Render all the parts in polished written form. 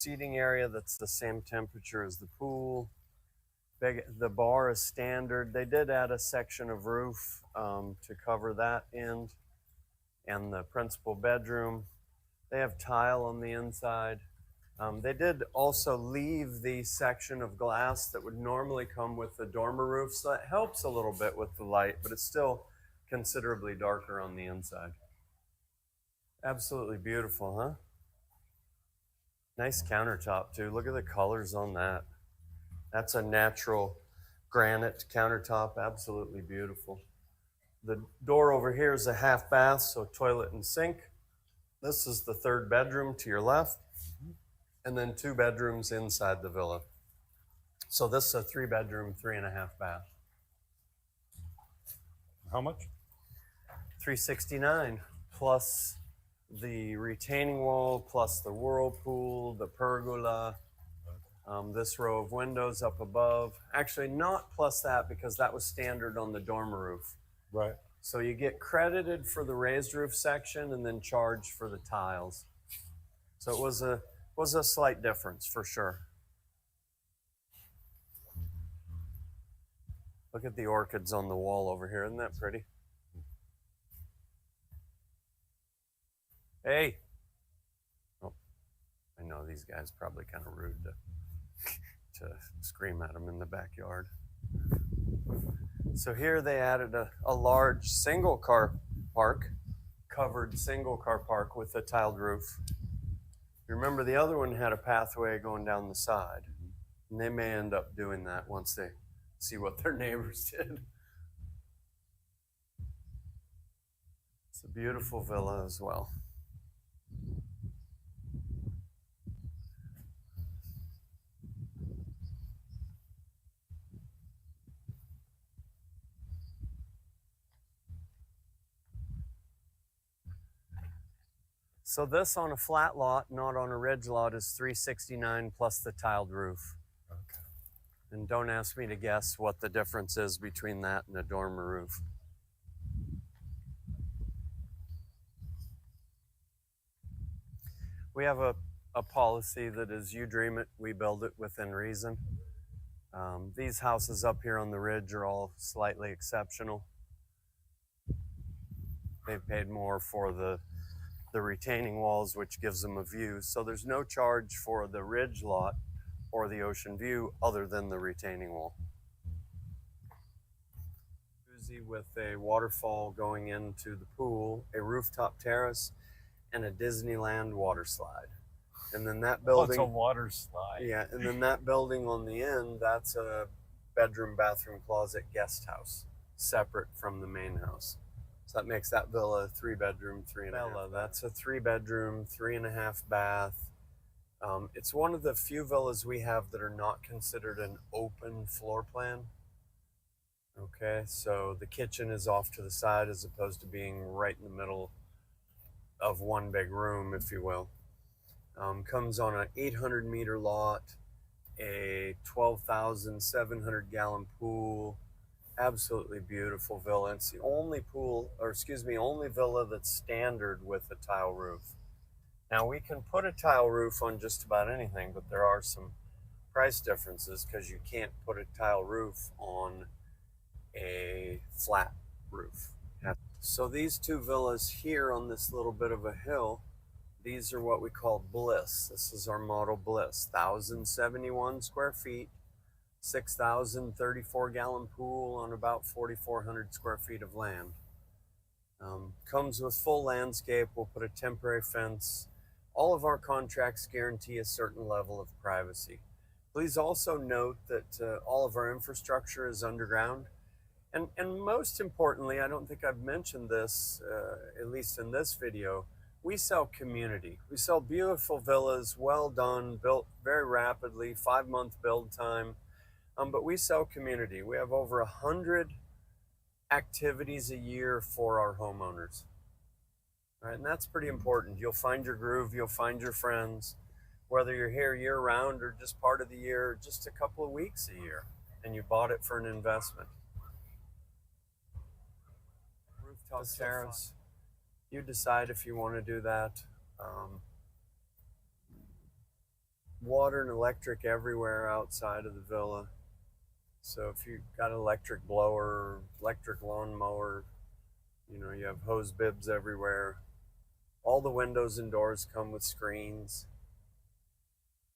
seating area that's the same temperature as the pool. The bar is standard. They did add a section of roof to cover that end, and the principal bedroom. They have tile on the inside. They did also leave the section of glass that would normally come with the dormer roof, so that helps a little bit with the light, but it's still considerably darker on the inside. Absolutely beautiful, huh? Nice countertop too. Look at the colors on that. That's a natural granite countertop, absolutely beautiful. The door over here is a half bath, so toilet and sink. This is the third bedroom to your left, and then 2 bedrooms inside the villa. So this is a 3-bedroom, 3.5 bath. How much? $369 plus the retaining wall, plus the whirlpool, the pergola, this row of windows up above. Actually, not plus that, because that was standard on the dormer roof. Right. So you get credited for the raised roof section and then charged for the tiles. So it was a slight difference for sure. Look at the orchids on the wall over here. Isn't that pretty? Hey. Oh, I know these guys probably kind of rude to scream at them in the backyard. So here they added a large single car park, covered single car park with a tiled roof. Remember, the other one had a pathway going down the side, and they may end up doing that once they see what their neighbors did. It's a beautiful villa as well. So this on a flat lot, not on a ridge lot, is $369 plus the tiled roof. Okay. And don't ask me to guess what the difference is between that and a dormer roof. We have a policy that is, you dream it, we build it within reason. These houses up here on the ridge are all slightly exceptional. They've paid more for the retaining walls, which gives them a view. So there's no charge for the ridge lot or the ocean view other than the retaining wall. With a waterfall going into the pool, a rooftop terrace, and a Disneyland water slide. And then that building... It's a water slide. Yeah, and then that building on the end, that's a bedroom, bathroom, closet, guest house, separate from the main house. So that makes that villa a 3-bedroom, 3.5. That's a 3-bedroom, 3.5 bath. It's one of the few villas we have that are not considered an open floor plan. Okay, so the kitchen is off to the side as opposed to being right in the middle of one big room, if you will. Comes on an 800-meter lot, a 12,700 gallon pool. Absolutely beautiful villa. It's the only only villa that's standard with a tile roof. Now we can put a tile roof on just about anything, but there are some price differences because you can't put a tile roof on a flat roof. So these 2 villas here on this little bit of a hill, these are what we call Bliss. This is our model Bliss, 1,071 square feet. 6,034 gallon pool on about 4,400 square feet of land. Comes with full landscape. We'll put a temporary fence. All of our contracts guarantee a certain level of privacy. Please also note that all of our infrastructure is underground. And most importantly, I don't think I've mentioned this, at least in this video, we sell community. We sell beautiful villas, well done, built very rapidly, 5-month build time. But we sell community. We have over 100 activities a year for our homeowners. All right, and that's pretty important. You'll find your groove, you'll find your friends, whether you're here year round or just part of the year, just a couple of weeks a year, and you bought it for an investment. Rooftop terrace, you decide if you want to do that. Water and electric everywhere outside of the villa. So if you've got an electric blower, electric lawnmower, you have hose bibs everywhere. All the windows and doors come with screens,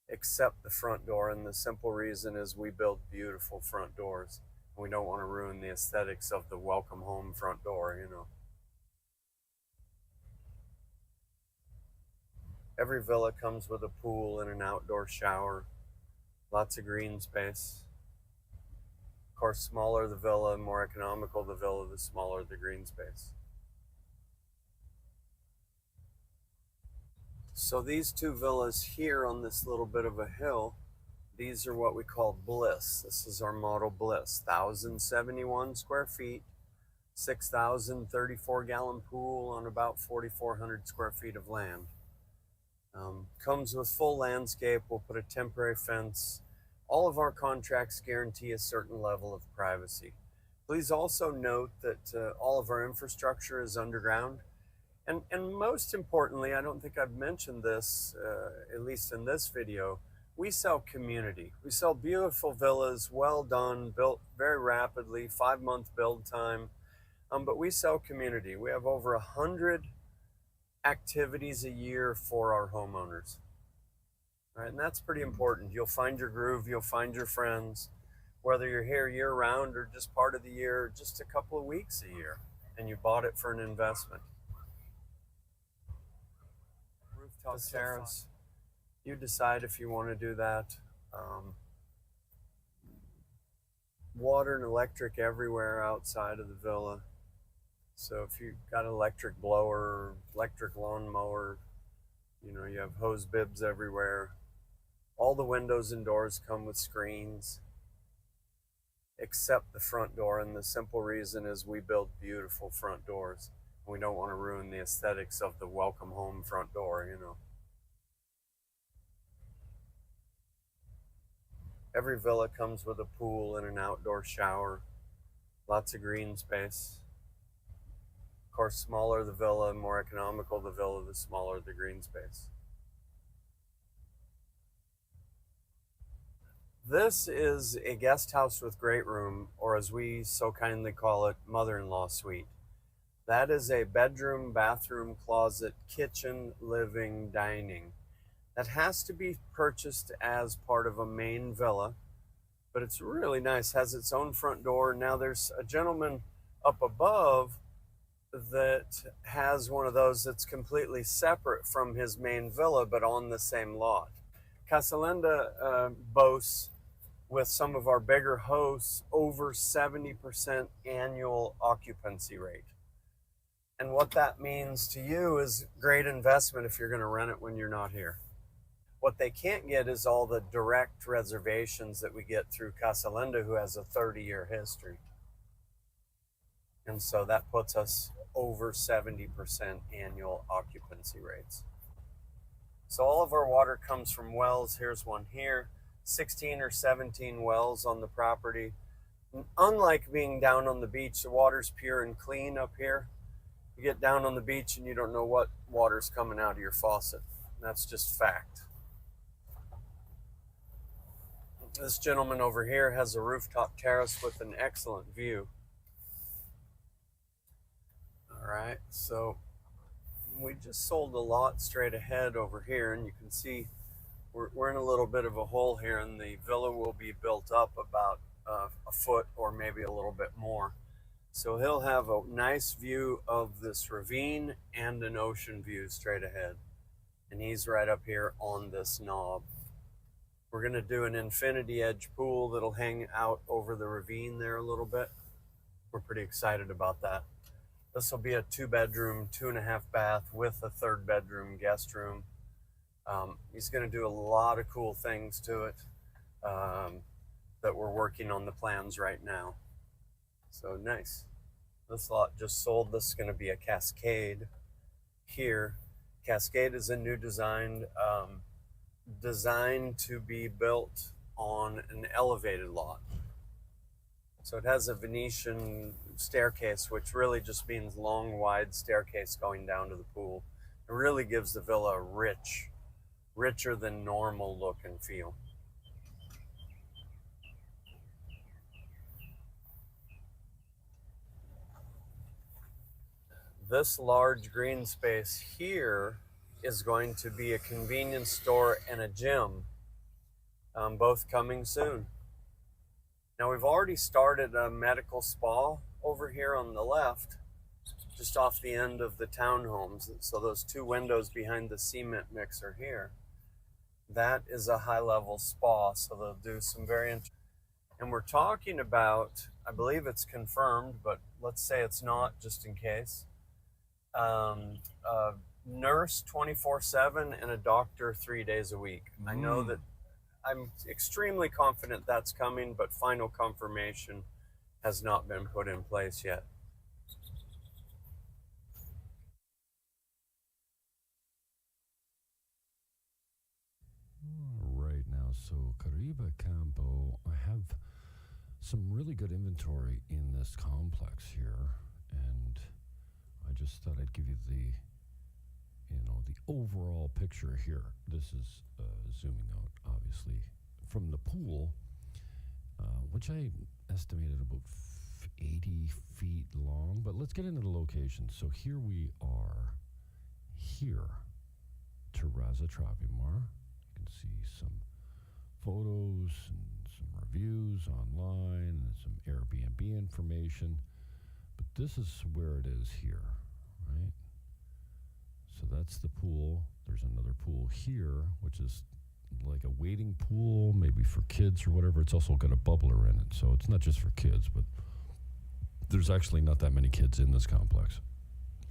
except the front door. And the simple reason is we build beautiful front doors. We don't want to ruin the aesthetics of the welcome home front door. Every villa comes with a pool and an outdoor shower, lots of green space. Of course, smaller the villa, more economical the villa, the smaller the green space. So these two villas here on this little bit of a hill, these are what we call Bliss. This is our model Bliss, 1,071 square feet, 6,034 gallon pool on about 4,400 square feet of land. Comes with full landscape. We'll put a temporary fence. All of our contracts guarantee a certain level of privacy. Please also note that all of our infrastructure is underground. And most importantly, I don't think I've mentioned this, at least in this video, we sell community. We sell beautiful villas, well done, built very rapidly, 5-month build time. But we sell community. We have over 100 activities a year for our homeowners. All right, and that's pretty important. You'll find your groove, you'll find your friends, whether you're here year round or just part of the year, just a couple of weeks a year, and you bought it for an investment. Rooftop terrace, you decide if you want to do that. Water and electric everywhere outside of the villa. So if you've got an electric blower, electric lawnmower, you have hose bibs everywhere. All the windows and doors come with screens, except the front door. And the simple reason is we build beautiful front doors. We don't want to ruin the aesthetics of the welcome home front door. Every villa comes with a pool and an outdoor shower, lots of green space. Of course, smaller the villa, more economical the villa, the smaller the green space. This is a guest house with great room, or as we so kindly call it, mother-in-law suite. That is a bedroom, bathroom, closet, kitchen, living, dining. That has to be purchased as part of a main villa, but it's really nice, has its own front door. Now there's a gentleman up above that has one of those that's completely separate from his main villa, but on the same lot. Casa boasts, with some of our bigger hosts, over 70% annual occupancy rate. And what that means to you is great investment if you're going to rent it when you're not here. What they can't get is all the direct reservations that we get through Casa, who has a 30-year history. And so that puts us over 70% annual occupancy rates. So all of our water comes from wells. Here's one here, 16 or 17 wells on the property. Unlike being down on the beach, the water's pure and clean up here. You get down on the beach and you don't know what water's coming out of your faucet. That's just fact. This gentleman over here has a rooftop terrace with an excellent view. All right, so we just sold a lot straight ahead over here, and you can see we're in a little bit of a hole here, and the villa will be built up about a foot or maybe a little bit more. So he'll have a nice view of this ravine and an ocean view straight ahead. And he's right up here on this knob. We're going to do an infinity edge pool that'll hang out over the ravine there a little bit. We're pretty excited about that. This will be a 2-bedroom, 2.5 bath with a 3rd bedroom guest room. He's going to do a lot of cool things to it that we're working on the plans right now. So nice. This lot just sold. This is going to be a Cascade here. Cascade is a new design designed to be built on an elevated lot. So it has a Venetian staircase, which really just means long, wide staircase going down to the pool. It really gives the villa a rich richer than normal look and feel. This large green space here is going to be a convenience store and a gym, both coming soon. Now we've already started a medical spa over here on the left, just off the end of the townhomes. So those two windows behind the cement mixer here, that is a high-level spa, so they'll do some very interesting. And we're talking about, I believe it's confirmed, but let's say it's not just in case, a nurse 24/7 and a doctor 3 days a week. I know that I'm extremely confident that's coming, but final confirmation has not been put in place yet. Right now, so Caribe Campo, I have some really good inventory in this complex here, and I just thought I'd give you the overall picture here. This is zooming out, obviously, from the pool, which I estimated about 80 feet long. But let's get into the location. So here we are, here, Terraza Travimar. You can see some photos and some reviews online and some Airbnb information. But this is where it is here, right? So that's the pool. There's another pool here, which is like a waiting pool, maybe for kids or whatever. It's also got a bubbler in it, so it's not just for kids, but there's actually not that many kids in this complex.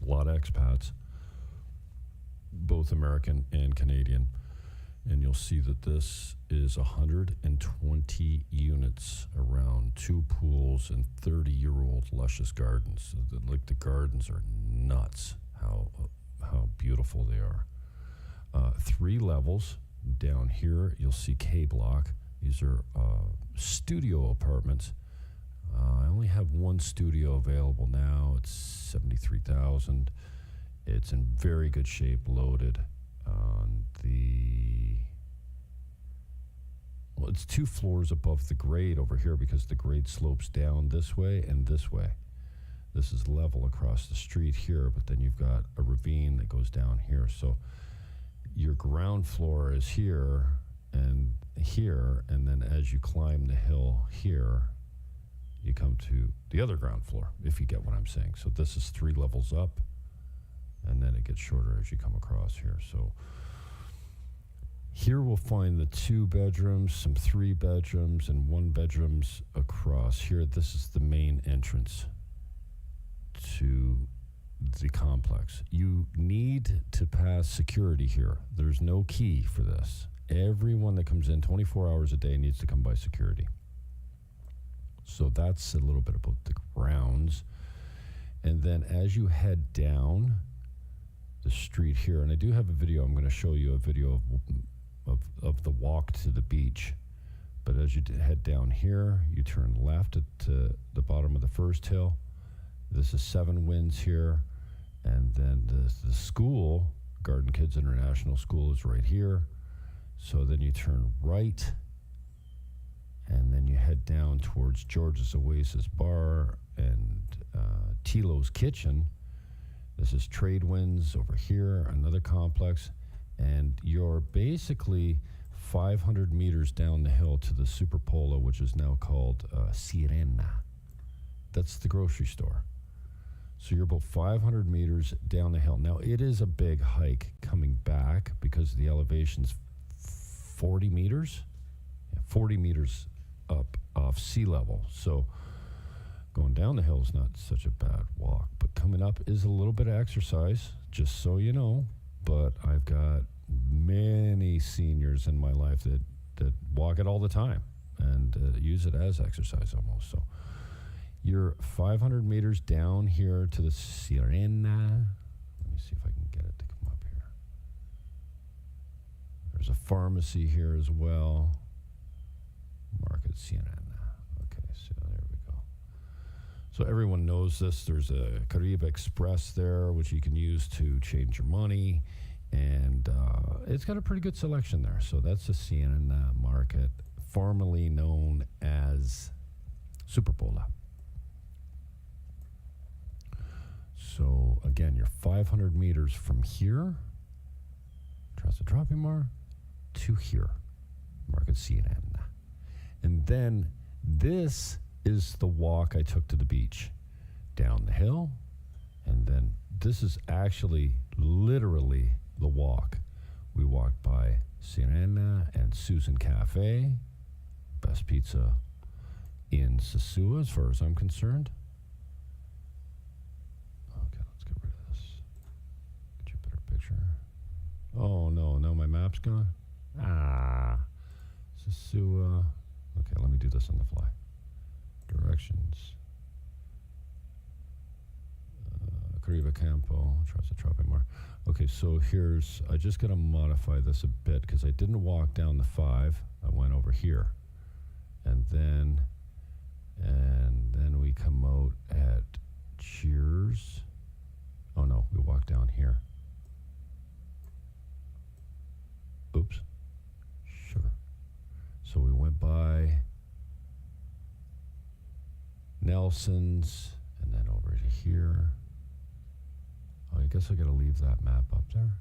A lot of expats, both American and Canadian. And you'll see that this is 120 units around 2 pools and 30-year-old luscious gardens. Like, the gardens are nuts, how beautiful they are. 3 levels. Down here, you'll see K Block. These are studio apartments. I only have one studio available now. It's $73,000. It's in very good shape, loaded. Well, it's 2 floors above the grade over here because the grade slopes down this way and this way. This is level across the street here, but then you've got a ravine that goes down here. So your ground floor is here, and then as you climb the hill here, you come to the other ground floor, if you get what I'm saying. So this is 3 levels up, and then it gets shorter as you come across here. So here we'll find the 2 bedrooms, some 3 bedrooms, and 1 bedrooms across here. This is the main entrance to the complex. You need to pass security here. There's no key for this. Everyone that comes in 24 hours a day needs to come by security. So that's a little bit about the grounds. And then as you head down the street here, and I do have a video, I'm going to show you a video of the walk to the beach. But as you head down here, you turn left at the bottom of the first hill. This is 7 Winds here. And then the school, Garden Kids International School, is right here. So then you turn right, and then you head down towards George's Oasis Bar and Tilo's Kitchen. This is Trade Winds over here, another complex. And you're basically 500 meters down the hill to the Super Polo, which is now called Sirena. That's the grocery store. So you're about 500 meters down the hill. Now, it is a big hike coming back because the elevation's 40 meters. 40 meters up off sea level. So going down the hill is not such a bad walk. But coming up is a little bit of exercise, just so you know. But I've got many seniors in my life that walk it all the time and use it as exercise almost. So you're 500 meters down here to the Sirena. Let me see if I can get it to come up here. There's a pharmacy here as well. Market Sirena. Okay, so there we go. So everyone knows this. There's a Caribe Express there, which you can use to change your money. And it's got a pretty good selection there. So that's the Sienna Market, formerly known as Superpola. So again, you're 500 meters from here, Casa Tropimar, to here, Market Sienna. And then this is the walk I took to the beach, down the hill, and then this is actually literally the walk. We walked by Sirena and Susan Cafe, best pizza in Sosúa as far as I'm concerned. Okay, let's get rid of this. Get you a better picture. Oh no, my map's gone. Sosúa. Okay, let me do this on the fly. Directions. Caribe Campo, Casa Tropimar. Okay, so here's, I just got to modify this a bit because I didn't walk down the 5. I went over here. And then we come out at Cheers. Oh no, we walked down here. Oops. Sugar. So we went by Nelson's and then over to here. Oh, I guess I got to leave that map up there.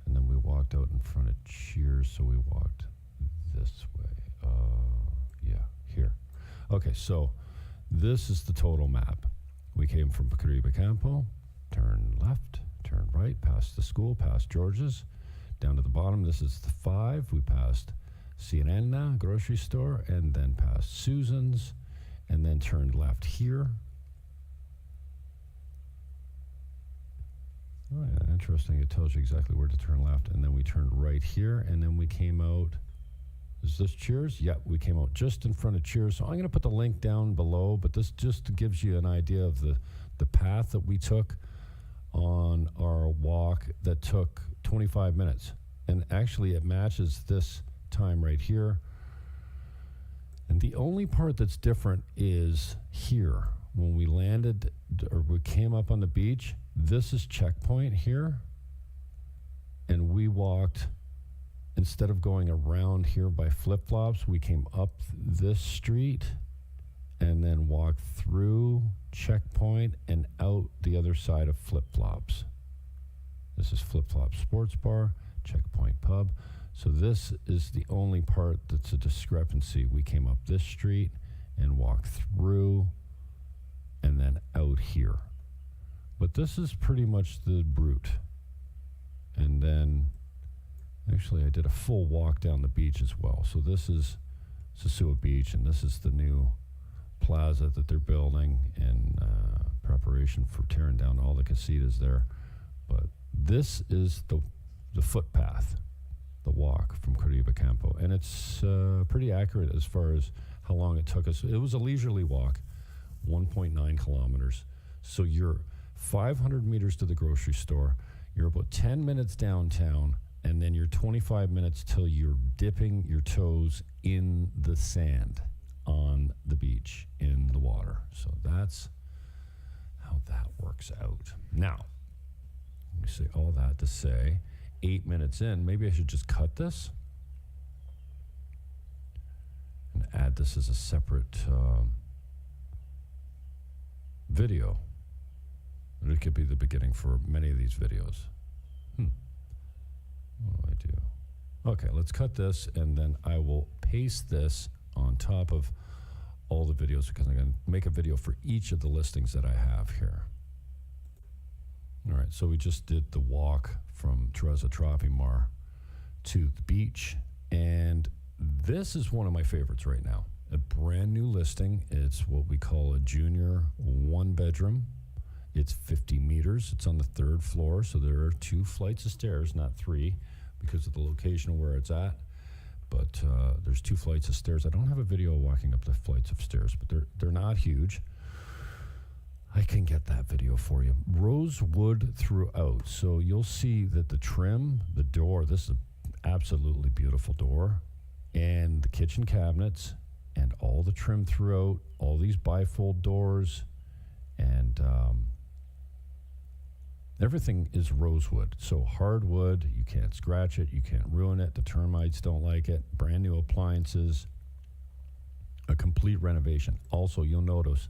And then we walked out in front of Cheers, so we walked this way. Yeah, here. Okay, so this is the total map. We came from Caribe Campo, turn left, turn right, past the school, past George's, down to the bottom. This is the 5. We passed Sirena grocery store, and then past Susan's, and then turned left here. Oh, yeah, interesting. It tells you exactly where to turn left, and then we turned right here, and then we came out. Is this Cheers? Yeah, we came out just in front of Cheers. So I'm going to put the link down below, but this just gives you an idea of the path that we took on our walk that took 25 minutes. And actually, it matches this time right here. And the only part that's different is here. When we landed, or we came up on the beach, this is checkpoint here. And we walked, instead of going around here by flip-flops, we came up this street and then walked through checkpoint and out the other side of flip-flops. This is Flip-Flop Sports Bar, Checkpoint Pub. So this is the only part that's a discrepancy. We came up this street and walked through and then out here. But this is pretty much the route. And then, actually, I did a full walk down the beach as well. So this is Sosúa Beach, and this is the new plaza that they're building in preparation for tearing down all the casitas there. But this is the footpath, the walk from Caribe Campo. And it's pretty accurate as far as how long it took us. It was a leisurely walk, 1.9 kilometers. So you're 500 meters to the grocery store. You're about 10 minutes downtown, and then you're 25 minutes till you're dipping your toes in the sand on the beach in the water. So that's how that works out. Now, let me say all that to say 8 minutes in, maybe I should just cut this and add this as a separate video. It could be the beginning for many of these videos. What do I do? Okay, let's cut this, and then I will paste this on top of all the videos because I'm going to make a video for each of the listings that I have here. All right, so we just did the walk from Casa Tropimar to the beach, and this is one of my favorites right now. A brand new listing. It's what we call a junior 1-bedroom. It's 50 meters. It's on the 3rd floor, so there are 2 flights of stairs, not 3, because of the location of where it's at. But there's 2 flights of stairs. I don't have a video walking up the flights of stairs, but they're not huge. I can get that video for you. Rosewood throughout. So you'll see that the trim, the door, this is an absolutely beautiful door, and the kitchen cabinets, and all the trim throughout, all these bifold doors, and Everything is rosewood. So hardwood, you can't scratch it, you can't ruin it. The termites don't like it. Brand new appliances, a complete renovation. Also, you'll notice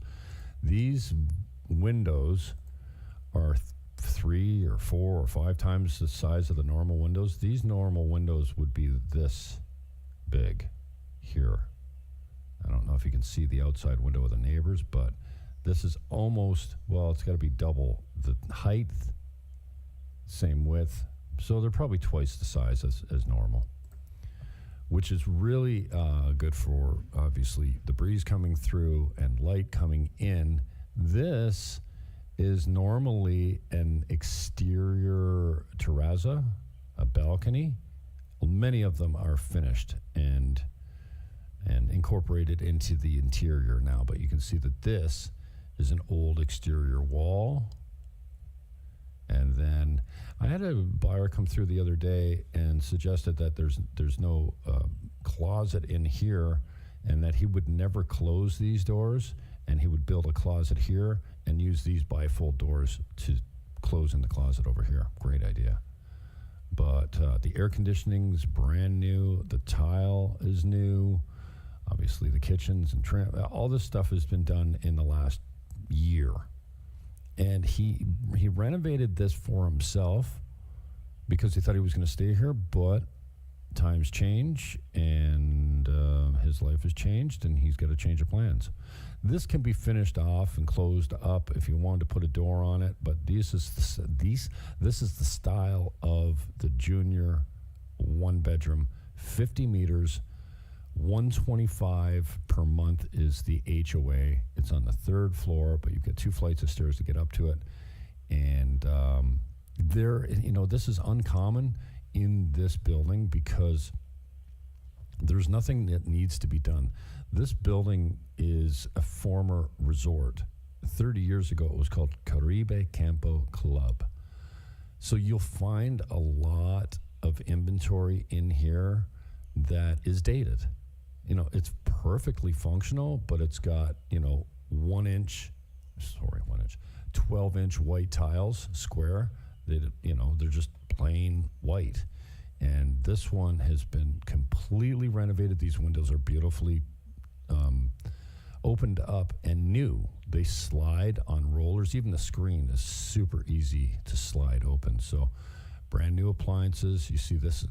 these windows are 3 or 4 or 5 times the size of the normal windows. These normal windows would be this big here. I don't know if you can see the outside window of the neighbors, but this is almost, well, it's got to be double the height, same width. So they're probably twice the size as normal, which is really good for, obviously, the breeze coming through and light coming in. This is normally an exterior terrazza, a balcony. Many of them are finished and incorporated into the interior now, but you can see that this is an old exterior wall. And then I had a buyer come through the other day and suggested that there's no closet in here, and that he would never close these doors, and he would build a closet here and use these bifold doors to close in the closet over here. Great idea. But the air conditioning is brand new. The tile is new. Obviously, the kitchens and trim, all this stuff has been done in the last year. And he renovated this for himself because he thought he was going to stay here, but times change, and his life has changed, and he's got to change of plans. This can be finished off and closed up if you wanted to put a door on it, but this is the style of the junior 1-bedroom, 50 meters, 125 per month is the HOA. It's on the 3rd floor, but you've got 2 flights of stairs to get up to it. And this is uncommon in this building because there's nothing that needs to be done. This building is a former resort. 30 years ago, it was called Caribe Campo Club. So you'll find a lot of inventory in here that is dated. It's perfectly functional, but it's got, 12-inch white tiles, square. They're just plain white. And this one has been completely renovated. These windows are beautifully opened up and new. They slide on rollers. Even the screen is super easy to slide open. So brand new appliances. You see this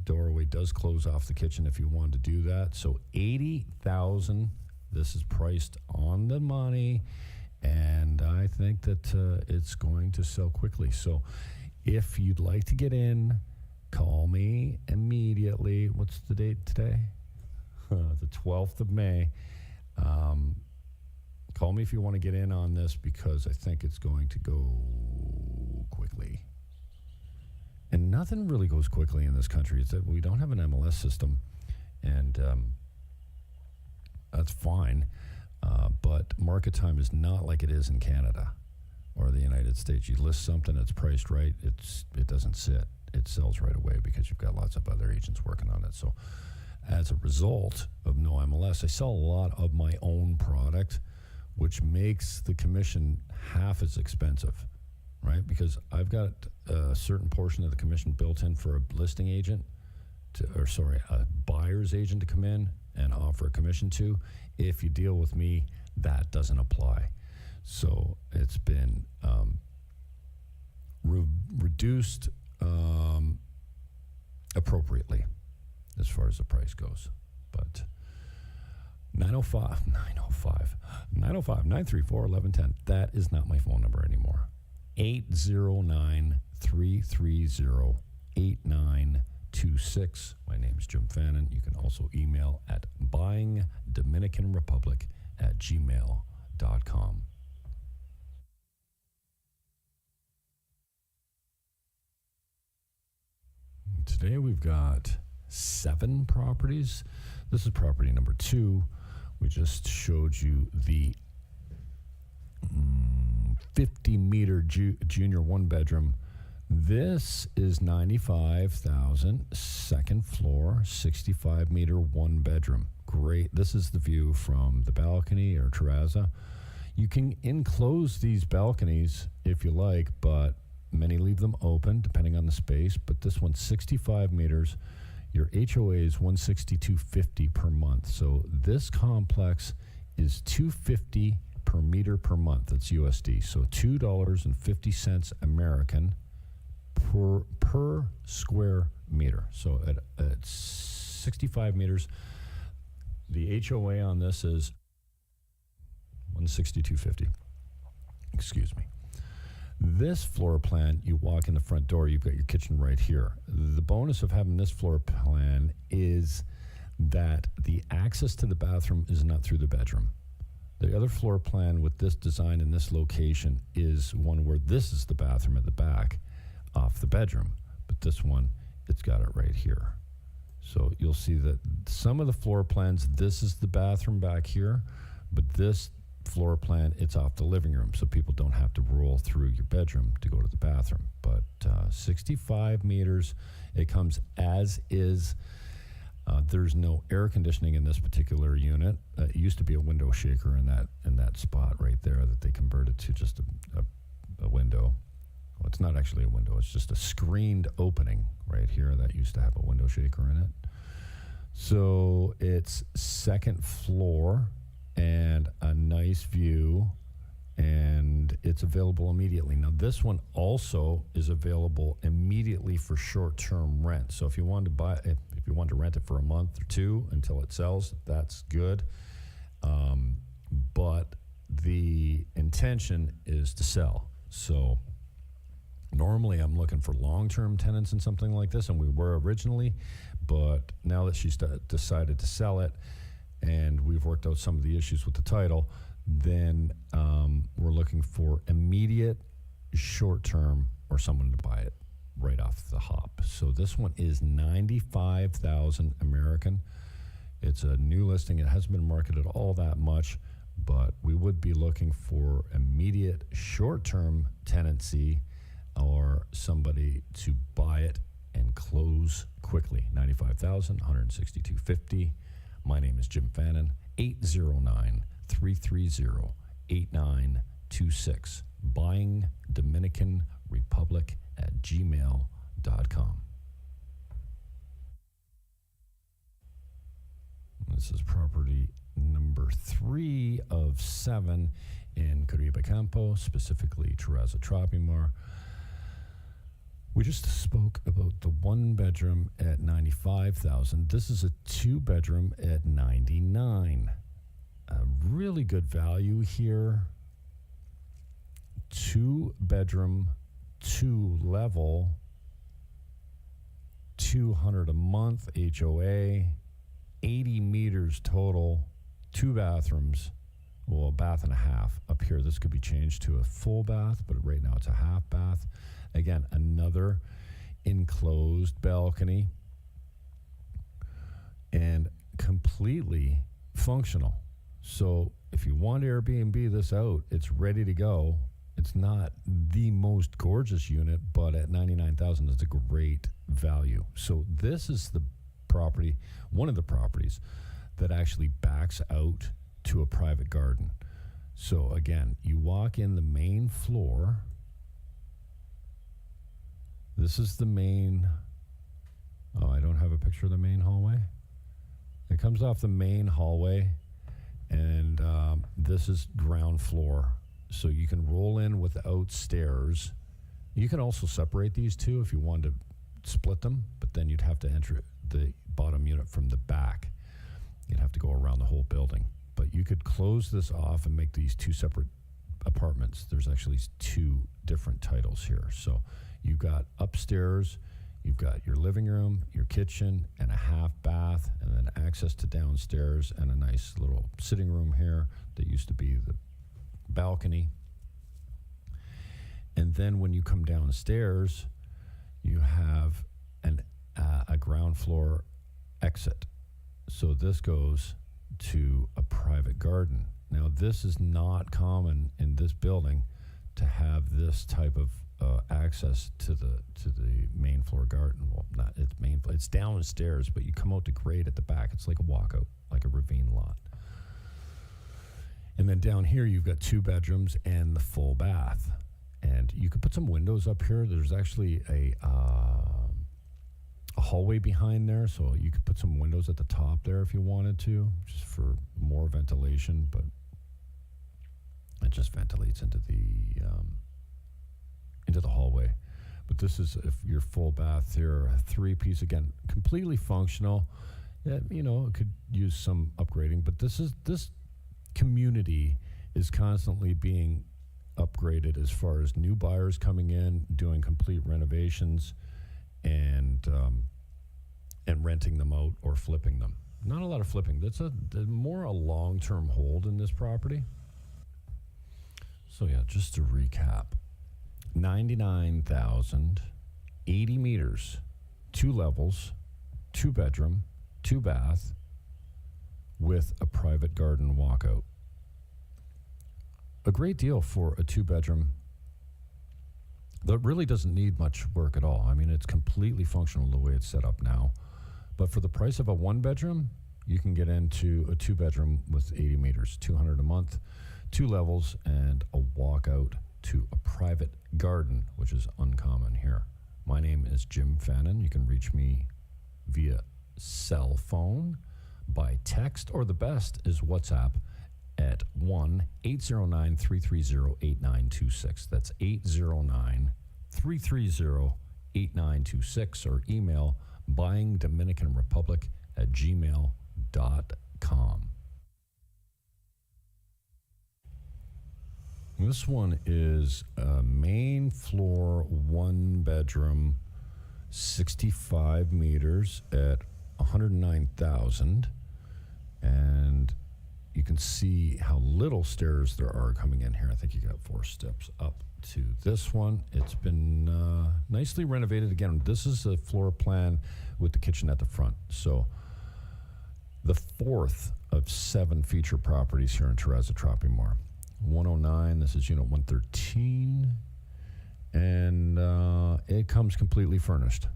doorway does close off the kitchen if you wanted to do that. So $80,000. This is priced on the money, and I think that it's going to sell quickly. So if you'd like to get in, call me immediately. What's the date today? The 12th of May. Call me if you want to get in on this, because I think it's going to go quickly. And nothing really goes quickly in this country. It's that we don't have an MLS system, and that's fine. But market time is not like it is in Canada or the United States. You list something that's priced right, it doesn't sit. It sells right away because you've got lots of other agents working on it. So as a result of no MLS, I sell a lot of my own product, which makes the commission half as expensive, right? Because I've got a certain portion of the commission built in for a listing agent, a buyer's agent to come in and offer a commission to. If you deal with me, that doesn't apply. So it's been reduced appropriately as far as the price goes. But 935-934-1110. That is not my phone number anymore. 809-330-8926. My name is Jim Fannin. You can also email at buyingdominicanrepublic@gmail.com. Today we've got 7 properties. This is property number 2. We just showed you the 50-meter junior 1-bedroom. This is $95,000, 2nd floor, 65-meter 1-bedroom. Great. This is the view from the balcony or terrazza. You can enclose these balconies if you like, but Many leave them open depending on the space, but this one's 65 meters. Your HOA is $162.50 per month. So this complex is $250 per meter per month. That's USD. So $2.50 American per square meter. So at 65 meters, the HOA on this is $162.50. Excuse me. This floor plan, you walk in the front door, you've got your kitchen right here. The bonus of having this floor plan is that the access to the bathroom is not through the bedroom. The other floor plan with this design in this location is one where this is the bathroom at the back off the bedroom. But this one, it's got it right here. So you'll see that some of the floor plans, this is the bathroom back here, but this floor plan, it's off the living room, so people don't have to roll through your bedroom to go to the bathroom. But 65 meters, it comes as is. There's no air conditioning in this particular unit. It used to be a window shaker in that spot right there that they converted to just a window. Well, it's not actually a window, it's just a screened opening right here that used to have a window shaker in it. So it's second floor and a nice view, and it's available immediately. Now this one also is available immediately for short-term rent. So if you wanted to rent it for a month or two until it sells, that's good. But the intention is to sell. So normally I'm looking for long-term tenants in something like this, and we were originally, but now that she's decided to sell it, and we've worked out some of the issues with the title, then we're looking for immediate, short-term, or someone to buy it right off the hop. So this one is $95,000 American. It's a new listing. It hasn't been marketed all that much, but we would be looking for immediate, short-term tenancy or somebody to buy it and close quickly. $95,000, $162.50. My name is Jim Fannin, 809-330-8926. Buying Dominican Republic at gmail.com. This is property number 3 of 7 in Caribe Campo, specifically Terraza Tropimar. We just spoke about the 1-bedroom at $95,000. This is a 2-bedroom at $99,000. A really good value here. 2-bedroom, 2-level, $200 a month HOA, 80 meters total, 2 bathrooms, well, a bath and a half. Up here, this could be changed to a full bath, but right now it's a half bath. Again, another enclosed balcony and completely functional. So if you want to Airbnb this out, it's ready to go. It's not the most gorgeous unit, but at $99,000, it's a great value. So this is the property, one of the properties that actually backs out to a private garden. So again, you walk in the main floor. This is the main, I don't have a picture of the main hallway. It comes off the main hallway, and this is ground floor. So you can roll in without stairs. You can also separate these two if you wanted to split them, but then you'd have to enter the bottom unit from the back. You'd have to go around the whole building. But you could close this off and make these 2 separate apartments. There's actually 2 different titles here. So you've got upstairs, you've got your living room, your kitchen, and a half bath, and then access to downstairs and a nice little sitting room here that used to be the balcony. And then when you come downstairs, you have a ground floor exit. So this goes to a private garden. Now, this is not common in this building to have this type of access to the main floor garden. Well, not its main floor. It's downstairs, but you come out to grade at the back. It's like a walkout, like a ravine lot. And then down here, you've got 2 bedrooms and the full bath. And you could put some windows up here. There's actually a hallway behind there, so you could put some windows at the top there if you wanted to, just for more ventilation, but it just ventilates into the hallway. But this is if your full bath here, a 3-piece, again, completely functional. It could use some upgrading, but this community is constantly being upgraded as far as new buyers coming in, doing complete renovations, and renting them out or flipping them. Not a lot of flipping. That's more a long-term hold in this property. So yeah, just to recap, 99,000, 80 meters, 2 levels, 2 bedroom, 2 bath, with a private garden walkout. A great deal for a 2-bedroom that really doesn't need much work at all. I mean, it's completely functional the way it's set up now. But for the price of a 1-bedroom, you can get into a 2-bedroom with 80 meters, $200 a month, 2 levels, and a walkout to a private garden, which is uncommon here. My name is Jim Fannin. You can reach me via cell phone, by text, or the best is WhatsApp at 1-809-330-8926. That's 809-330-8926, or email buyingdominicanrepublic@gmail.com. This one is a main floor, 1-bedroom, 65 meters at 109,000, and you can see how little stairs there are coming in here. I think you got 4 steps up to this one. It's been nicely renovated. Again, this is a floor plan with the kitchen at the front. So the 4th of 7 feature properties here in Teresa Tropimar. 109, this is unit 113, and it comes completely furnished.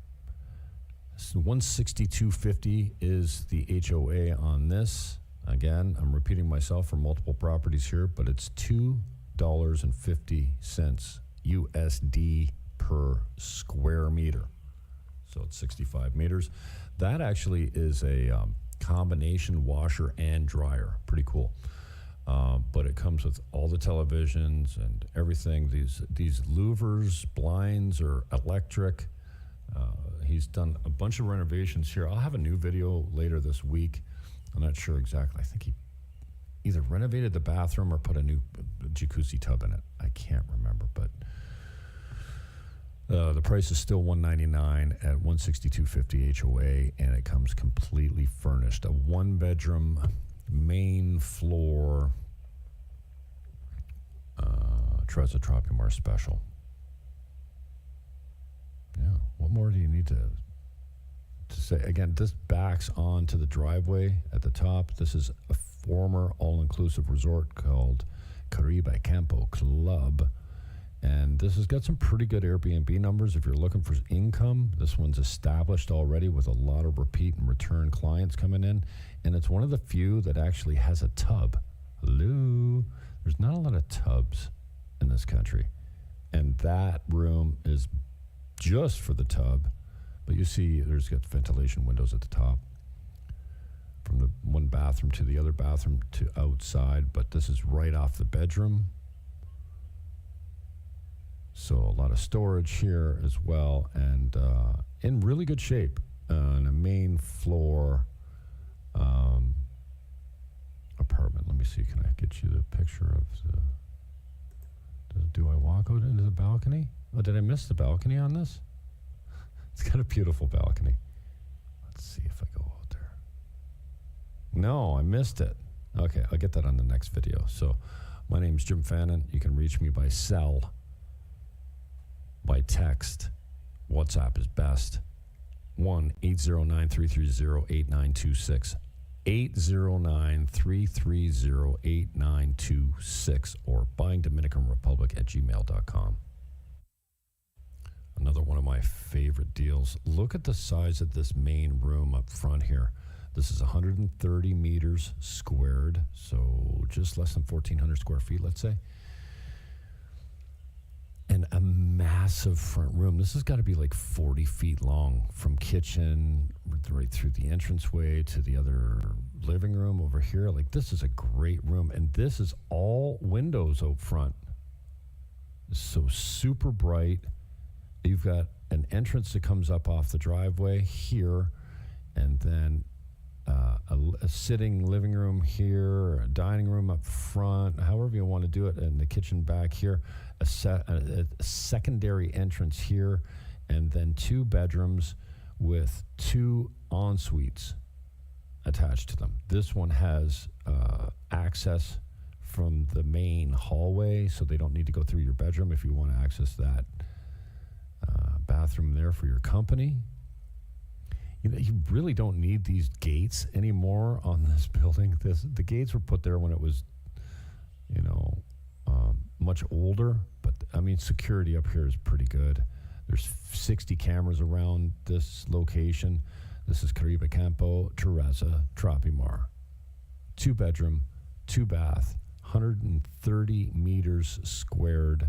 So 162.50 is the HOA on this. Again, I'm repeating myself for multiple properties here, but it's $2.50 USD per square meter. So it's 65 meters. That actually is a combination washer and dryer. Pretty cool. But it comes with all the televisions and everything. These louvers, blinds are electric. He's done a bunch of renovations here. I'll have a new video later this week. I'm not sure exactly. I think he either renovated the bathroom or put a new jacuzzi tub in it. I can't remember, but the price is still $199 at $162.50 HOA, and it comes completely furnished. A 1-bedroom, main floor, Teresa Tropimar special. Yeah, what more do you need to say? Again, this backs onto the driveway at the top. This is a former all-inclusive resort called Caribe Campo Club, and this has got some pretty good Airbnb numbers. If you're looking for income, this one's established already with a lot of repeat and return clients coming in, and it's one of the few that actually has a tub. Hello? There's not a lot of tubs in this country, and that room is just for the tub. But you see there's got ventilation windows at the top from the one bathroom to the other bathroom to outside, but this is right off the bedroom. So a lot of storage here as well, and in really good shape. And a main floor apartment. Let me see, can I get you the picture of the... Do I walk out into the balcony? Oh, did I miss the balcony on this? It's got a beautiful balcony. Let's see if I go out there. No, I missed it. Okay, I'll get that on the next video. So my name's Jim Fannin. You can reach me by cell, by text. WhatsApp is best. 1-809-330-8926. 809-330-8926, or buyingdominicanrepublic@gmail.com. Another one of my favorite deals. Look at the size of this main room up front here. This is 130 meters squared, so just less than 1,400 square feet, let's say. And a massive front room. This has got to be like 40 feet long from kitchen right through the entranceway to the other living room over here. Like, this is a great room. And this is all windows out front. So super bright. You've got an entrance that comes up off the driveway here, and then a sitting living room here, a dining room up front, however you want to do it, and the kitchen back here, a secondary entrance here, and then 2 bedrooms with 2 en-suites attached to them. This one has access from the main hallway, so they don't need to go through your bedroom if you want to access that bathroom there for your company. You know, you really don't need these gates anymore on this building. The gates were put there when it was, much older. But I mean, security up here is pretty good. There's 60 cameras around this location. This is Caribe Campo, Teresa, Tropimar. 2 bedroom, 2 bath, 130 meters squared.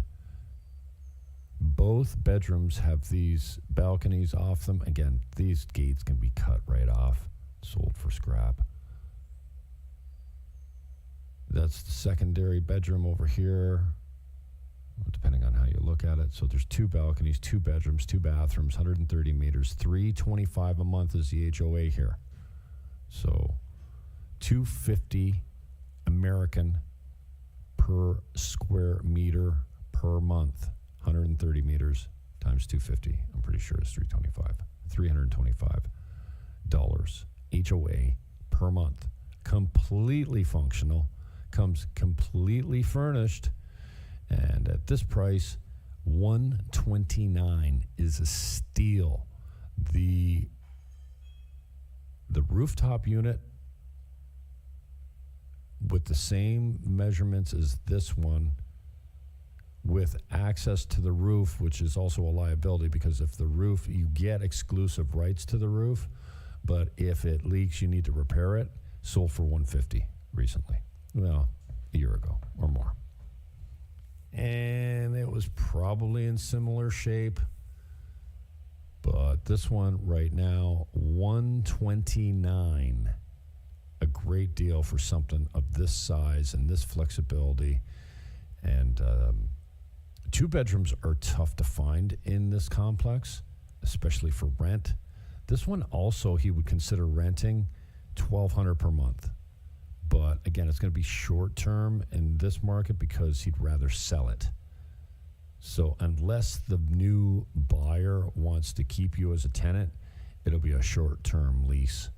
Both bedrooms have these balconies off them. Again, these gates can be cut right off, sold for scrap. That's the secondary bedroom over here, depending on how you look at it. So there's 2 balconies, 2 bedrooms, 2 bathrooms, 130 meters, $325 a month is the HOA here. So $250 American per square meter per month. 130 meters times 250. I'm pretty sure it's $325 HOA per month. Completely functional, comes completely furnished, and at this price, $129 is a steal. The rooftop unit with the same measurements as this one, with access to the roof, which is also a liability, because if the roof, you get exclusive rights to the roof, but if it leaks, you need to repair it. Sold for $150 recently. Well, a year ago or more. And it was probably in similar shape, but this one right now, $129. A great deal for something of this size and this flexibility. And 2 bedrooms are tough to find in this complex, especially for rent. This one also, he would consider renting $1,200 per month. But again, it's going to be short term in this market because he'd rather sell it. So unless the new buyer wants to keep you as a tenant, it'll be a short term lease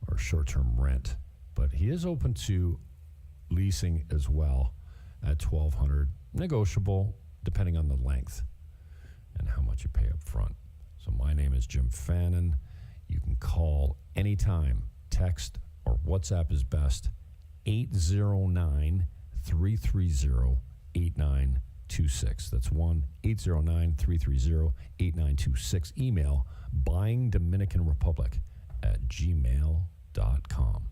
or short term rent. But he is open to leasing as well at $1,200, negotiable depending on the length and how much you pay up front. So my name is Jim Fannin. You can call anytime, text or WhatsApp is best, 809-330-8926. That's 1-809-330-8926. Email buyingdominicanrepublic@gmail.com.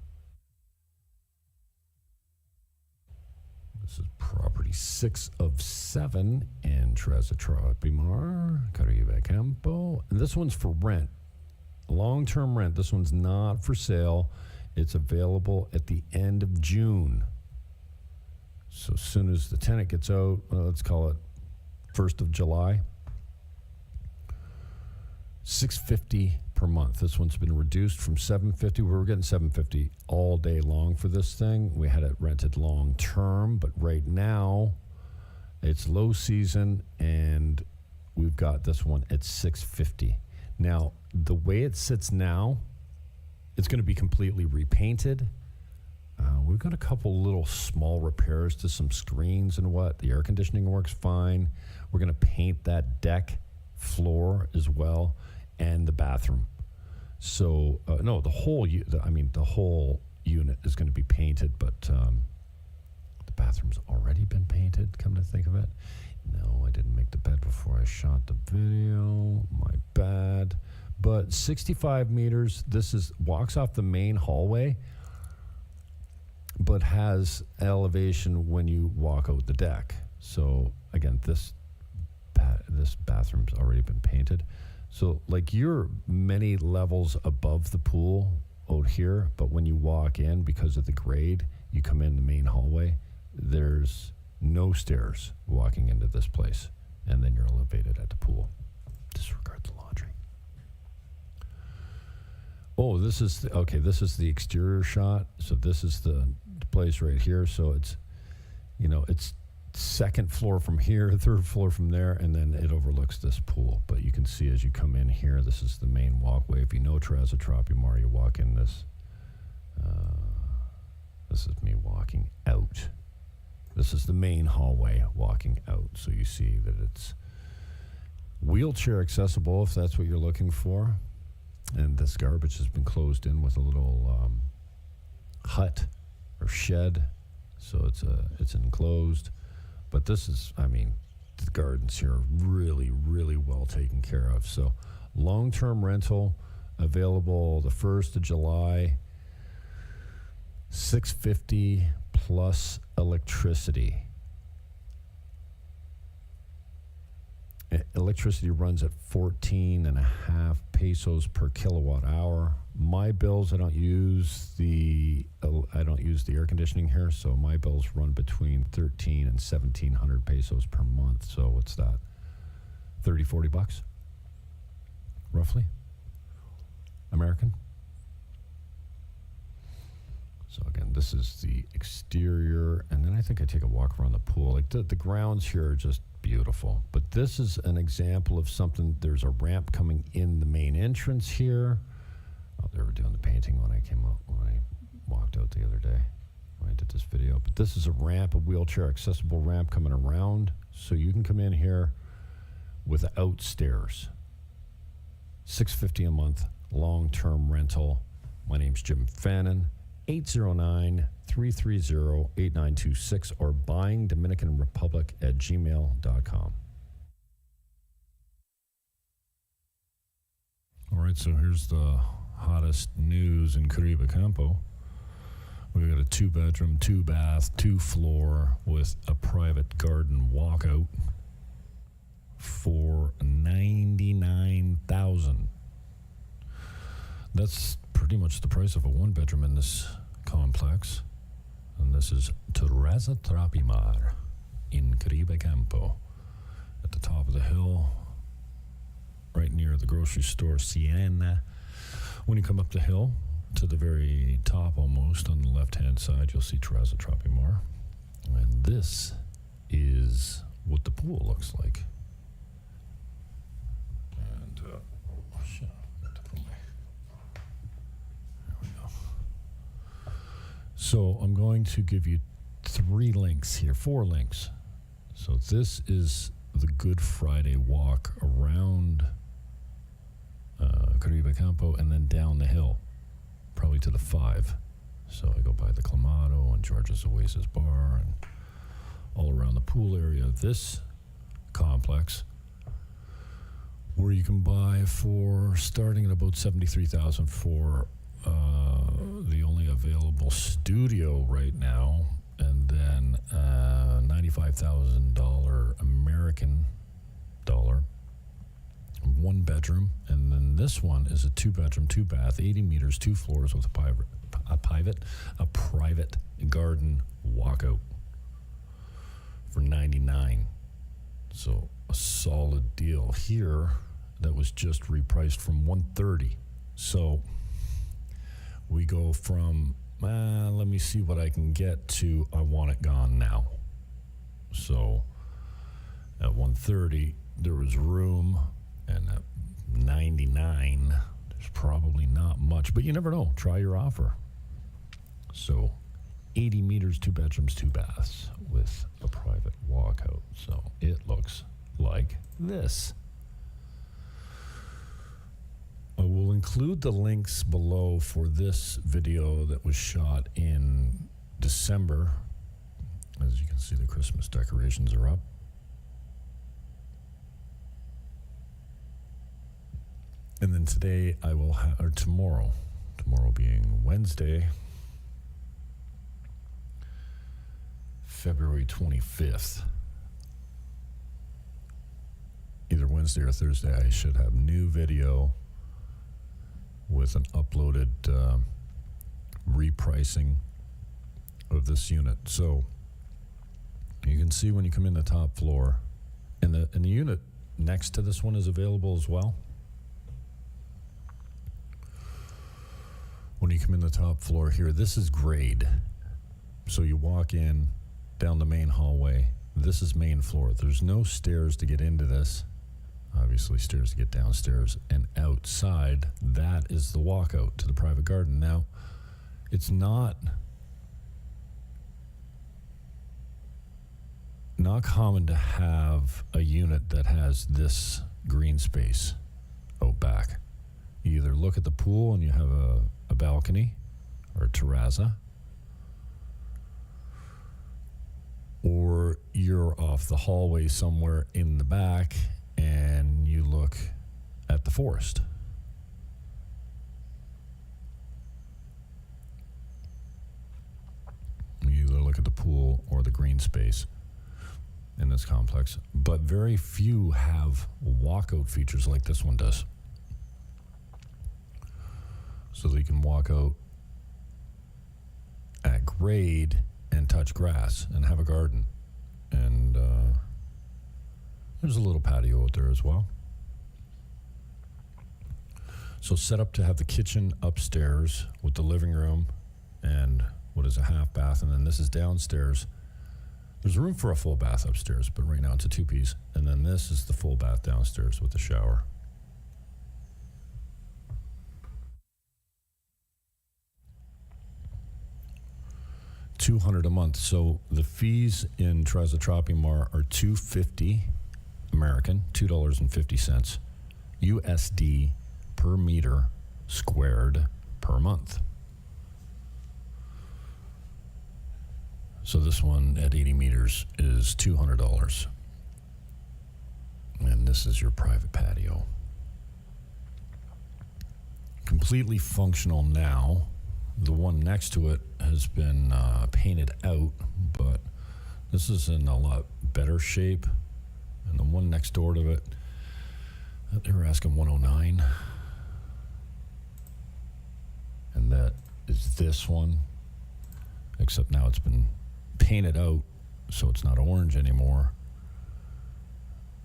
This is property 6 of 7 in Teresa Tropimar, Caribe Campo. And this one's for rent, long-term rent. This one's not for sale. It's available at the end of June. So as soon as the tenant gets out, let's call it 1st of July, $650 per month. This one's been reduced from $750. We were getting $750 all day long for this thing. We had it rented long term, but right now it's low season and we've got this one at $650. Now, the way it sits now, it's going to be completely repainted. We've got a couple little small repairs to some screens and what. The air conditioning works fine. We're going to paint that deck floor as well and the bathroom. So, no, the whole unit is going to be painted, but the bathroom's already been painted, come to think of it. No, I didn't make the bed before I shot the video. My bad. But 65 meters, walks off the main hallway, but has elevation when you walk out the deck. So again, this this bathroom's already been painted. So like you're many levels above the pool out here, but when you walk in, because of the grade, you come in the main hallway, there's no stairs walking into this place, and then you're elevated at the pool. Disregard the laundry. Oh, this is the exterior shot. So this is the place right here. So it's, it's second floor from here, third floor from there, and then it overlooks this pool. But you can see as you come in here, this is the main walkway. If you know Casa Tropimar, you walk in this. This is me walking out. This is the main hallway walking out. So you see that it's wheelchair accessible if that's what you're looking for. And this garbage has been closed in with a little hut or shed. So it's enclosed. But this is, the gardens here are really, really well taken care of. So long-term rental available the 1st of July, $650 plus electricity. Electricity runs at 14.5 pesos per kilowatt hour. My bills, I don't use the air conditioning here, so my bills run between 13 and 1,700 pesos per month. So what's that? $30-40 roughly American. So again, this is the exterior, and then I think I take a walk around the pool. Like the grounds here are just beautiful. But this is an example of something. There's a ramp coming in the main entrance here. Oh, they were doing the painting when I walked out the other day when I did this video. But this is a ramp, a wheelchair accessible ramp coming around, so you can come in here without stairs. $650 a month, long-term rental. My name's Jim Fannin. 809-330-8926 or buyingdominicanrepublic@gmail.com. All right, so here's the hottest news in Caribe Campo. We've got a 2-bedroom, 2-bath, 2-floor with a private garden walkout for $99,000. That's pretty much the price of a 1-bedroom in this complex. And this is Casa Tropimar in Caribe Campo at the top of the hill, right near the grocery store Siena. When you come up the hill to the very top almost on the left-hand side, you'll see Casa Tropimar. And this is what the pool looks like. And, shit, I have to put my... There we go. So I'm going to give you 4 links. So this is the Good Friday walk around Caribe Campo and then down the hill, probably to the 5. So I go by the Clamato and George's Oasis Bar and all around the pool area of this complex, where you can buy for starting at about $73,000 for the only available studio right now, and then $95,000 American dollar, 1-bedroom, and then this one is a 2-bedroom, 2-bath, 80 meters, 2 floors with a private garden walkout for $99,000. So a solid deal here that was just repriced from $130,000. So we go from let me see what I can get to I want it gone now. So at $130,000 there was room, and at $99,000 there's probably not much, but you never know. Try your offer. So 80 meters, 2 bedrooms, 2 baths with a private walkout. So it looks like this. I will include the links below for this video that was shot in December. As you can see, the Christmas decorations are up. And then today I will or tomorrow being Wednesday, February 25th, either Wednesday or Thursday, I should have new video with an uploaded repricing of this unit. So you can see when you come in the top floor, and the unit next to this one is available as well. When you come in the top floor here, this is grade. So you walk in down the main hallway. This is main floor. There's no stairs to get into this. Obviously stairs to get downstairs. And outside, that is the walkout to the private garden. Now, it's not common to have a unit that has this green space out back. You either look at the pool and you have a balcony or a terrazza, or you're off the hallway somewhere in the back and you look at the forest. You either look at the pool or the green space in this complex, but very few have walkout features like this one does. So that you can walk out at grade and touch grass and have a garden. And there's a little patio out there as well. So set up to have the kitchen upstairs with the living room and what is a half bath, and then this is downstairs. There's room for a full bath upstairs, but right now it's a two-piece. And then this is the full bath downstairs with the shower. $200 a month. So the fees in Trezza Tropimar are $250 American, $2.50 USD per meter squared per month. So this one at 80 meters is $200. And this is your private patio. Completely functional now. The one next to it has been painted out, but this is in a lot better shape. And the one next door to it, they were asking $109. And that is this one, except now it's been painted out, so it's not orange anymore.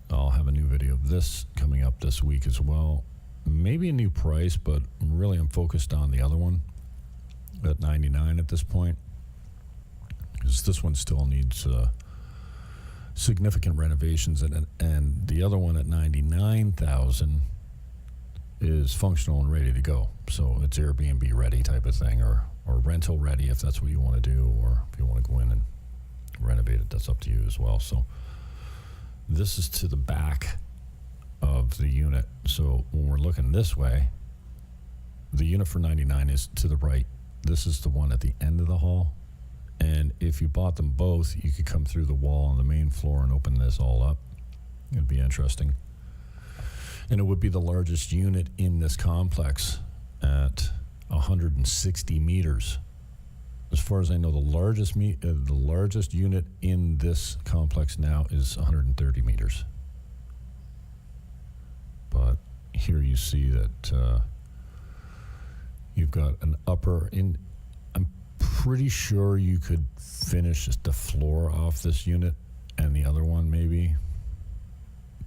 I'll have a new video of this coming up this week as well. Maybe a new price, but really I'm focused on the other one at $99 at this point, because this one still needs significant renovations, and the other one at $99,000 is functional and ready to go. So it's Airbnb ready type of thing, or rental ready if that's what you want to do, or if you want to go in and renovate it, that's up to you as well. So this is to the back of the unit. So when we're looking this way, the unit for $99 is to the right. This is the one at the end of the hall. And if you bought them both, you could come through the wall on the main floor and open this all up. It'd be interesting. And it would be the largest unit in this complex at 160 meters. As far as I know, the largest unit in this complex now is 130 meters. But here you see that you've got an upper in. I'm pretty sure you could finish the floor off this unit and the other one maybe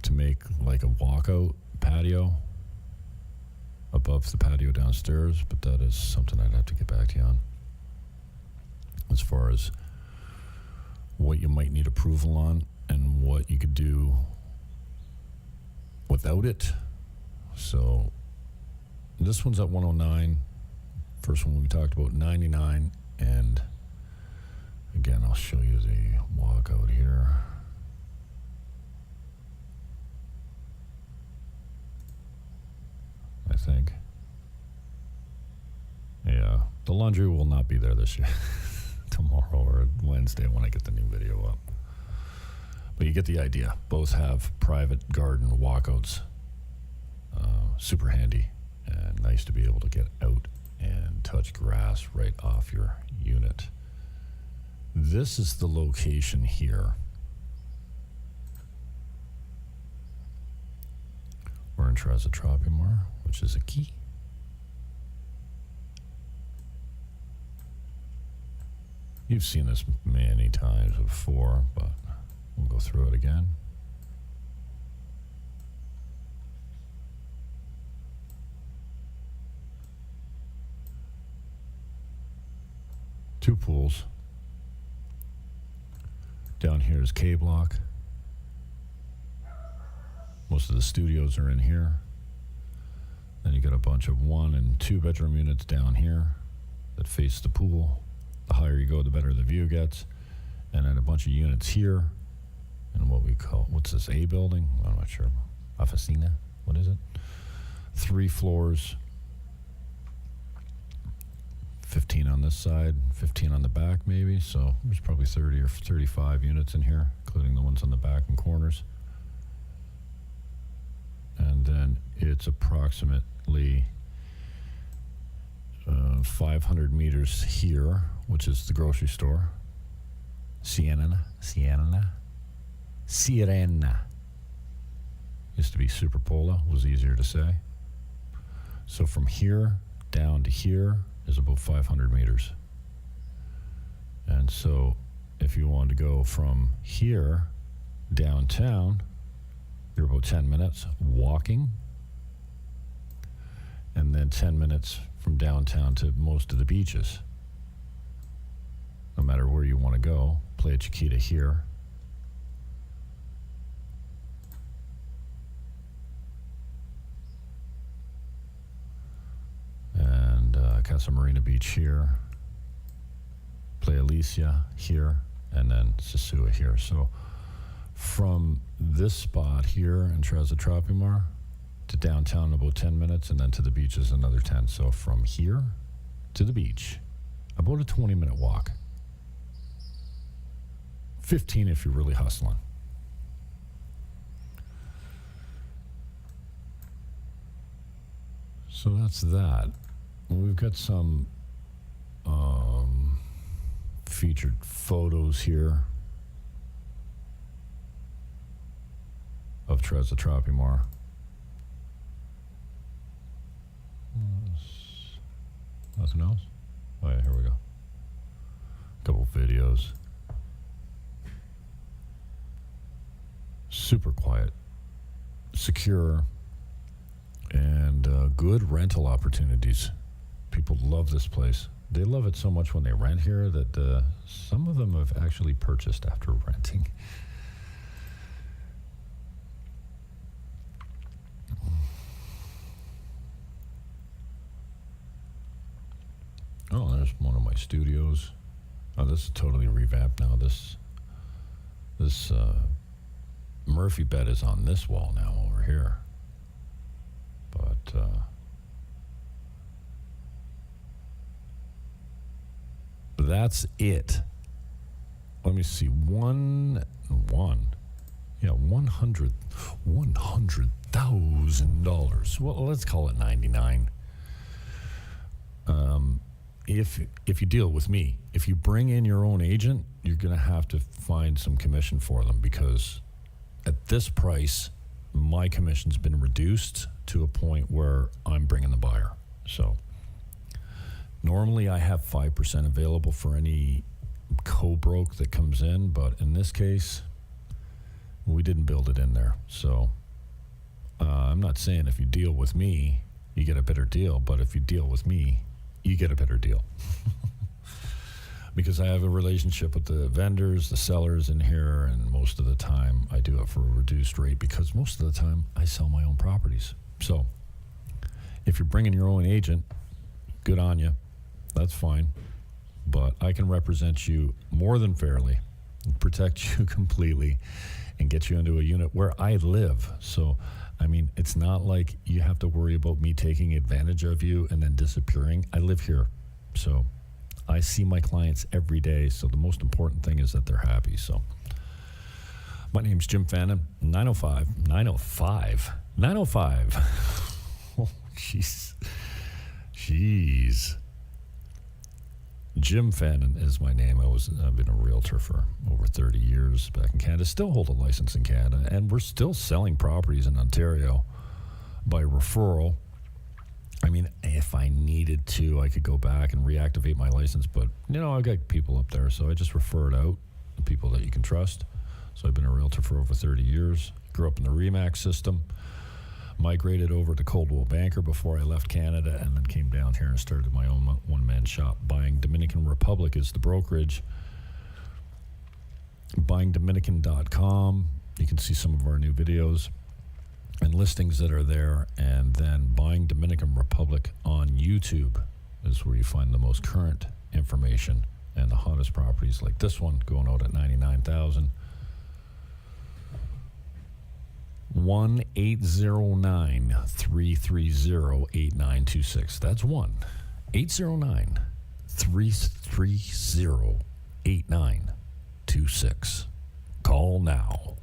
to make like a walkout patio above the patio downstairs, but that is something I'd have to get back to you on as far as what you might need approval on and what you could do without it. So this one's at 109. First one we talked about, 99. And again, I'll show you the walkout here. I think. Yeah, the laundry will not be there this year. Tomorrow or Wednesday when I get the new video up. But you get the idea. Both have private garden walkouts. Super handy and nice to be able to get out and touch grass right off your unit. This is the location here. We're in Tropimar, which is a key. You've seen this many times before, but we'll go through it again. Two pools. Down here is K block. Most of the studios are in here. Then you got a bunch of 1 and 2 bedroom units down here that face the pool. The higher you go, the better the view gets. And then a bunch of units here in what we call, what's this, A building? I'm not sure. Officina? What is it? 3 floors. 15 on this side, 15 on the back maybe. So there's probably 30 or 35 units in here, including the ones on the back and corners. And then it's approximately 500 meters here, which is the grocery store. Sirena. Used to be Superpola, was easier to say. So from here down to here is about 500 meters. And so if you want to go from here downtown, you're about 10 minutes walking, and then 10 minutes from downtown to most of the beaches. No matter where you want to go, Playa Chiquita here. And Casa Marina Beach here. Playa Alicia here, and then Sosúa here. So from this spot here in Tropimar to downtown about 10 minutes, and then to the beaches another 10. So from here to the beach, about a 20-minute walk. 15 if you're really hustling. So that's that. We've got some featured photos here of Tropimar. Nothing else? Oh yeah, here we go. Couple videos. Super quiet, secure, and good rental opportunities. People love this place. They love it so much when they rent here that some of them have actually purchased after renting. Oh, there's one of my studios. Oh, this is totally revamped now. This Murphy bed is on this wall now over here. But that's it. Let me see. $100,000. Well, let's call it 99. If you deal with me, if you bring in your own agent, you're going to have to find some commission for them, because at this price, my commission's been reduced to a point where I'm bringing the buyer. So normally I have 5% available for any co-broke that comes in, but in this case, we didn't build it in there. So I'm not saying if you deal with me, you get a better deal, but if you deal with me, you get a better deal. Because I have a relationship with the vendors, the sellers in here, and most of the time I do it for a reduced rate, because most of the time I sell my own properties. So if you're bringing your own agent, good on you. That's fine. But I can represent you more than fairly, protect you completely, and get you into a unit where I live. So, I mean, it's not like you have to worry about me taking advantage of you and then disappearing. I live here. So I see my clients every day. So the most important thing is that they're happy. So my name's Jim Fannin, 905. Oh, jeez. Jim Fannin is my name. I've been a realtor for over 30 years back in Canada. Still hold a license in Canada, and we're still selling properties in Ontario. by referral. I mean, if I needed to, I could go back and reactivate my license, but I got people up there, so I just refer it out to people that you can trust. So I've been a realtor for over 30 years. Grew up in the RE/MAX system. Migrated over to Coldwell Banker before I left Canada, and then came down here and started my own one-man shop. Buying Dominican Republic is the brokerage. BuyingDominican.com. You can see some of our new videos and listings that are there. And then Buying Dominican Republic on YouTube is where you find the most current information and the hottest properties, like this one going out at $99,000. 1-809-330-8926. That's 1-809-330-8926. Call now.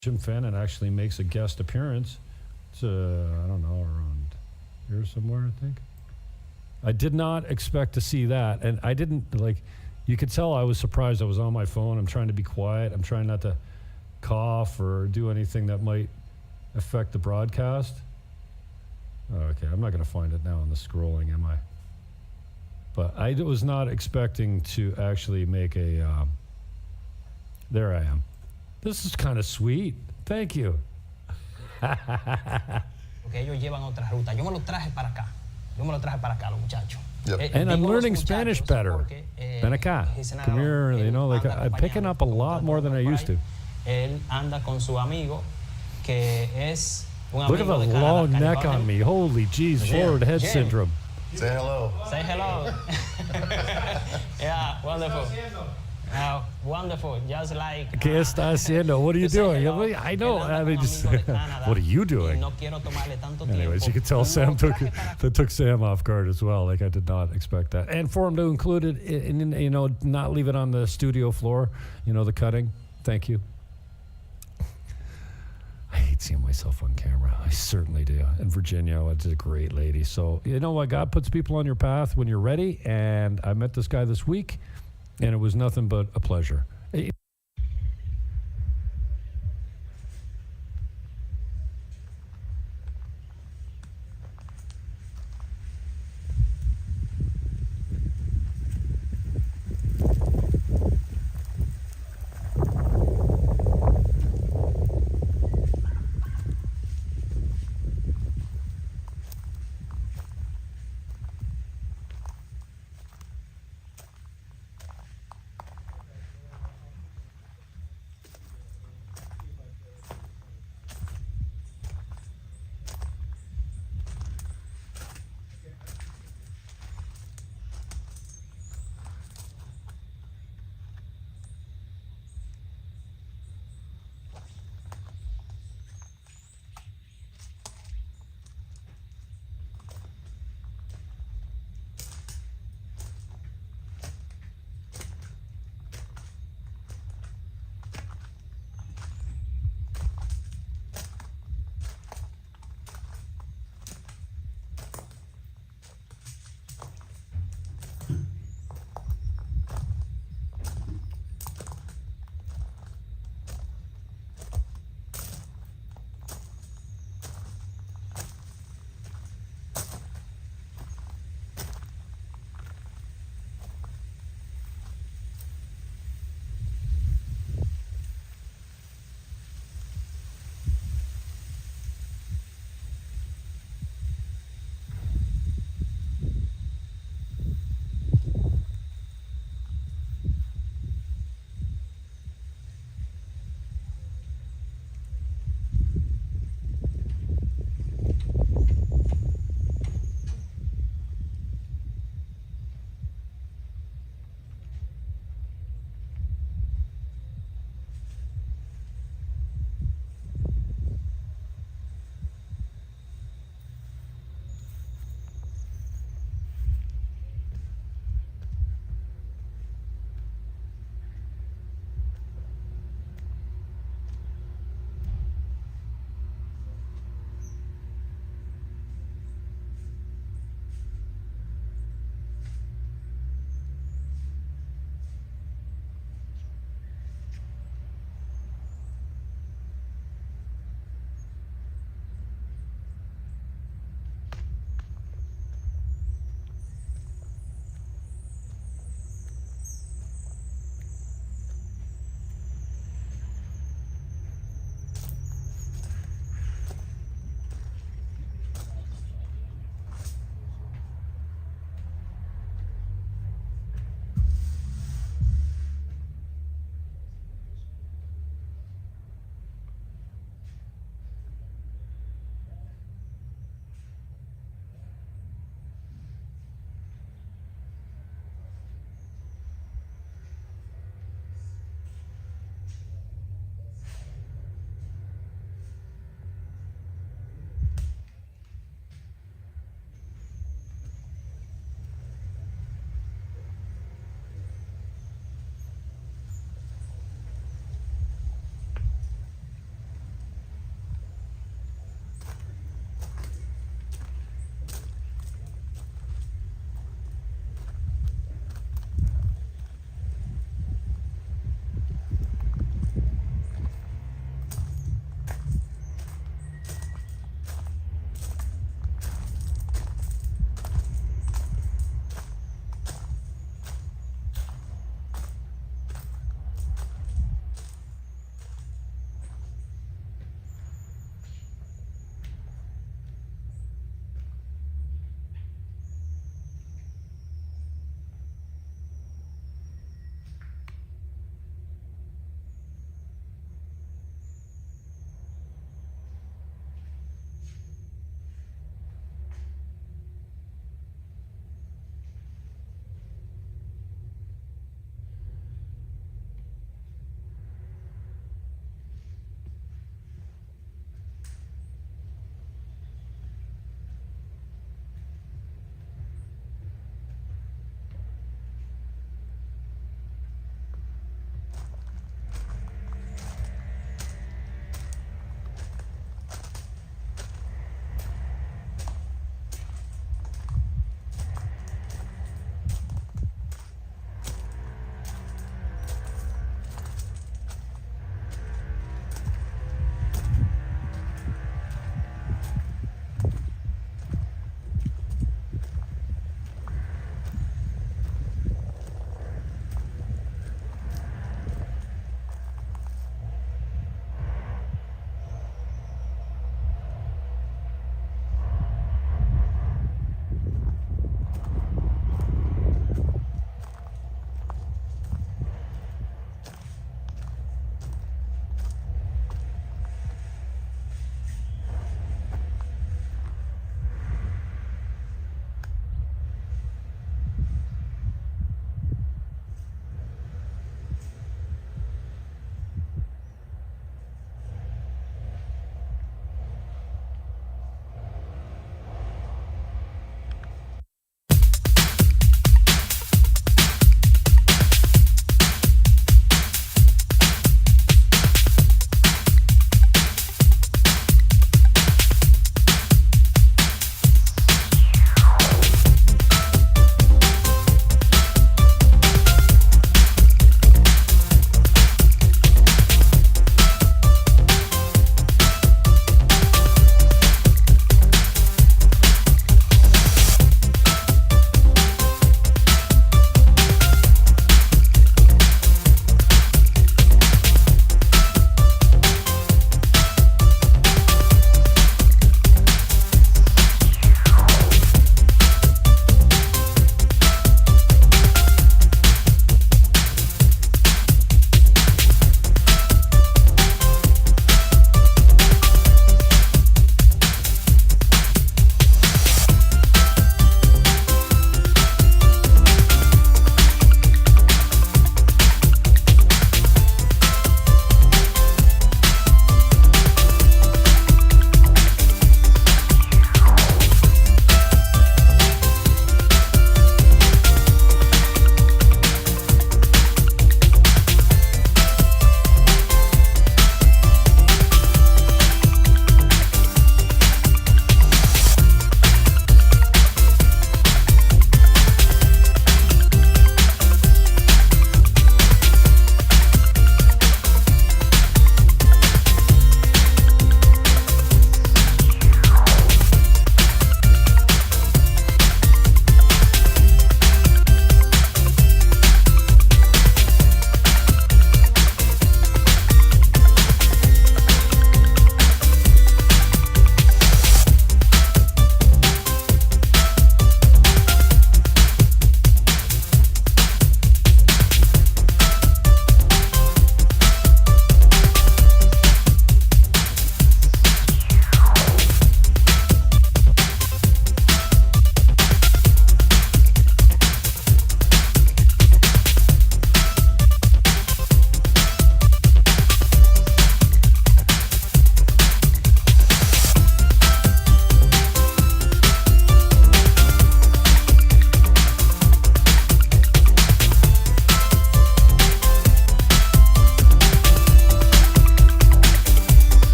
Jim Fannin actually makes a guest appearance. It's, I don't know, around here somewhere, I think. I did not expect to see that. And I didn't, like, you could tell I was surprised. I was on my phone. I'm trying to be quiet. I'm trying not to cough or do anything that might affect the broadcast. Okay, I'm not going to find it now on the scrolling, am I? But I was not expecting to actually make a... there I am. This is kind of sweet. Thank you. Porque ellos llevan otra ruta. Yo me lo traje para acá. Yo me lo traje para acá, los muchachos. Yep. And I'm Digo los learning Spanish muchachos better. porque, Ven acá. Come here. You know, like I'm picking up a lot more than I used to. Él anda con su amigo, que es un amigo Look at the de Canadá, long Can you neck call on him? me. Holy jeez, Jim, forward head Jim. syndrome. Say hello. Say hello. Yeah, wonderful. Wonderful. Just like. ¿Qué está haciendo? What are you to say doing? hello. I know. Él I anda mean, con un just, amigo de Canadá what are you y doing? no quiero tomarle tanto Anyways, you tiempo. could tell Yo Sam lo took traje para acá. that took Sam off guard as well. Like I did not expect that, and for him to include it in you know, not leave it on the studio floor. You know, the cutting. Thank you. I hate seeing myself on camera. I certainly do. And Virginia is a great lady. So you know what? God puts people on your path when you're ready. And I met this guy this week, and it was nothing but a pleasure.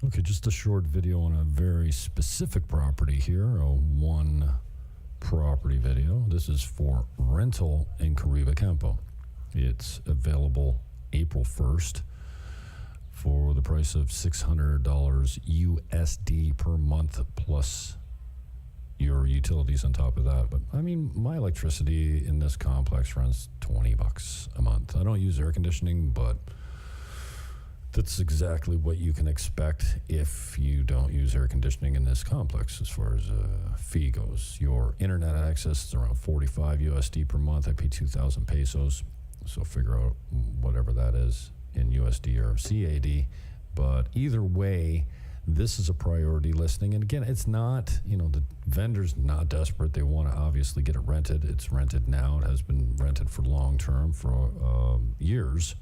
Okay, just a short video on a very specific property here, a one property video. This is for rental in Caribe Campo. It's available April 1st for the price of $600 USD per month plus your utilities on top of that. But I mean, my electricity in this complex runs $20 a month. I don't use air conditioning, but that's exactly what you can expect if you don't use air conditioning in this complex as far as fee goes. Your internet access is around 45 USD per month. I pay 2,000 pesos, so figure out whatever that is in USD or CAD. But either way, this is a priority listing. And again, it's not, the vendor's not desperate. They want to obviously get it rented. It's rented now. It has been rented for long term for years.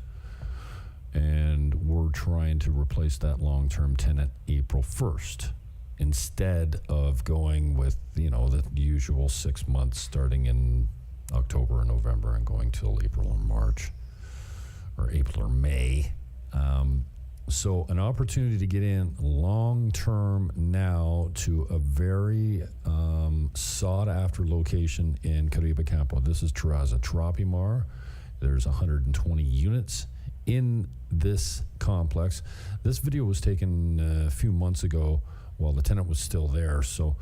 And we're trying to replace that long-term tenant April 1st instead of going with, the usual 6 months starting in October and November and going till April or March or April or May. So an opportunity to get in long-term now to a very sought-after location in Caribe Campo. This is Terraza Tropimar. There's 120 units in this complex. This video was taken a few months ago while the tenant was still there, so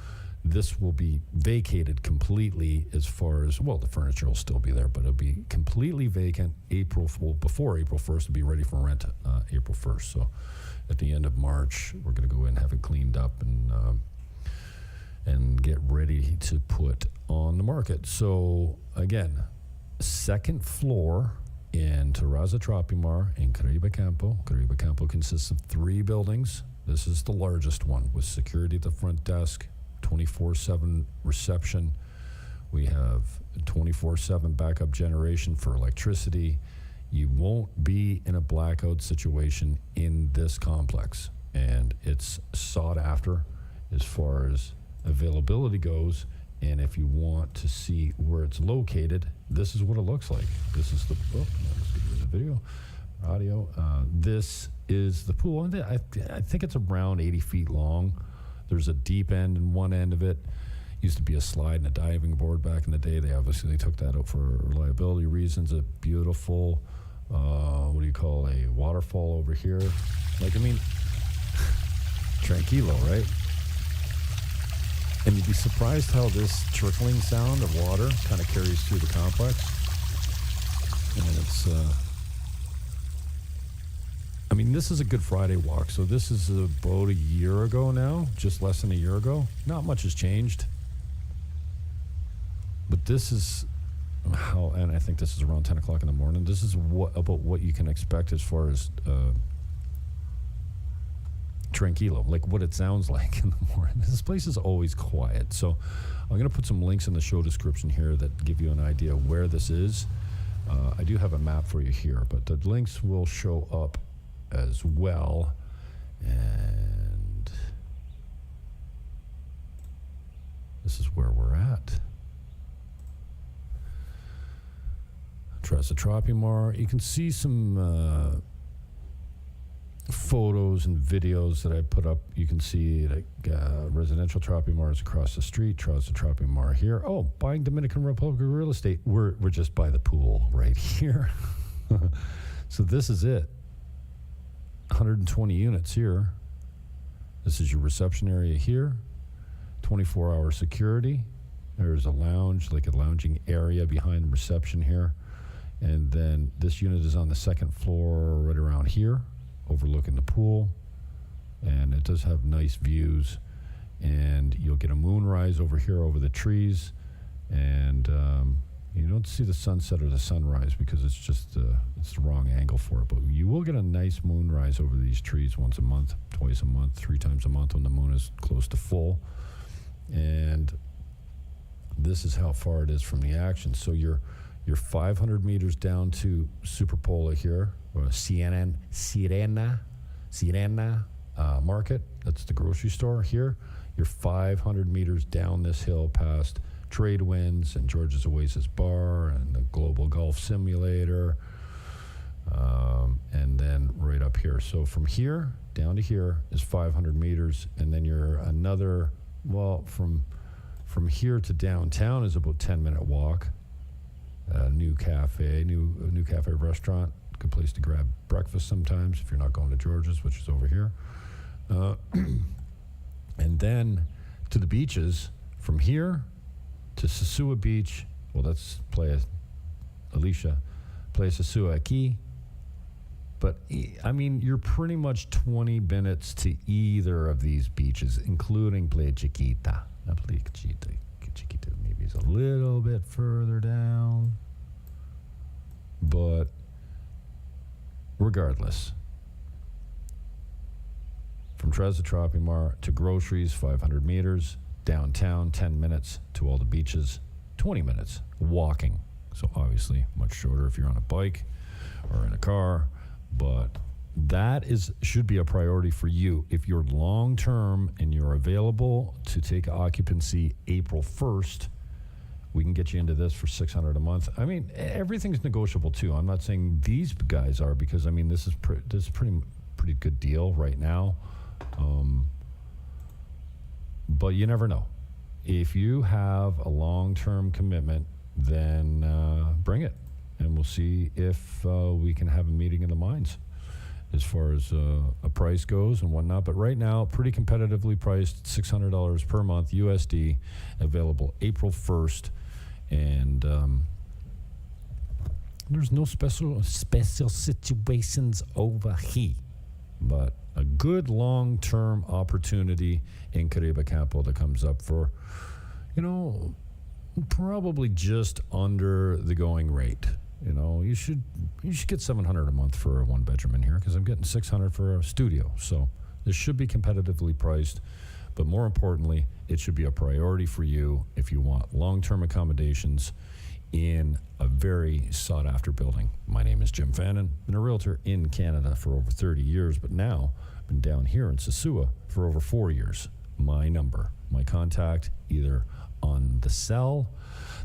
this will be vacated completely as far as, the furniture will still be there, but it'll be completely vacant before April 1st to be ready for rent April 1st. So at the end of March, we're going to go in and have it cleaned up and get ready to put on the market. So again, second floor in Terraza Tropimar in Caribe Campo. Caribe Campo consists of 3 buildings. This is the largest one with security at the front desk, 24/7 reception. We have 24/7 backup generation for electricity. You won't be in a blackout situation in this complex, and it's sought after as far as availability goes. And if you want to see where it's located, this is what it looks like. This is the, let's get rid of the video, audio. This is the pool. I think it's around 80 feet long. There's a deep end in one end of it. Used to be a slide and a diving board back in the day. They took that out for reliability reasons. A beautiful, a waterfall over here. Tranquilo, right? And you'd be surprised how this trickling sound of water kind of carries through the complex. And it's, this is a Good Friday walk. So this is about a year ago now, just less than a year ago. Not much has changed. But this is how, and I think this is around 10 o'clock in the morning. This is about what you can expect as far as tranquilo, like what it sounds like in the morning. This place is always quiet. So I'm going to put some links in the show description here that give you an idea where this is. I do have a map for you here, but the links will show up as well. And this is where we're at. Terraza Tropimar. You can see some photos and videos that I put up. You can see residential Tropimar is across the street. Terraza Tropimar here. Oh, buying Dominican Republic real estate. We're just by the pool right here. So this is it. 120 units here. This is your reception area here. 24-hour security. There's a lounge, like a lounging area behind the reception here. And then this unit is on the second floor right around here, overlooking the pool. And it does have nice views. And you'll get a moonrise over here over the trees. And you don't see the sunset or the sunrise because it's just it's the wrong angle for it. But you will get a nice moonrise over these trees once a month, twice a month, 3 times a month when the moon is close to full. And this is how far it is from the action. So you're 500 meters down to Superpola here, or Sirena Market. That's the grocery store here. You're 500 meters down this hill past Trade Winds and George's Oasis Bar and the Global Golf Simulator. and then right up here. So from here down to here is 500 meters, and then you're another, well, from here to downtown is about 10-minute walk. New cafe restaurant, good place to grab breakfast sometimes if you're not going to George's, which is over here. And then to the beaches, from here to Sosúa Beach, well, that's Playa Sosúa aquí. But, I mean, you're pretty much 20 minutes to either of these beaches, including Playa Chiquita. Playa Chiquita maybe is a little bit further down. But regardless, from Tres de Tropimar to groceries, 500 meters. Downtown, 10 minutes to all the beaches, 20 minutes walking. So obviously much shorter if you're on a bike or in a car, but that should be a priority for you. If you're long-term and you're available to take occupancy April 1st, we can get you into this for $600 a month. I mean, everything's negotiable too. I'm not saying these guys are, because I mean, this is pretty good deal right now. But you never know. If you have a long-term commitment, then bring it, and we'll see if we can have a meeting in the minds as far as a price goes and whatnot. But right now, pretty competitively priced, $600 per month USD, available April 1st, and there's no special situations over here, but a good long-term opportunity in Caribe Campo that comes up for, probably just under the going rate. You should get $700 a month for a one-bedroom in here, because I'm getting $600 for a studio. So this should be competitively priced, but more importantly, it should be a priority for you if you want long-term accommodations in a very sought-after building. My name is Jim Fannin. Been a realtor in Canada for over 30 years, but now been down here in Sosúa for over 4 years. My number, my contact, either on the cell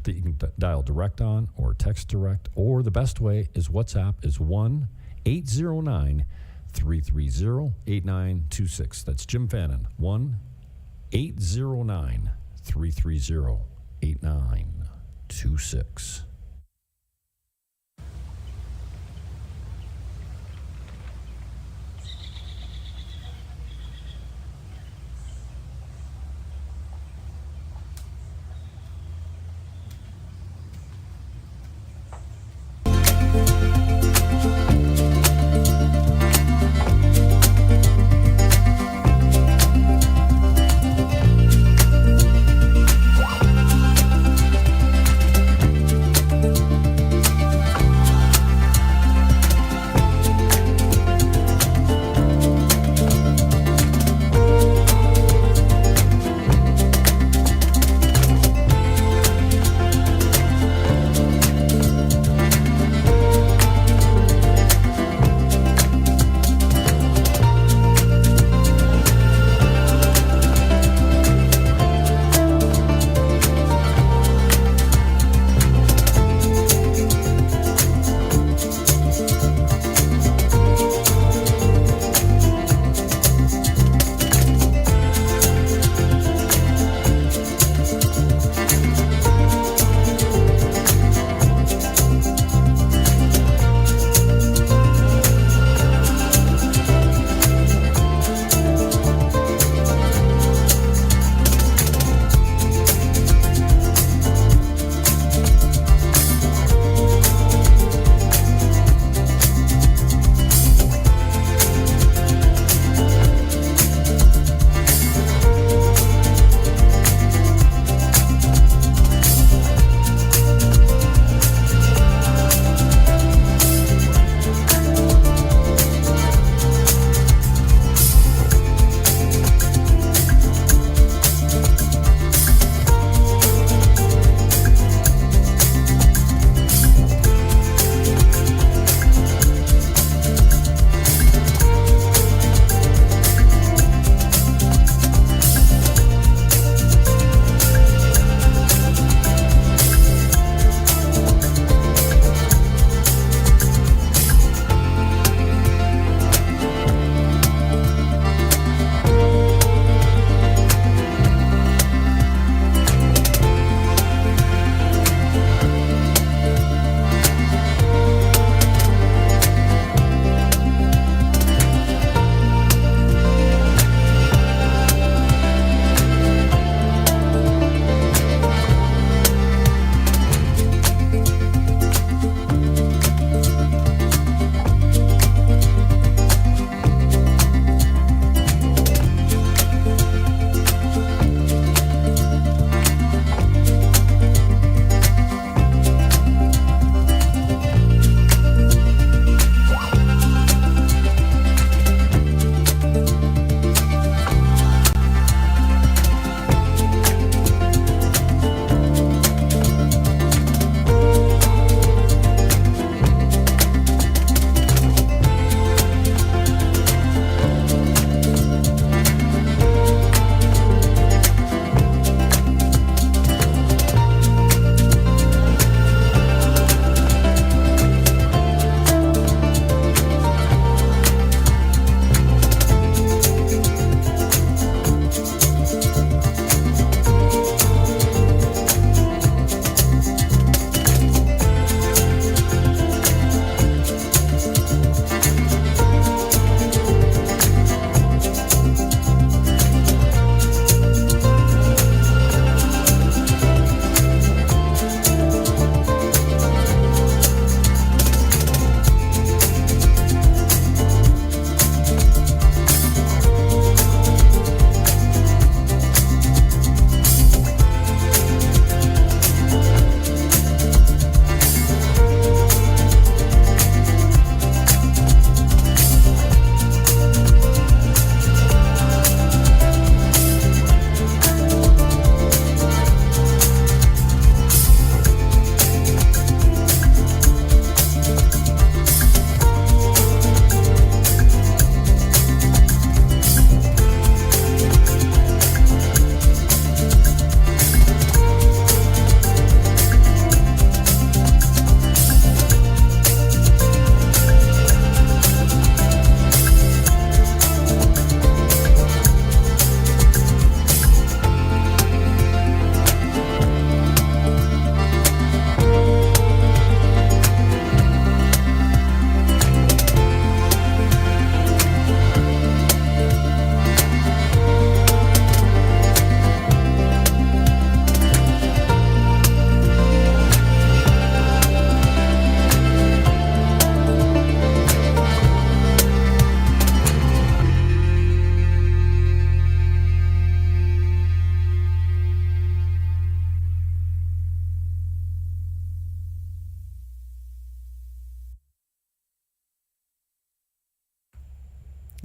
that you can dial direct on, or text direct, or the best way is WhatsApp, is 1-809-330-8926. That's Jim Fannin, 1-809-330-8926.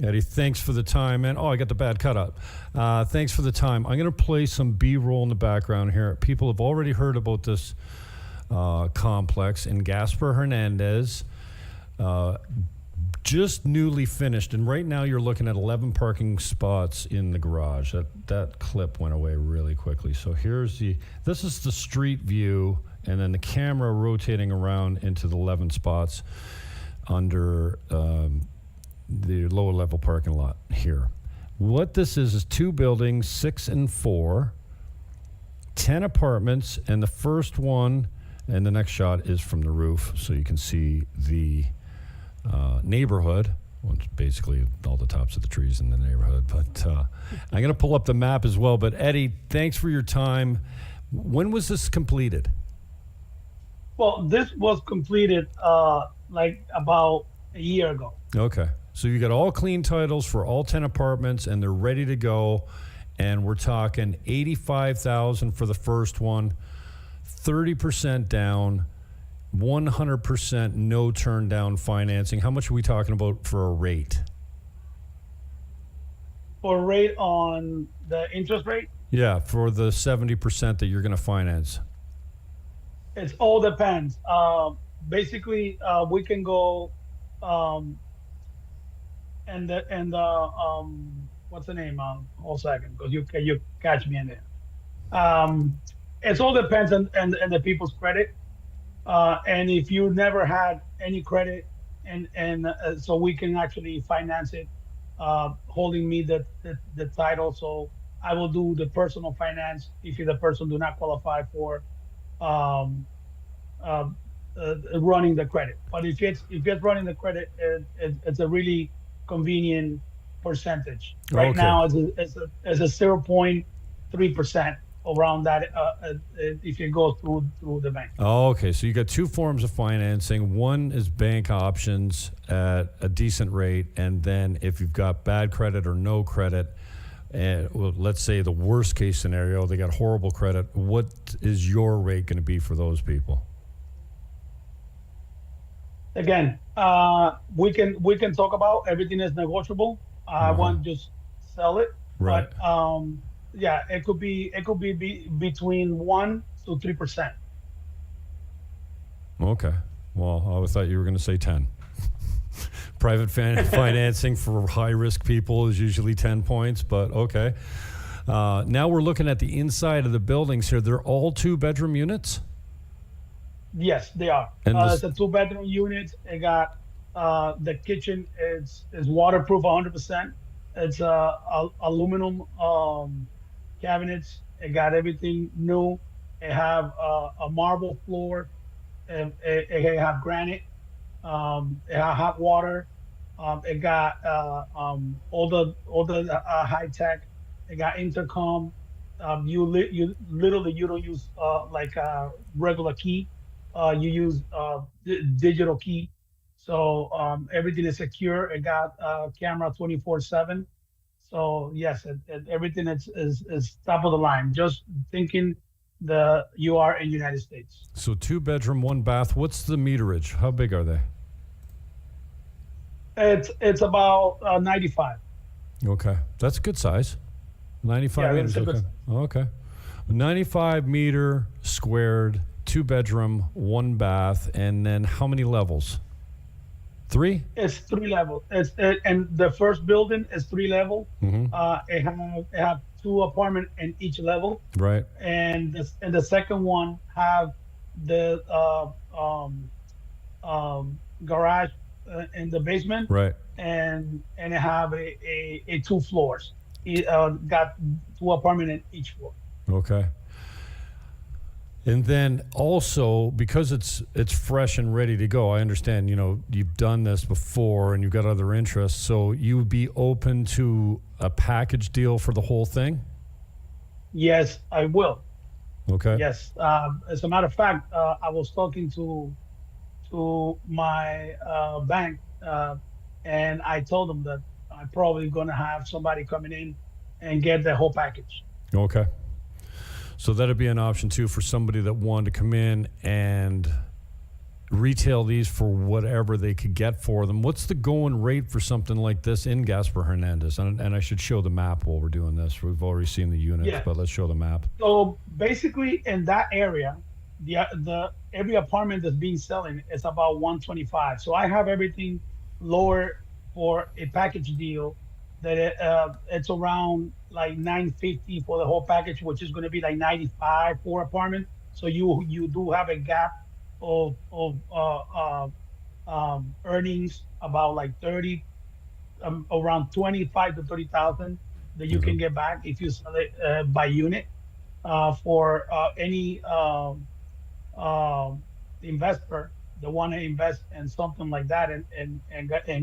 Eddie, thanks for the time, man. Oh, I got the bad cutout. Thanks for the time. I'm going to play some B-roll in the background here. People have already heard about this complex in Gaspar Hernandez. Just newly finished, and right now you're looking at 11 parking spots in the garage. That clip went away really quickly. So this is the street view, and then the camera rotating around into the 11 spots under the lower level parking lot here. What this is 2 buildings, 6 and 4, 10 apartments, and the first one, and the next shot is from the roof, so you can see the neighborhood. Well, it's basically all the tops of the trees in the neighborhood, but I'm going to pull up the map as well. But Eddie, thanks for your time. When was this completed? Well, this was completed like about a year ago. Okay. So you got all clean titles for all 10 apartments, and they're ready to go. And we're talking $85,000 for the first one, 30% down, 100% no turn down financing. How much are we talking about for a rate? For rate on the interest rate? Yeah, for the 70% that you're going to finance. It all depends. Basically, we can go, and what's the name? Hold a second, because you catch me in there. It all depends on the people's credit. And if you never had any credit, and so we can actually finance it, holding me the title. So I will do the personal finance if the person do not qualify for running the credit. But if it's running the credit, it's a really convenient percentage. Right Okay. now, it's a 0.3%. Around that, if it goes through the bank. Oh, okay. So you got 2 forms of financing. One is bank options at a decent rate, and then if you've got bad credit or no credit, and well, let's say the worst case scenario, they got horrible credit. What is your rate going to be for those people? Again, we can talk about everything is negotiable. I want to just sell it, Right. But yeah, it could be between 1 to 3%. Okay. Well, I thought you were going to say 10. Private financing for high-risk people is usually 10 points, but okay. Now we're looking at the inside of the buildings here. They're all 2-bedroom units? Yes, they are. And It's a 2-bedroom unit. It got the kitchen is waterproof 100%. It's aluminum cabinets. It got everything new. It have a marble floor. It have granite. It have hot water. It got all the high tech. It got intercom. You literally you don't use like a regular key. You use digital key. So everything is secure. It got camera 24/7. So yes, everything is top of the line. Just thinking you are in the United States. So 2-bedroom, 1 bath. What's the meterage? How big are they? It's about 95. Okay, that's a good size. 95 Yeah, meters. it's a good Okay. Okay. 95 meter squared, 2-bedroom, 1 bath, and then how many levels? 3? It's 3 levels. And the first building is 3 level. Mm-hmm. It have 2 apartments in each level, Right. and the second one have the garage in the basement, Right. and it have a 2 floors. It got 2 apartments in each floor. Okay. And then also, because it's fresh and ready to go, I understand, you've done this before and you've got other interests, so you would be open to a package deal for the whole thing? Yes, I will. Okay. Yes. As a matter of fact, I was talking to my bank, and I told them that I'm probably going to have somebody coming in and get the whole package. Okay. So that'd be an option too for somebody that wanted to come in and retail these for whatever they could get for them. What's the going rate for something like this in Gaspar Hernandez? And I should show the map while we're doing this. We've already seen the units, Yeah. but let's show the map. So basically, in that area, the every apartment that's being selling is about 125. So I have everything lower for a package deal that it's around like 950 for the whole package, which is going to be like 95 for apartment. So you do have a gap of earnings about like 30, around 25 to 30,000 that you can get back if you sell it by unit. For any investor that want to invest in something like that, and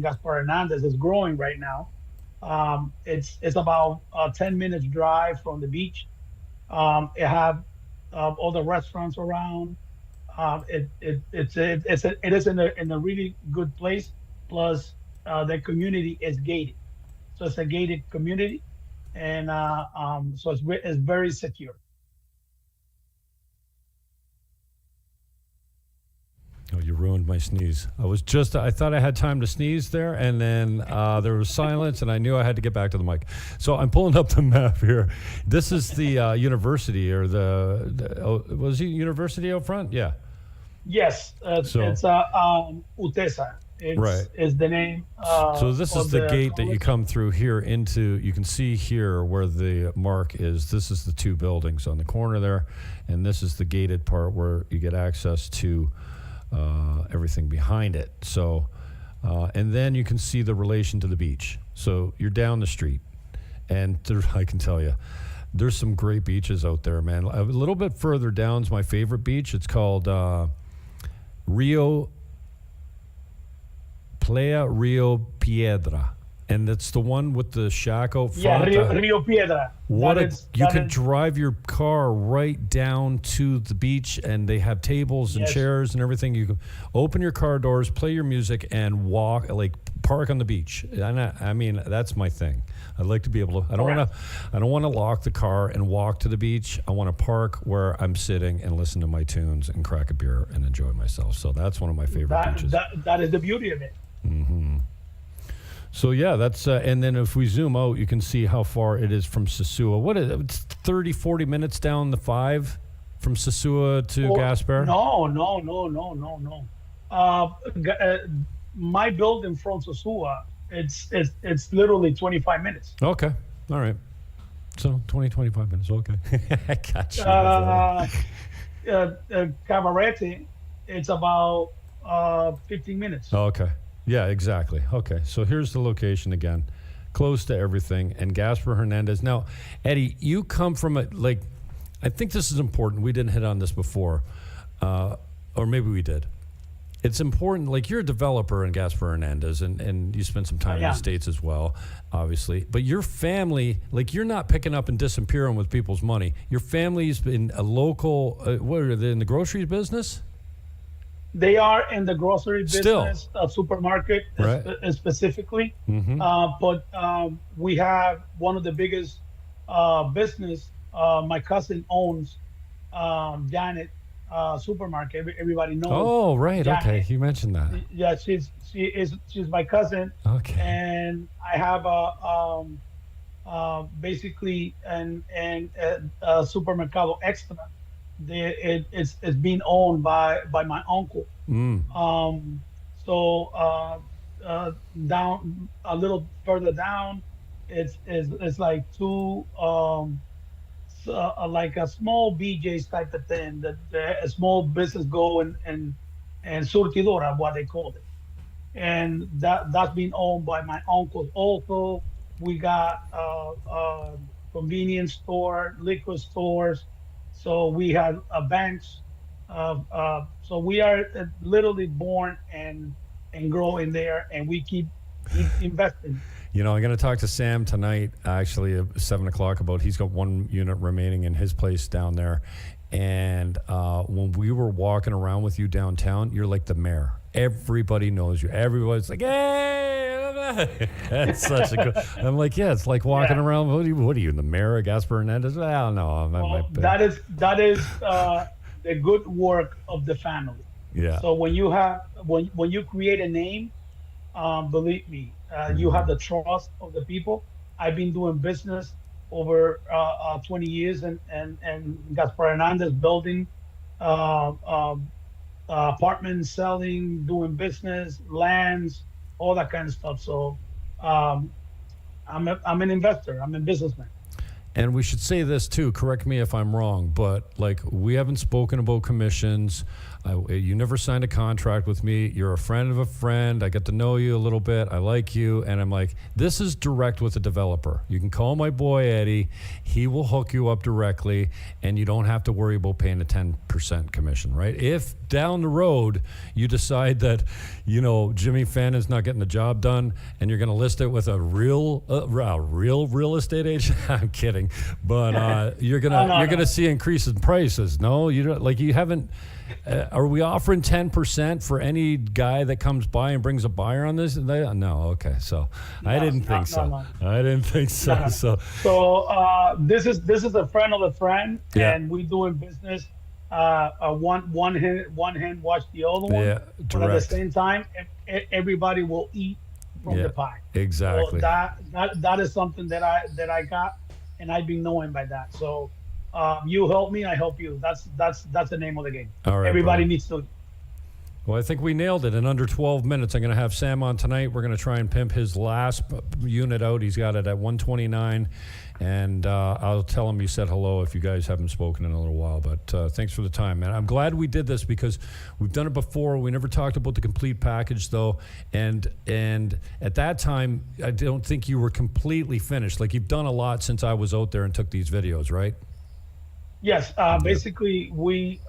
Gaspar Hernandez is growing right now. It's about a 10 minutes drive from the beach. It have all the restaurants around. It is in a really good place. Plus, the community is gated, so it's a gated community, and so it's very secure. Oh, you ruined my sneeze. I thought I had time to sneeze there, and then there was silence, and I knew I had to get back to the mic. So I'm pulling up the map here. This is the university, or was it university out front? Yeah. Yes, it's UTESA. Right. Is the name. So this is the gate that you come through here into. You can see here where the mark is. This is the two buildings on the corner there, and this is the gated part where you get access to everything behind it. So, and then you can see the relation to the beach. So you're down the street, and I can tell you, there's some great beaches out there, man. A little bit further down is my favorite beach. It's called Playa Rio Piedra. And it's the one with the shack out front. Yeah, Rio Piedra. You can drive your car right down to the beach, and they have tables and chairs and everything. You can open your car doors, play your music, and walk, like park on the beach. And I mean, that's my thing. I'd like to be able to. I don't want to lock the car and walk to the beach. I want to park where I'm sitting and listen to my tunes and crack a beer and enjoy myself. So that's one of my favorite beaches. That is the beauty of it. Mm-hmm. So yeah, that's and then if we zoom out, you can see how far it is from Sosúa. What is it? It's 30, 40 minutes down the 5 from Sosúa to Gaspar? No. My building from Sosúa, it's literally 25 minutes. Okay, all right. So 25 minutes. Okay, I got you. Cabarete, it's about 15 minutes. Oh, okay. Yeah, exactly. Okay, so here's the location again, close to everything, and Gaspar Hernandez. Now, Eddie, you come from I think this is important. We didn't hit on this before, or maybe we did. It's important, like you're a developer in Gaspar Hernandez, and you spent some time in the States as well, obviously. But your family, like you're not picking up and disappearing with people's money. Your family's in a local, what are they, in the grocery business? They are in the grocery business, supermarket right. Specifically. Mm-hmm. But we have one of the biggest business. My cousin owns Janet supermarket. Everybody knows. Oh, right. Janet. Okay, you mentioned that. Yeah, she's my cousin. Okay. And I have basically a supermercado extra. It's being owned by my uncle. So down a little further down, it's like two like a small BJ's type of thing that a small business go and surtidora, what they call it, and that's being owned by my uncle. Also, we got convenience store, liquor stores. So we have banks. So we are literally born and grow in there, and we keep investing. You know, I'm going to talk to Sam tonight, actually, at 7 o'clock, about he's got one unit remaining in his place down there. And when we were walking around with you downtown, you're like the mayor. Everybody knows you. Everybody's like, hey! That's such a good... I'm like, yeah, it's like walking around. What are you, the mayor of Gaspar Hernandez? Well, no. That is the good work of the family. Yeah. So when you create a name, believe me, you have the trust of the people. I've been doing business over 20 years, and Gaspar Hernandez building uh, um, apartments, selling, doing business, lands, all that kind of stuff. So um, I'm an investor. I'm a businessman. And we should say this too. Correct me if I'm wrong, but like we haven't spoken about commissions. You never signed a contract with me. You're a friend of a friend. I get to know you a little bit. I like you, and I'm like, this is direct with the developer. You can call my boy Eddie. He will hook you up directly, and you don't have to worry about paying a 10% commission, right? If down the road you decide that, Jimmy Fannon's not getting the job done, and you're going to list it with a real real estate agent, I'm kidding, but you're gonna see increases in prices. No, you don't. Like you haven't. Are we offering 10% for any guy that comes by and brings a buyer on this? No, okay. So I didn't think so. I didn't think so. No. So this is a friend of a friend, and we doing business. One hand wash the other one. Yeah, but at the same time, everybody will eat from the pie. Exactly. So that is something that I got, and I've been knowing by that. So. You help me, I help you. That's the name of the game. All right, everybody brother. needs to. Well, I think we nailed it in under 12 minutes. I'm going to have Sam on tonight. We're going to try and pimp his last unit out. He's got it at 129, and I'll tell him you said hello if you guys haven't spoken in a little while. But thanks for the time, man. I'm glad we did this because we've done it before. We never talked about the complete package, though, and at that time, I don't think you were completely finished. Like you've done a lot since I was out there and took these videos, right? Yes, basically we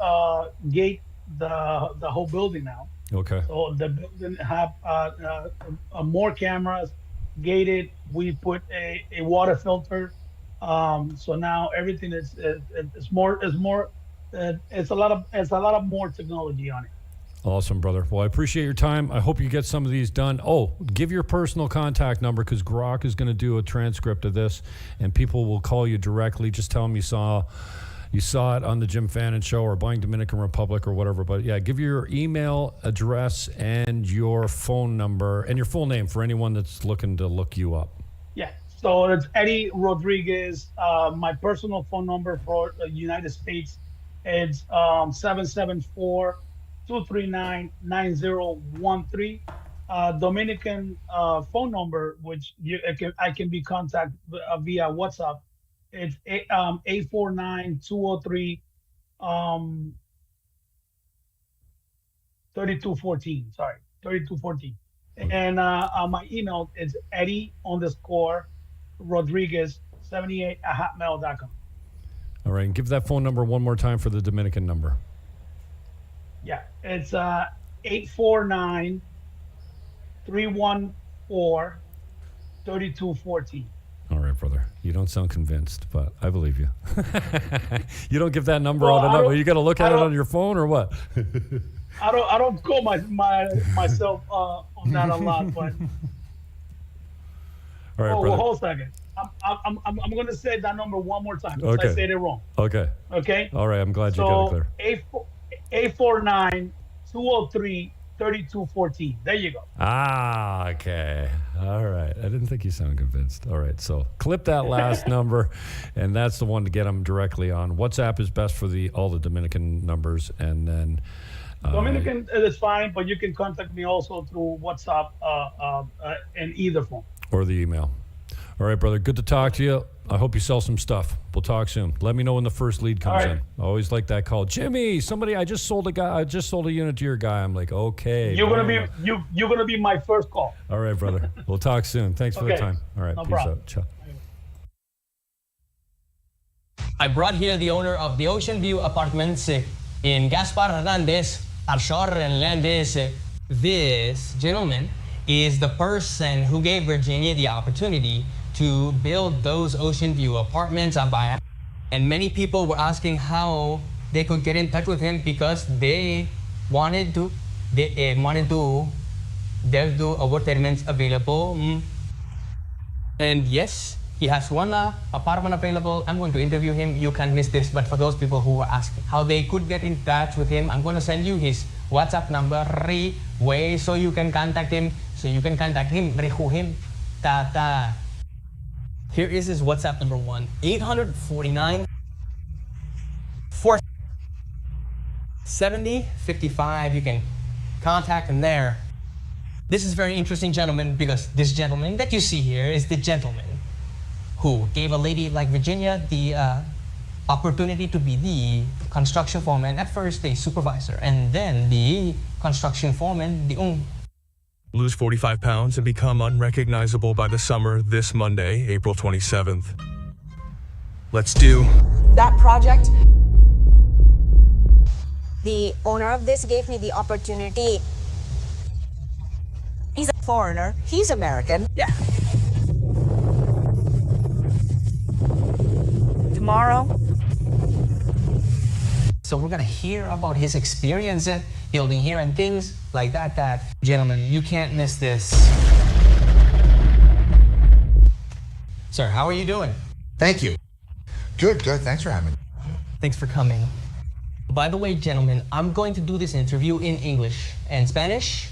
gate the whole building now. Okay. So the building have more cameras, gated. We put a water filter. So now everything is more. It's a lot of more technology on it. Awesome, brother. Well, I appreciate your time. I hope you get some of these done. Oh, give your personal contact number because Grok is going to do a transcript of this, and people will call you directly. Just tell them you saw it on the Jim Fannin Show or Buying Dominican Republic or whatever. But yeah, give your email address and your phone number and your full name for anyone that's looking to look you up. Yeah. So it's Eddie Rodriguez. My personal phone number for the United States is 774-239-9013. Dominican phone number, which I can be contacted via WhatsApp. It's 849-203 3214. Sorry, 3214. And my email is Eddie_Rodriguez78@hotmail.com. All right, and give that phone number one more time for the Dominican number. Yeah, it's 849-314-3214. All right, brother. You don't sound convinced, but I believe you. You don't give that number Well, out I enough. don't- You got to look at I it don't- on your phone or what? I don't call myself on that a lot, but All right, brother. hold a second. I'm gonna say that number one more time. Okay. I said it wrong. Okay. Okay. All right. I'm glad you got it clear. 849-203-3214. There you go. Ah, okay. All right. I didn't think you sounded convinced. All right. So clip that last number, and that's the one to get them directly on. WhatsApp is best for all the Dominican numbers, and then Dominican is fine, but you can contact me also through WhatsApp and either phone. or the email. All right, brother. Good to talk to you. I hope you sell some stuff. We'll talk soon. Let me know when the first lead comes in. I always like that call. Jimmy, I just sold a unit to your guy. I'm like, okay. You're gonna be my first call. All right, brother. We'll talk soon. Thanks for the Okay. time. All right. No Peace problem. out. Ciao. I brought here the owner of the Ocean View Apartments in Gaspar Hernandez, Arshar Hernandez. This gentleman is the person who gave Virginia the opportunity to build those Ocean View Apartments. And many people were asking how they could get in touch with him because there's no apartments available. And yes, he has one apartment available. I'm going to interview him. You can't miss this. But for those people who were asking how they could get in touch with him, I'm going to send you his WhatsApp number, way so you can contact him. Reho him. Ta. Here is his WhatsApp number 849 470 55. You can contact him there. This is very interesting, gentlemen, because this gentleman that you see here is the gentleman who gave a lady like Virginia the opportunity to be the construction foreman, at first the supervisor, and then the construction foreman, Lose 45 pounds and become unrecognizable by the summer this Monday, April 27th. Let's do that project. The owner of this gave me the opportunity. He's a foreigner. He's American. Yeah. Tomorrow. So we're gonna hear about his experience at building here and things like that. Gentlemen, you can't miss this. Sir, how are you doing? Thank you. Good. Thanks for having me. Thanks for coming. By the way, gentlemen, I'm going to do this interview in English and Spanish.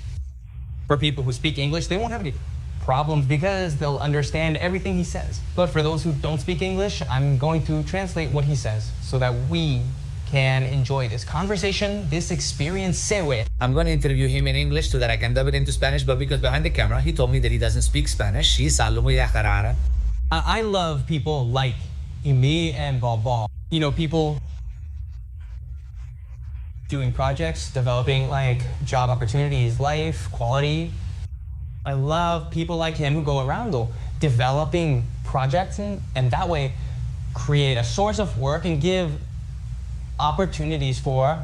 For people who speak English, they won't have any problems because they'll understand everything he says. But for those who don't speak English, I'm going to translate what he says so that we can enjoy this conversation, this experience. I'm going to interview him in English so that I can dub it into Spanish, but because behind the camera, he told me that he doesn't speak Spanish. I love people like me and Baba. You know, people doing projects, developing like job opportunities, life, quality. I love people like him who go around though, developing projects and that way create a source of work and give opportunities for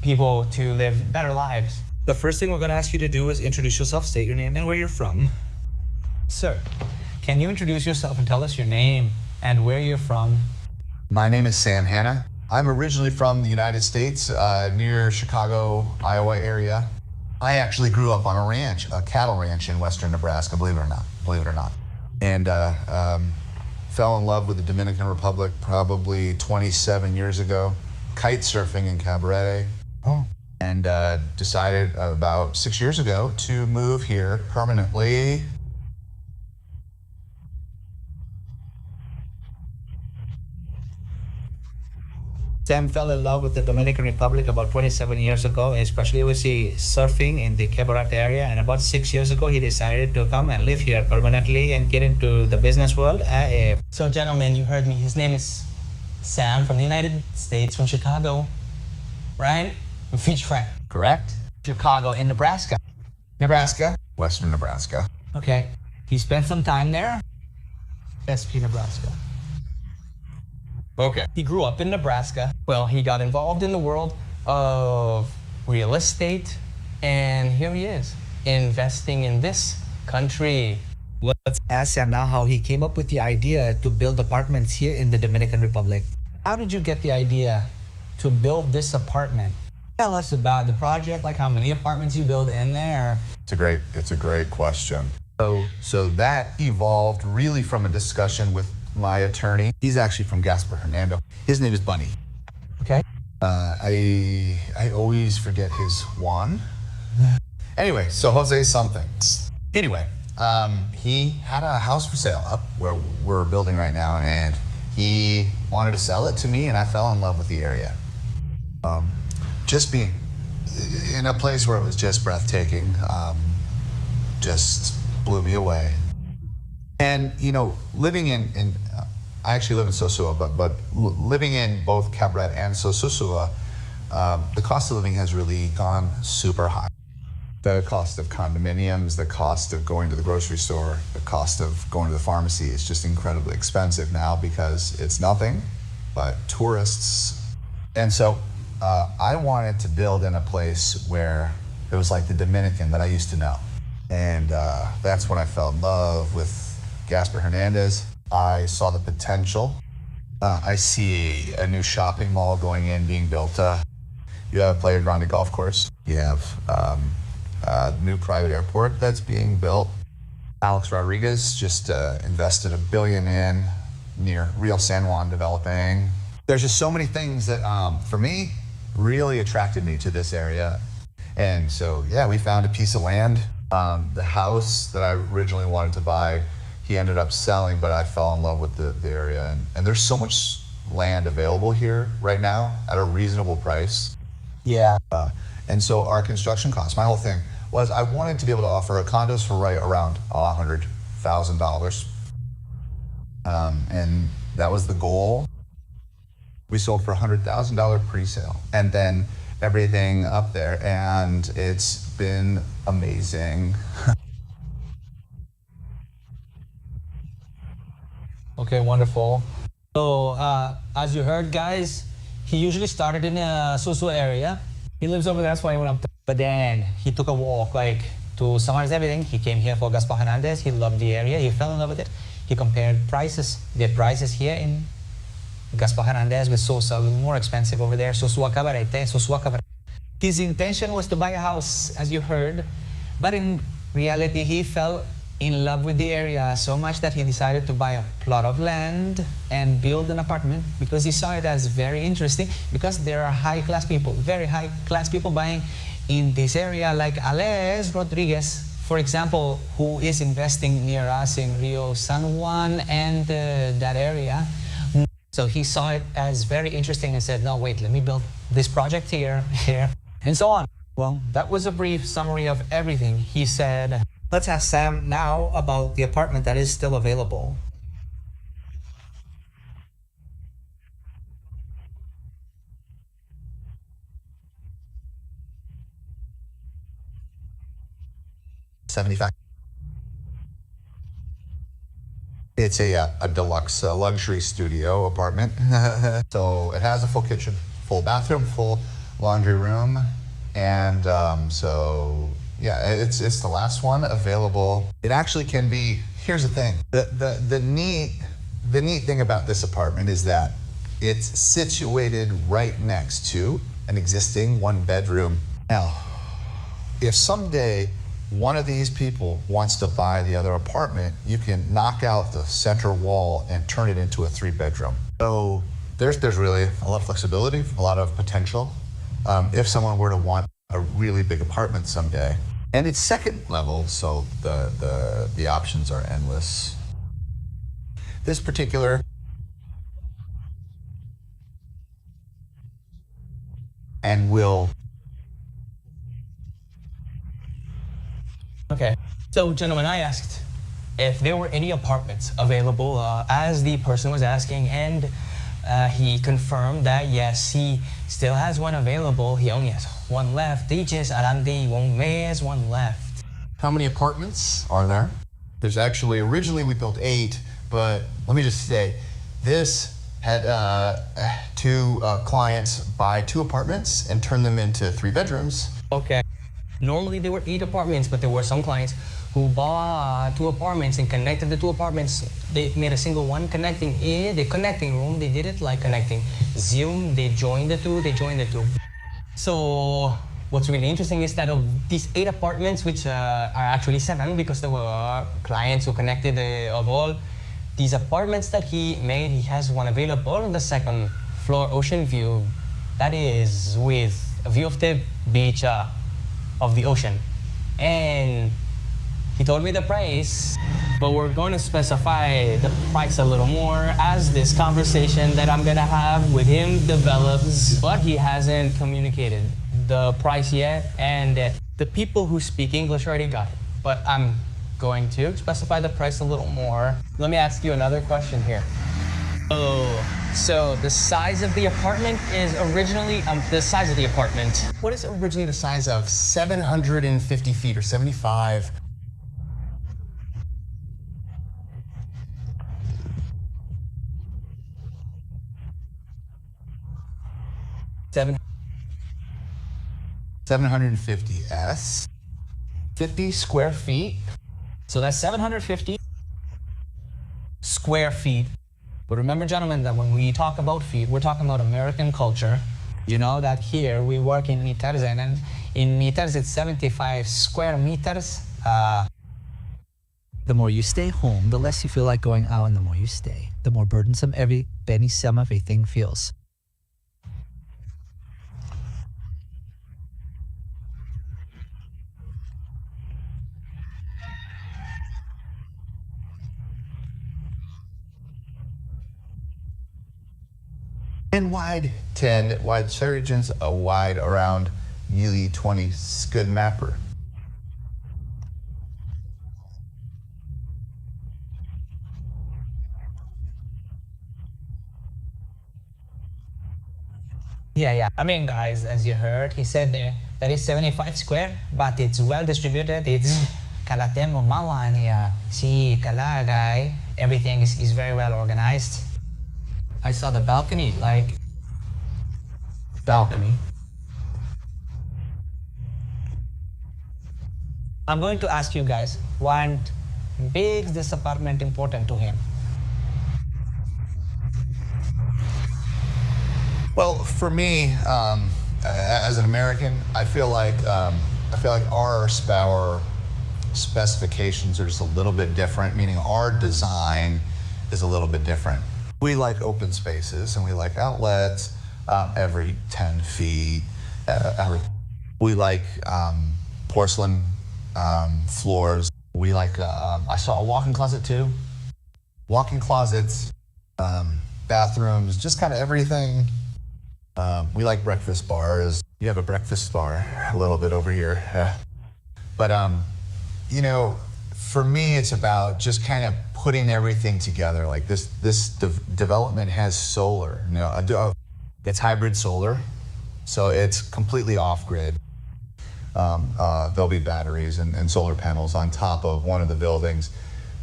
people to live better lives. The first thing we're going to ask you to do is introduce yourself, state your name and where you're from. Sir, can you introduce yourself and tell us your name and where you're from? My name is Sam Hanna. I'm originally from the United States, near Chicago, Iowa area. I actually grew up on a ranch, a cattle ranch in western Nebraska, believe it or not. And fell in love with the Dominican Republic probably 27 years ago, kite surfing in Cabarete. And decided about 6 years ago to move here permanently. Sam fell in love with the Dominican Republic about 27 years ago, especially with the surfing in the Quixote area. And about 6 years ago, he decided to come and live here permanently and get into the business world. So gentlemen, you heard me. His name is Sam from the United States, from Chicago, right? Fish fry. Correct. Chicago in Nebraska. Nebraska? Western Nebraska. Okay. He spent some time there. SP Nebraska. Okay. He grew up in Nebraska. Well, he got involved in the world of real estate, and here he is, investing in this country. Let's ask Sam now how he came up with the idea to build apartments here in the Dominican Republic. How did you get the idea to build this apartment? Tell us about the project, like how many apartments you build in there. It's a great question. So that evolved really from a discussion with my attorney. He's actually from Gaspar Hernando. His name is Bunny. Okay. I always forget his Juan. Anyway, so Jose something. Anyway, he had a house for sale up where we're building right now, and he wanted to sell it to me, and I fell in love with the area. Just being in a place where it was just breathtaking, just blew me away. And, you know, living in I actually live in Sosúa, but living in both Cabarete and Sosúa, the cost of living has really gone super high. The cost of condominiums, the cost of going to the grocery store, the cost of going to the pharmacy is just incredibly expensive now because it's nothing but tourists. And so I wanted to build in a place where it was like the Dominican that I used to know. And that's when I fell in love with Gaspar Hernandez. I saw the potential. I see a new shopping mall going in, being built. You have Playa Grande golf course. You have a new private airport that's being built. Alex Rodriguez just invested $1 billion in near Rio San Juan developing. There's just so many things that, for me, really attracted me to this area. And so, yeah, we found a piece of land. The house that I originally wanted to buy, he ended up selling, but I fell in love with the area. And there's so much land available here right now at a reasonable price. Yeah. And so our construction costs, my whole thing was I wanted to be able to offer condos for right around $100,000. And that was the goal. We sold for $100,000 pre-sale, and then everything up there, and it's been amazing. Okay, wonderful. So, as you heard, guys, he usually started in the Sosúa area. He lives over there, that's why he went up there. But then he took a walk, like, to summarize everything. He came here for Gaspar Hernandez. He loved the area. He fell in love with it. He compared prices. The prices here in Gaspar Hernandez with Sosa, a little more expensive over there. Sosúa Cabarete, Sosúa Cabarete. His intention was to buy a house, as you heard, but in reality, he fell in love with the area so much that he decided to buy a plot of land and build an apartment because he saw it as very interesting, because there are high-class people, very high-class people buying in this area, like Alex Rodriguez, for example, who is investing near us in Rio San Juan and that area. So he saw it as very interesting and said, no, wait, let me build this project here, and so on. Well, that was a brief summary of everything he said. Let's ask Sam now about the apartment that is still available. $75,000. It's a deluxe luxury studio apartment. So it has a full kitchen, full bathroom, full laundry room, and so yeah, it's the last one available. It actually can be. Here's the thing. The neat thing about this apartment is that it's situated right next to an existing one-bedroom. Now, if someday one of these people wants to buy the other apartment, you can knock out the center wall and turn it into a 3-bedroom. So there's really a lot of flexibility, a lot of potential. If someone were to want a really big apartment someday. And it's second level, so the options are endless. This particular and will. Okay, so gentlemen, I asked if there were any apartments available as the person was asking, and he confirmed that yes, he still has one available. He only has one left. Dices Arandi won't has one left. How many apartments are there? There's actually, originally we built 8, but let me just say, this had 2 clients buy 2 apartments and turn them into 3 bedrooms. Okay. Normally there were 8 apartments, but there were some clients who bought 2 apartments and connected the 2 apartments. They made a single one connecting in the connecting room. They did it like connecting Zoom. They joined the 2. So what's really interesting is that of these 8 apartments, which are actually 7 because there were clients who connected of all these apartments that he made, he has one available on the 2nd floor ocean view. That is with a view of the beach of the ocean. And he told me the price, but we're going to specify the price a little more as this conversation that I'm gonna have with him develops, but he hasn't communicated the price yet, and the people who speak English already got it. But I'm going to specify the price a little more. Let me ask you another question here. So the size of the apartment is originally, the size of the apartment. What is originally the size of? 750 feet or 75? $750. 750S. 50 square feet. So that's 750 square feet. But remember, gentlemen, that when we talk about feet, we're talking about American culture. You know that here we work in meters, and in meters it's 75 square meters. The more you stay home, the less you feel like going out, and the more you stay, the more burdensome every penny sum of everything feels. 10 wide, 10 wide surgeons, a wide around Yili 20 good mapper. Yeah. I mean, guys, as you heard, he said that is 75 square, but it's well distributed. It's kalatem umawan here. See, kalagay. Everything is very well organized. I saw the balcony, like balcony. I'm going to ask you guys, what makes this apartment important to him? Well, for me, as an American, I feel like our specifications are just a little bit different, meaning our design is a little bit different. We like open spaces and we like outlets every 10 feet. We like porcelain floors. We like, I saw a walk-in closet too. Walk-in closets, bathrooms, just kind of everything. We like breakfast bars. You have a breakfast bar a little bit over here. But, you know, for me, it's about just kind of putting everything together. Like this development has solar. You know, it's hybrid solar, so it's completely off-grid. There'll be batteries and solar panels on top of one of the buildings.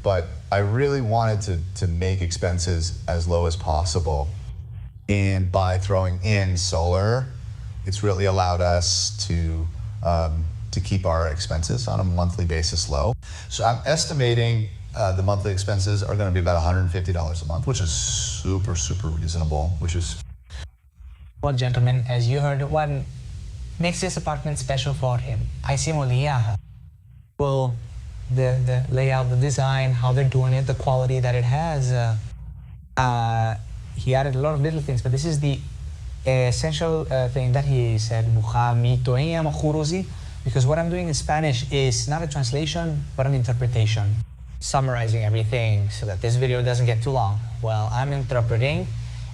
But I really wanted to make expenses as low as possible. And by throwing in solar, it's really allowed us to keep our expenses on a monthly basis low. So I'm estimating the monthly expenses are going to be about $150 a month, which is super, super reasonable, which is... Well, gentlemen, as you heard, what makes this apartment special for him? I see Molia. Well, the layout, the design, how they're doing it, the quality that it has. He added a lot of little things, but this is the essential thing that he said, because what I'm doing in Spanish is not a translation, but an interpretation. Summarizing everything so that this video doesn't get too long. Well, I'm interpreting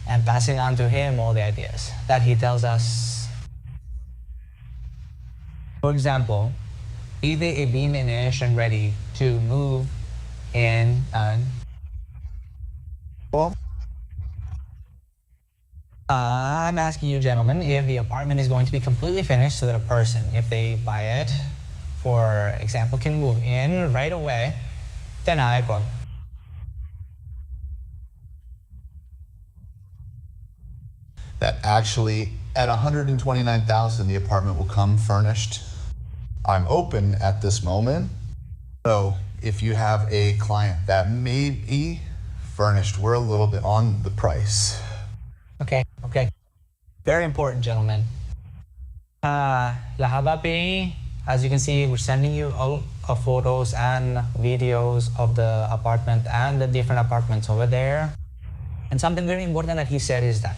and passing on to him all the ideas that he tells us. For example, either a beam and ready to move in and well, I'm asking you, gentlemen, if the apartment is going to be completely finished so that a person, if they buy it, for example, can move in right away, then I go. That actually, at $129,000, the apartment will come furnished. I'm open at this moment. So if you have a client that may be furnished, we're a little bit on the price. Okay. Very important, gentlemen. As you can see, we're sending you all of photos and videos of the apartment and the different apartments over there. And something very important that he said is that,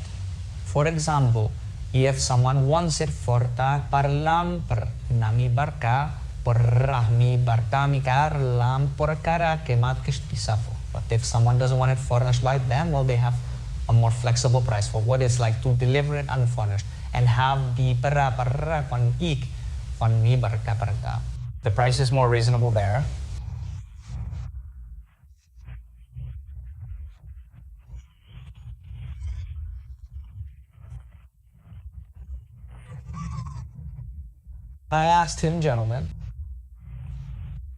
for example, if someone wants it for parlam per nami barka, por rahmi barka mikar lam por kara kemat kistisafo. But if someone doesn't want it furnished by them, well, they have a more flexible price for what it's like to deliver it unfurnished and have the para kon ik kon mi barka. The price is more reasonable there. I asked him, gentlemen,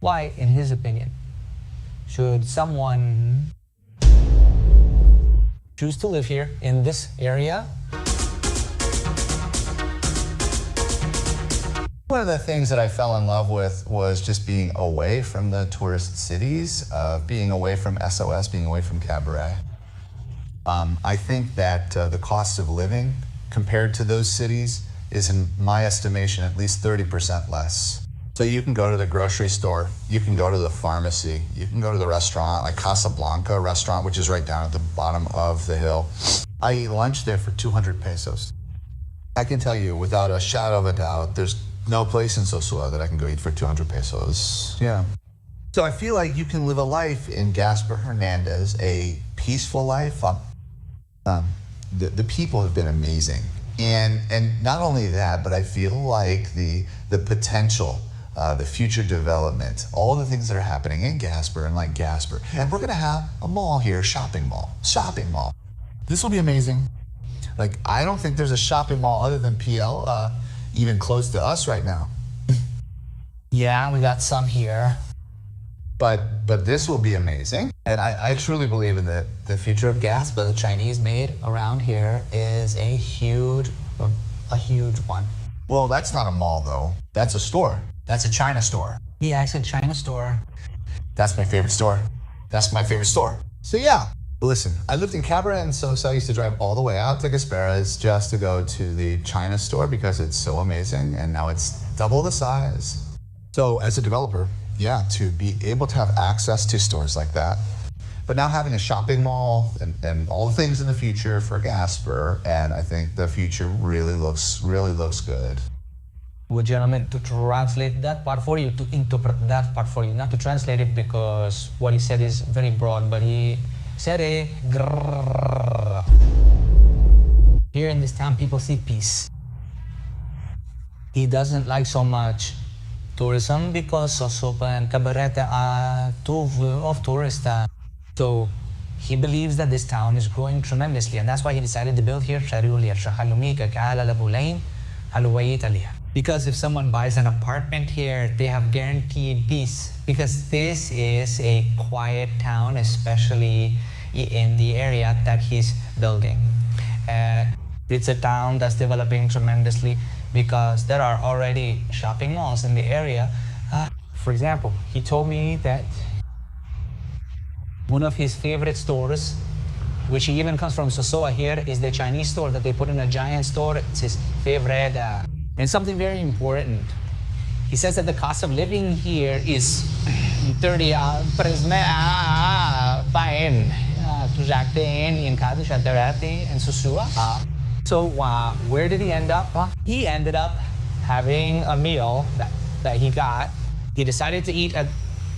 why, in his opinion, should someone choose to live here in this area? One of the things that I fell in love with was just being away from the tourist cities, being away from SOS, being away from Cabaret. I think that the cost of living compared to those cities is, in my estimation, at least 30% less. So you can go to the grocery store, you can go to the pharmacy, you can go to the restaurant, like Casa restaurant, which is right down at the bottom of the hill. I eat lunch there for 200 pesos. I can tell you without a shadow of a doubt, there's no place in Sosúa that I can go eat for 200 pesos. Yeah. So I feel like you can live a life in Gaspar Hernandez, a peaceful life. the people have been amazing. And not only that, but I feel like the potential, the future development, all the things that are happening in Gasper and like Gasper. And we're gonna have a mall here, shopping mall. This will be amazing. Like, I don't think there's a shopping mall other than PL even close to us right now. Yeah, we got some here. But this will be amazing. And I truly believe in the future of gas. But the Chinese made around here is a huge one. Well, that's not a mall though. That's a store. That's a China store. Yeah, I said China store. That's my favorite store. That's my favorite store. So yeah, listen, I lived in Cabaret and Sosúa. I used to drive all the way out to Gasperas just to go to the China store because it's so amazing. And now it's double the size. So as a developer, yeah, to be able to have access to stores like that, but now having a shopping mall and all the things in the future for Gasper, and I think the future really looks good. Well, gentlemen, to translate that part for you, to interpret that part for you, not to translate it because what he said is very broad, but he said a grrrr. Here in this town, people see peace. He doesn't like so much tourism because Sosúa and Cabarete are too full of tourists. So he believes that this town is growing tremendously, and that's why he decided to build here. Because if someone buys an apartment here, they have guaranteed peace. Because this is a quiet town, especially in the area that he's building. It's a town that's developing tremendously because there are already shopping malls in the area. For example, he told me that one of his favorite stores, which even comes from Sosúa here, is the Chinese store that they put in a giant store. It's his favorite. And something very important. He says that the cost of living here is 30 paen in Casa and Sosúa. So where did he end up? He ended up having a meal that he got. He decided to eat at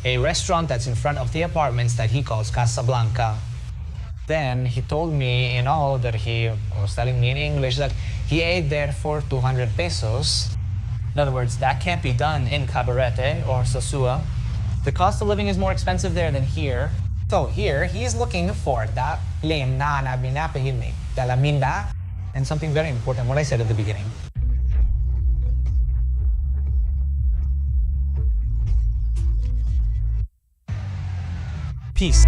a restaurant that's in front of the apartments that he calls Casablanca. Then he told me in all that he was telling me in English that he ate there for 200 pesos. In other words, that can't be done in Cabarete or Sosúa. The cost of living is more expensive there than here. So here, he's looking for that lemna na binapahimik, talaminda, and something very important, what I said at the beginning. Peace.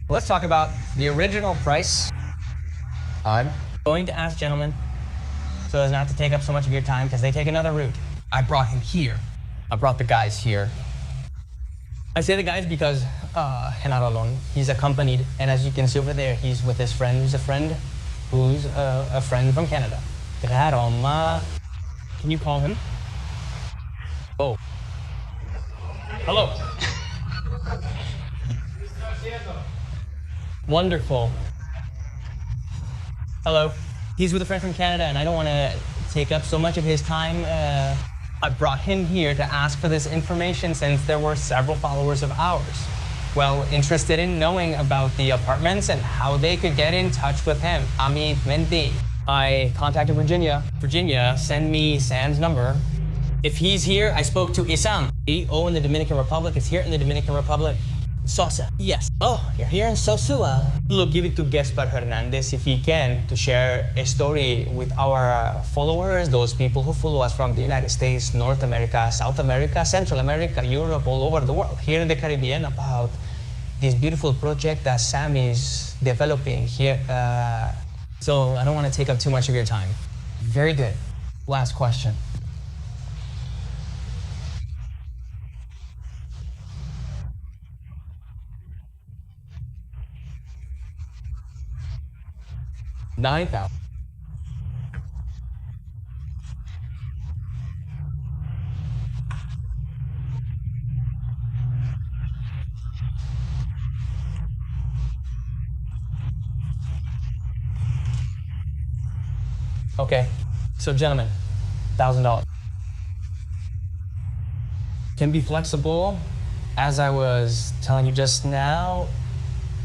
Let's talk about the original price. I'm going to ask gentlemen, so as not to take up so much of your time, because they take another route. I brought him here. I brought the guys here. I say the guys because not alone. He's accompanied, and as you can see over there, he's with his friend, who's a friend from Canada. Can you call him? Oh. Hello. Wonderful. Hello. He's with a friend from Canada, and I don't want to take up so much of his time. I brought him here to ask for this information since there were several followers of ours, well, interested in knowing about the apartments and how they could get in touch with him. Ami Menti. I contacted Virginia. Virginia, send me Sam's number. If he's here, I spoke to Isam. EO in the Dominican Republic is here in the Dominican Republic. Sosa. Yes. Oh, you're here in Sosúa. Look, give it to Gaspar Hernandez if he can to share a story with our followers, those people who follow us from the United States, North America, South America, Central America, Europe, all over the world, here in the Caribbean, about this beautiful project that Sam is developing here. So I don't want to take up too much of your time. Very good. Last question. $9,000. Okay, so gentlemen, $1,000. can be flexible. As I was telling you just now,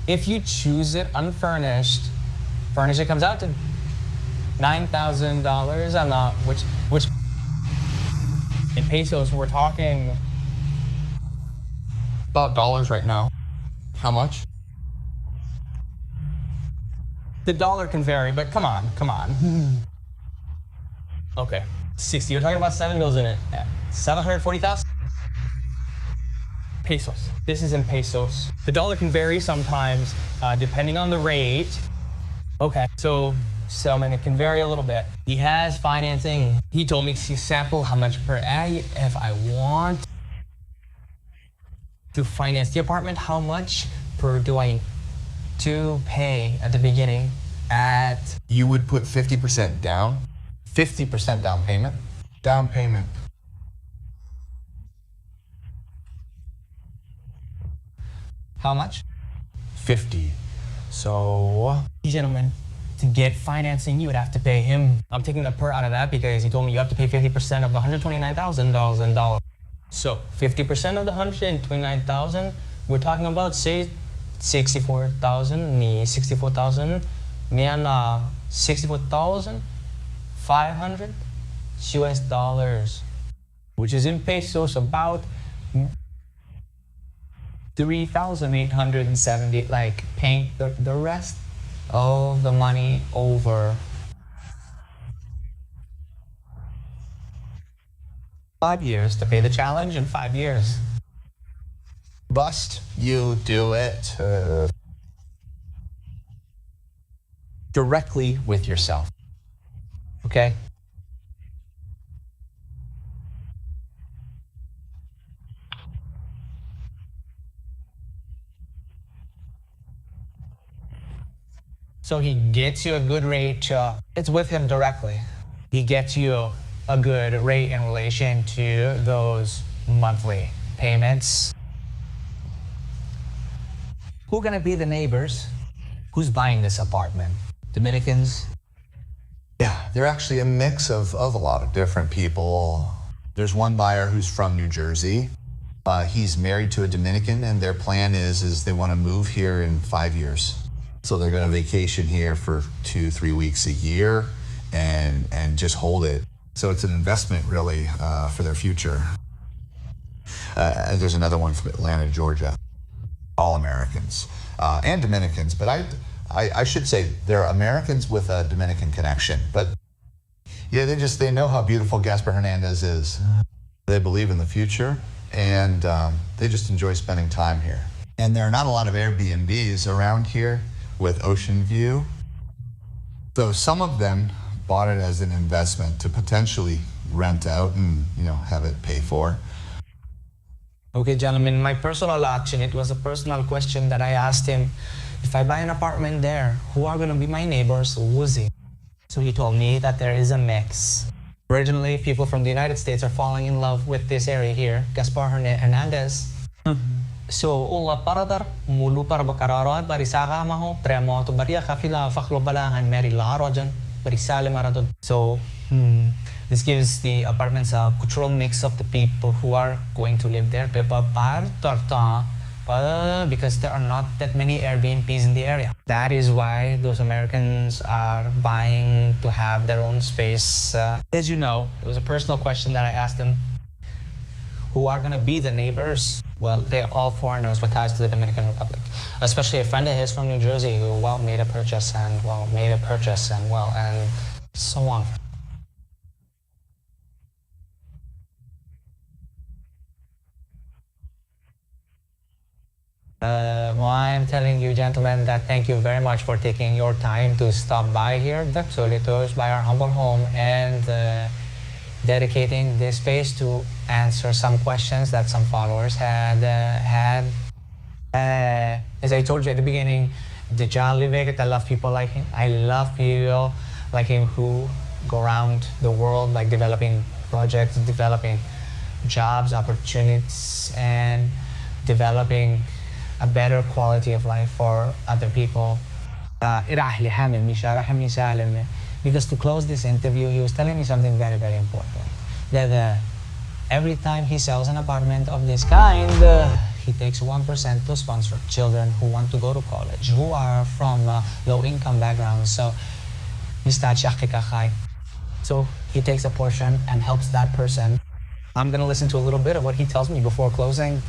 if you choose it unfurnished, furnished, it comes out to $9,000. I'm not, which in pesos, we're talking about dollars right now. How much? The dollar can vary, but come on. Okay, 60, you're talking about 7 mils in it. 740,000? Pesos. This is in pesos. The dollar can vary sometimes, depending on the rate. Okay, so settlement, it can vary a little bit. He has financing. He told me to sample how much per area if I want to finance the apartment, how much per do I to pay at the beginning at... You would put 50% down? 50% down payment. Down payment. How much? 50. So, gentlemen, to get financing, you would have to pay him. I'm taking the per out of that because he told me you have to pay 50% of the $129,000 in dollars. So, 50% of the $129,000, we're talking about, say, 64,000, ni 64,000, niyan 64,500 US dollars, which is in pesos about 3,870, like paying the rest of the money over 5 years to pay the challenge in 5 years. Bust, you do it Directly with yourself. Okay? So he gets you a good rate. It's with him directly. He gets you a good rate in relation to those monthly payments. Who gonna be the neighbors? Who's buying this apartment? Dominicans? Yeah, they're actually a mix of a lot of different people. There's one buyer who's from New Jersey. He's married to a Dominican, and their plan is they want to move here in 5 years. So they're going to vacation here for 2-3 weeks a year and just hold it. So it's an investment, really, for their future. There's another one from Atlanta, Georgia. All Americans and Dominicans, but I should say they're Americans with a Dominican connection. But yeah, they know how beautiful Gaspar Hernandez is. They believe in the future, and they just enjoy spending time here. And there are not a lot of Airbnbs around here with ocean view. So some of them bought it as an investment to potentially rent out and, have it paid for. Okay, gentlemen, my personal action, it was a personal question that I asked him. If I buy an apartment there, who are going to be my neighbors? Who's he? So he told me that there is a mix. Originally, people from the United States are falling in love with this area here, Gaspar Hernandez. So, ulla paradar, mulu para bakararod, barisaka maho, tremo to baria kafila, faklo balahan, meri laharojan, barisale maradod. So, this gives the apartments a cultural mix of the people who are going to live there. Because there are not that many Airbnbs in the area. That is why those Americans are buying to have their own space. As you know, it was a personal question that I asked them. Who are going to be the neighbors? Well, they're all foreigners with ties to the Dominican Republic. Especially a friend of his from New Jersey who, made a purchase and, and so on. I'm telling you, gentlemen, that thank you very much for taking your time to stop by here, Solitos, by our humble home, and dedicating this space to answer some questions that some followers had. As I told you at the beginning, the John Livek, I love people like him. I love people like him who go around the world, like developing projects, developing jobs, opportunities, and developing a better quality of life for other people. Because to close this interview, he was telling me something very, very important. That Every time he sells an apartment of this kind, he takes 1% to sponsor children who want to go to college, who are from low-income backgrounds. So, so he takes a portion and helps that person. I'm gonna listen to a little bit of what he tells me before closing.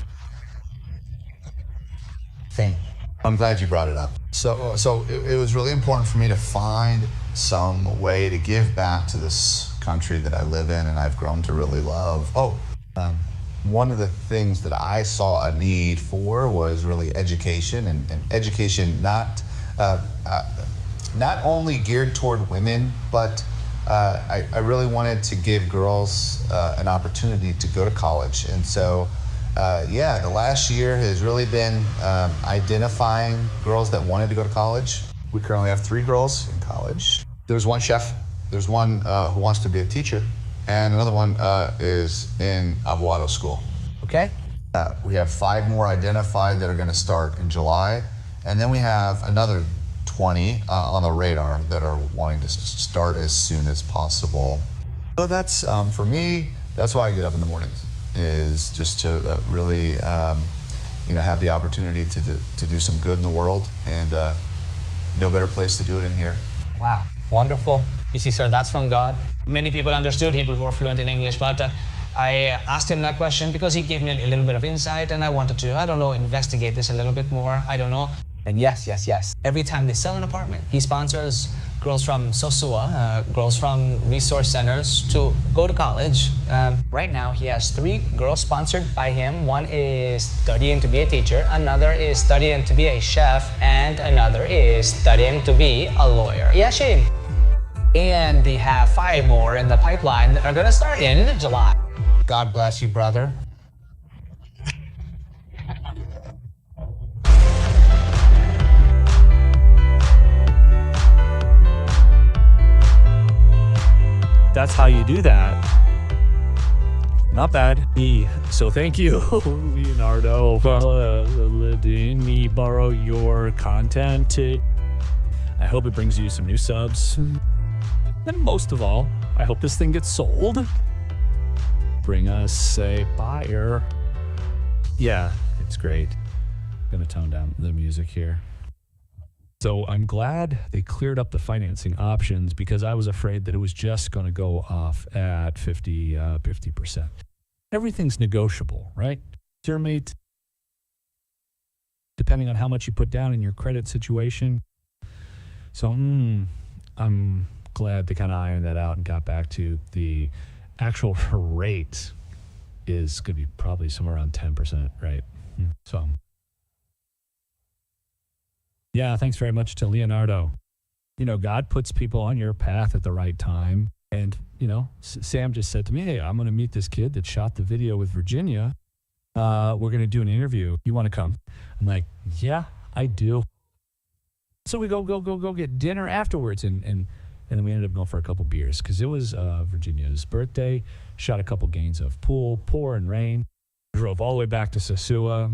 I'm glad you brought it up. So it was really important for me to find some way to give back to this country that I live in and I've grown to really love. One of the things that I saw a need for was really education, and education not only geared toward women, but I really wanted to give girls an opportunity to go to college. And so, the last year has really been identifying girls that wanted to go to college. We currently have 3 girls in college. There's one chef, there's one who wants to be a teacher, and another one is in Abuado school. Okay. We have 5 more identified that are going to start in July, and then we have another 20 on the radar that are wanting to start as soon as possible. So that's, for me, that's why I get up in the mornings, is just to really, have the opportunity to do some good in the world, and no better place to do it in here. Wow, wonderful. You see, sir, that's from God. Many people understood him, who were fluent in English, but I asked him that question because he gave me a little bit of insight, and I wanted to, investigate this a little bit more. I don't know. And yes. Every time they sell an apartment, he sponsors girls from Sosúa, girls from resource centers to go to college. Right now, he has 3 girls sponsored by him. One is studying to be a teacher, another is studying to be a chef, and another is studying to be a lawyer. Yashin. And they have 5 more in the pipeline that are gonna start in July. God bless you, brother. That's how you do that. Not bad. So thank you, Leonardo, for letting me borrow your content. I hope it brings you some new subs. And most of all, I hope this thing gets sold. Bring us a buyer. Yeah, it's great. I'm gonna tone down the music here. So I'm glad they cleared up the financing options, because I was afraid that it was just going to go off at 50%. Everything's negotiable, right? Your mate, depending on how much you put down in your credit situation. So I'm glad they kind of ironed that out and got back to the actual rate is going to be probably somewhere around 10%, right? So yeah, thanks very much to Leonardo. God puts people on your path at the right time. And, Sam just said to me, hey, I'm going to meet this kid that shot the video with Virginia. We're going to do an interview. You want to come? I'm like, yeah, I do. So we go get dinner afterwards. And then we ended up going for a couple beers because it was Virginia's birthday. Shot a couple games of pool, pour and rain. Drove all the way back to Sosúa.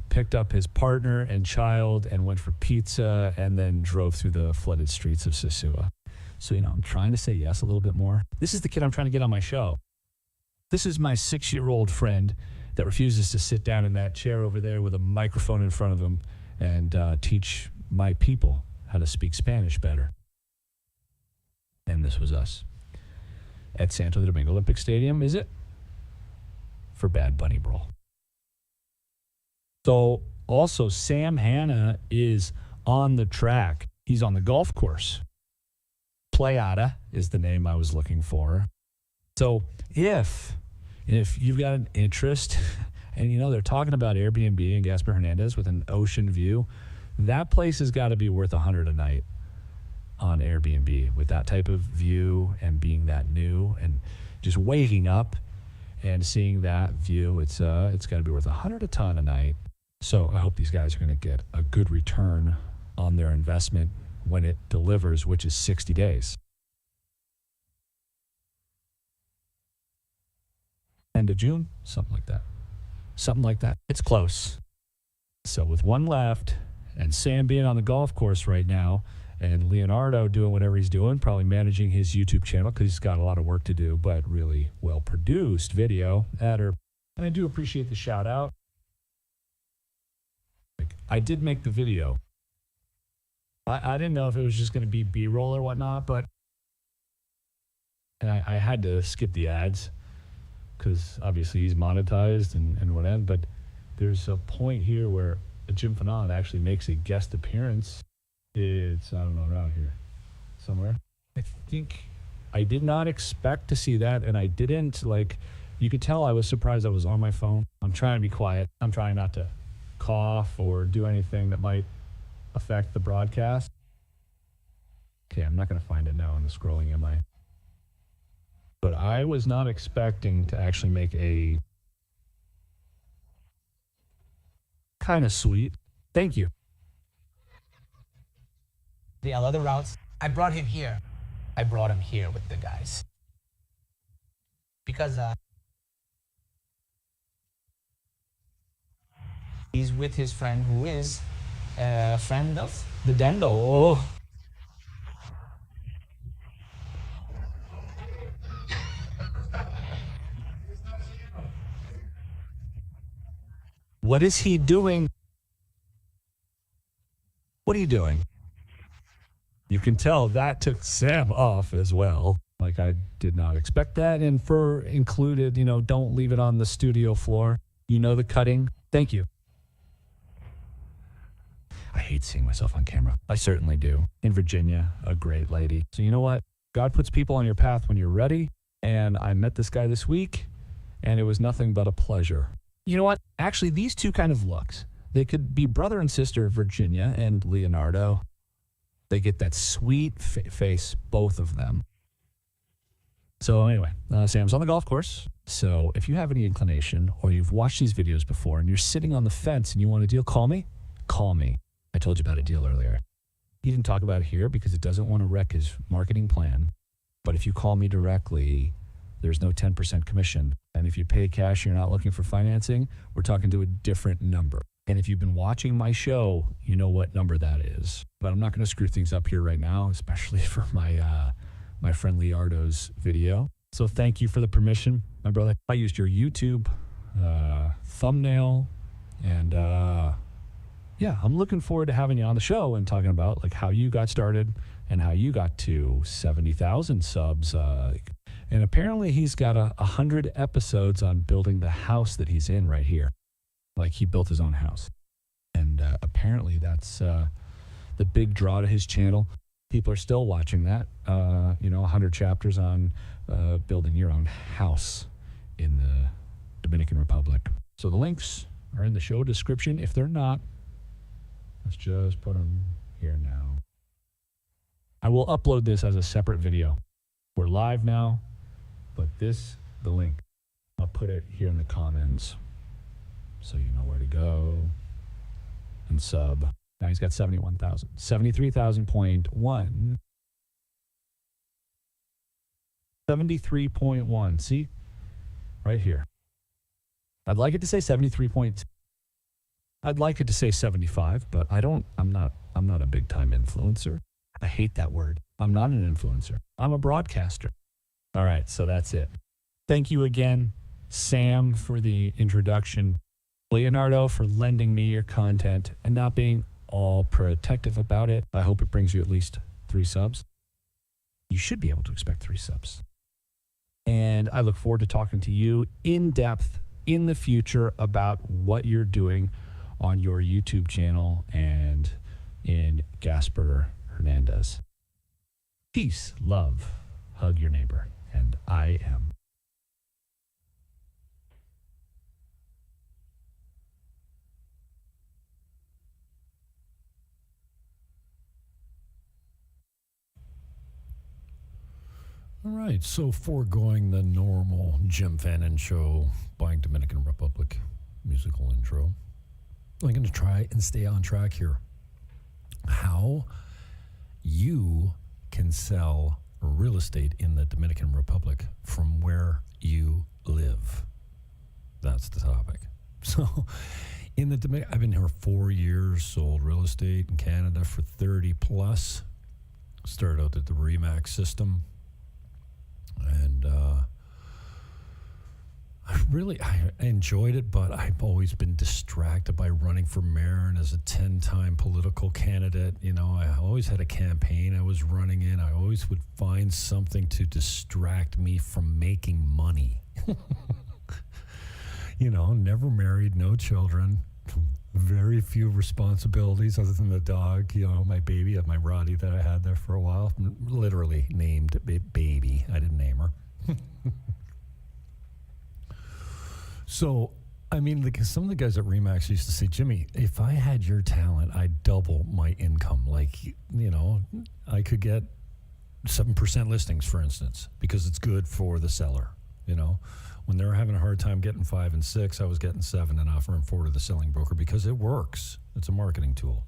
Picked up his partner and child and went for pizza, and then drove through the flooded streets of Sosúa. So, I'm trying to say yes a little bit more. This is the kid I'm trying to get on my show. This is my 6-year-old friend that refuses to sit down in that chair over there with a microphone in front of him and teach my people how to speak Spanish better. And this was us at Santo Domingo Olympic Stadium, is it? For Bad Bunny Brawl. So also Sam Hanna is on the track. He's on the golf course. Playada is the name I was looking for. So if you've got an interest, and they're talking about Airbnb in Gaspar Hernandez with an ocean view, that place has got to be worth $100 a night on Airbnb with that type of view and being that new and just waking up and seeing that view. It's got to be worth $100 a ton a night. So I hope these guys are going to get a good return on their investment when it delivers, which is 60 days. End of June, something like that. It's close. So with one left and Sam being on the golf course right now And Leonardo doing whatever he's doing, probably managing his YouTube channel because he's got a lot of work to do, but really well-produced video at her. And I do appreciate the shout out. I did make the video. I didn't know if it was just going to be B-roll or whatnot, but I had to skip the ads because obviously he's monetized and whatever, but there's a point here where Jim Fanon actually makes a guest appearance. It's, I don't know, around here somewhere. I think I did not expect to see that, and I didn't, like, you could tell I was surprised I was on my phone. I'm trying to be quiet. I'm trying not to cough or do anything that might affect the broadcast. Okay, I'm not going to find it now in the scrolling, am I? But I was not expecting to actually make a kind of sweet. Thank you. The other routes, I brought him here. I brought him here with the guys. Because he's with his friend who is a friend of the Dendo. Oh. What is he doing? What are you doing? You can tell that took Sam off as well. Like, I did not expect that. And for included, you know, don't leave it on the studio floor. You know the cutting. Thank you. I hate seeing myself on camera. I certainly do. In Virginia, a great lady. So you know what? God puts people on your path when you're ready. And I met this guy this week, and it was nothing but a pleasure. You know what? Actually, these two kind of looks. They could be brother and sister, Virginia and Leonardo. They get that sweet face, both of them. So anyway, Sam's on the golf course. So if you have any inclination or you've watched these videos before and you're sitting on the fence and you want a deal, call me. Call me. I told you about a deal earlier. He didn't talk about it here because it doesn't want to wreck his marketing plan. But if you call me directly, there's no 10% commission. And if you pay cash, you're not looking for financing, we're talking to a different number. And if you've been watching my show, you know what number that is. But I'm not going to screw things up here right now, especially for my friend Leonardo's video. So thank you for the permission, my brother. I used your YouTube thumbnail, and yeah, I'm looking forward to having you on the show and talking about like how you got started and how you got to 70,000 subs. And apparently he's got 100 episodes on building the house that he's in right here. Like, he built his own house. And apparently that's the big draw to his channel. People are still watching that. 100 chapters on building your own house in the Dominican Republic. So the links are in the show description. If they're not, let's just put them here now. I will upload this as a separate video. We're live now, but the link, I'll put it here in the comments so you know where to go and sub. Now he's got 71,000, 73,000.1, 73.1. See, right here. I'd like it to say 73. I'd like it to say 75, but I'm not a big time influencer. I hate that word. I'm not an influencer. I'm a broadcaster. All right, so that's it. Thank you again, Sam, for the introduction. Leonardo, for lending me your content and not being all protective about it. I hope it brings you at least 3 subs. You should be able to expect 3 subs. And I look forward to talking to you in depth in the future about what you're doing on your YouTube channel and in Gaspar Hernandez. Peace, love, hug your neighbor, and I am. All right, so foregoing the normal Jim Fannin show, buying Dominican Republic musical intro, I'm going to try and stay on track here. How you can sell real estate in the Dominican Republic from where you live. That's the topic. So in the I've been here 4 years, sold real estate in Canada for 30 plus. Started out at the Remax system, and I enjoyed it, but I've always been distracted by running for mayor, and as a 10-time political candidate, I always had a campaign I was running in. I always would find something to distract me from making money. Never married, no children, very few responsibilities other than the dog, my baby, my Roddy that I had there for a while, literally named baby. I didn't name her. So, some of the guys at Remax used to say, Jimmy, if I had your talent, I'd double my income. I could get 7% listings, for instance, because it's good for the seller. When they were having a hard time getting 5 and 6, I was getting 7 and offering 4 to the selling broker because it works. It's a marketing tool.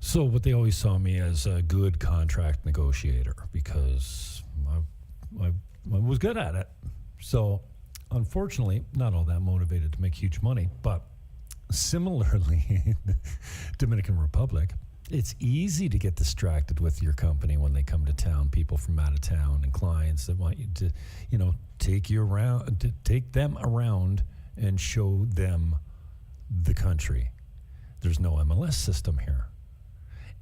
So, but they always saw me as a good contract negotiator because I was good at it. So, unfortunately, not all that motivated to make huge money, but similarly, in the Dominican Republic, it's easy to get distracted with your company when they come to town, people from out of town and clients that want you to, take them around and show them the country. There's no MLS system here.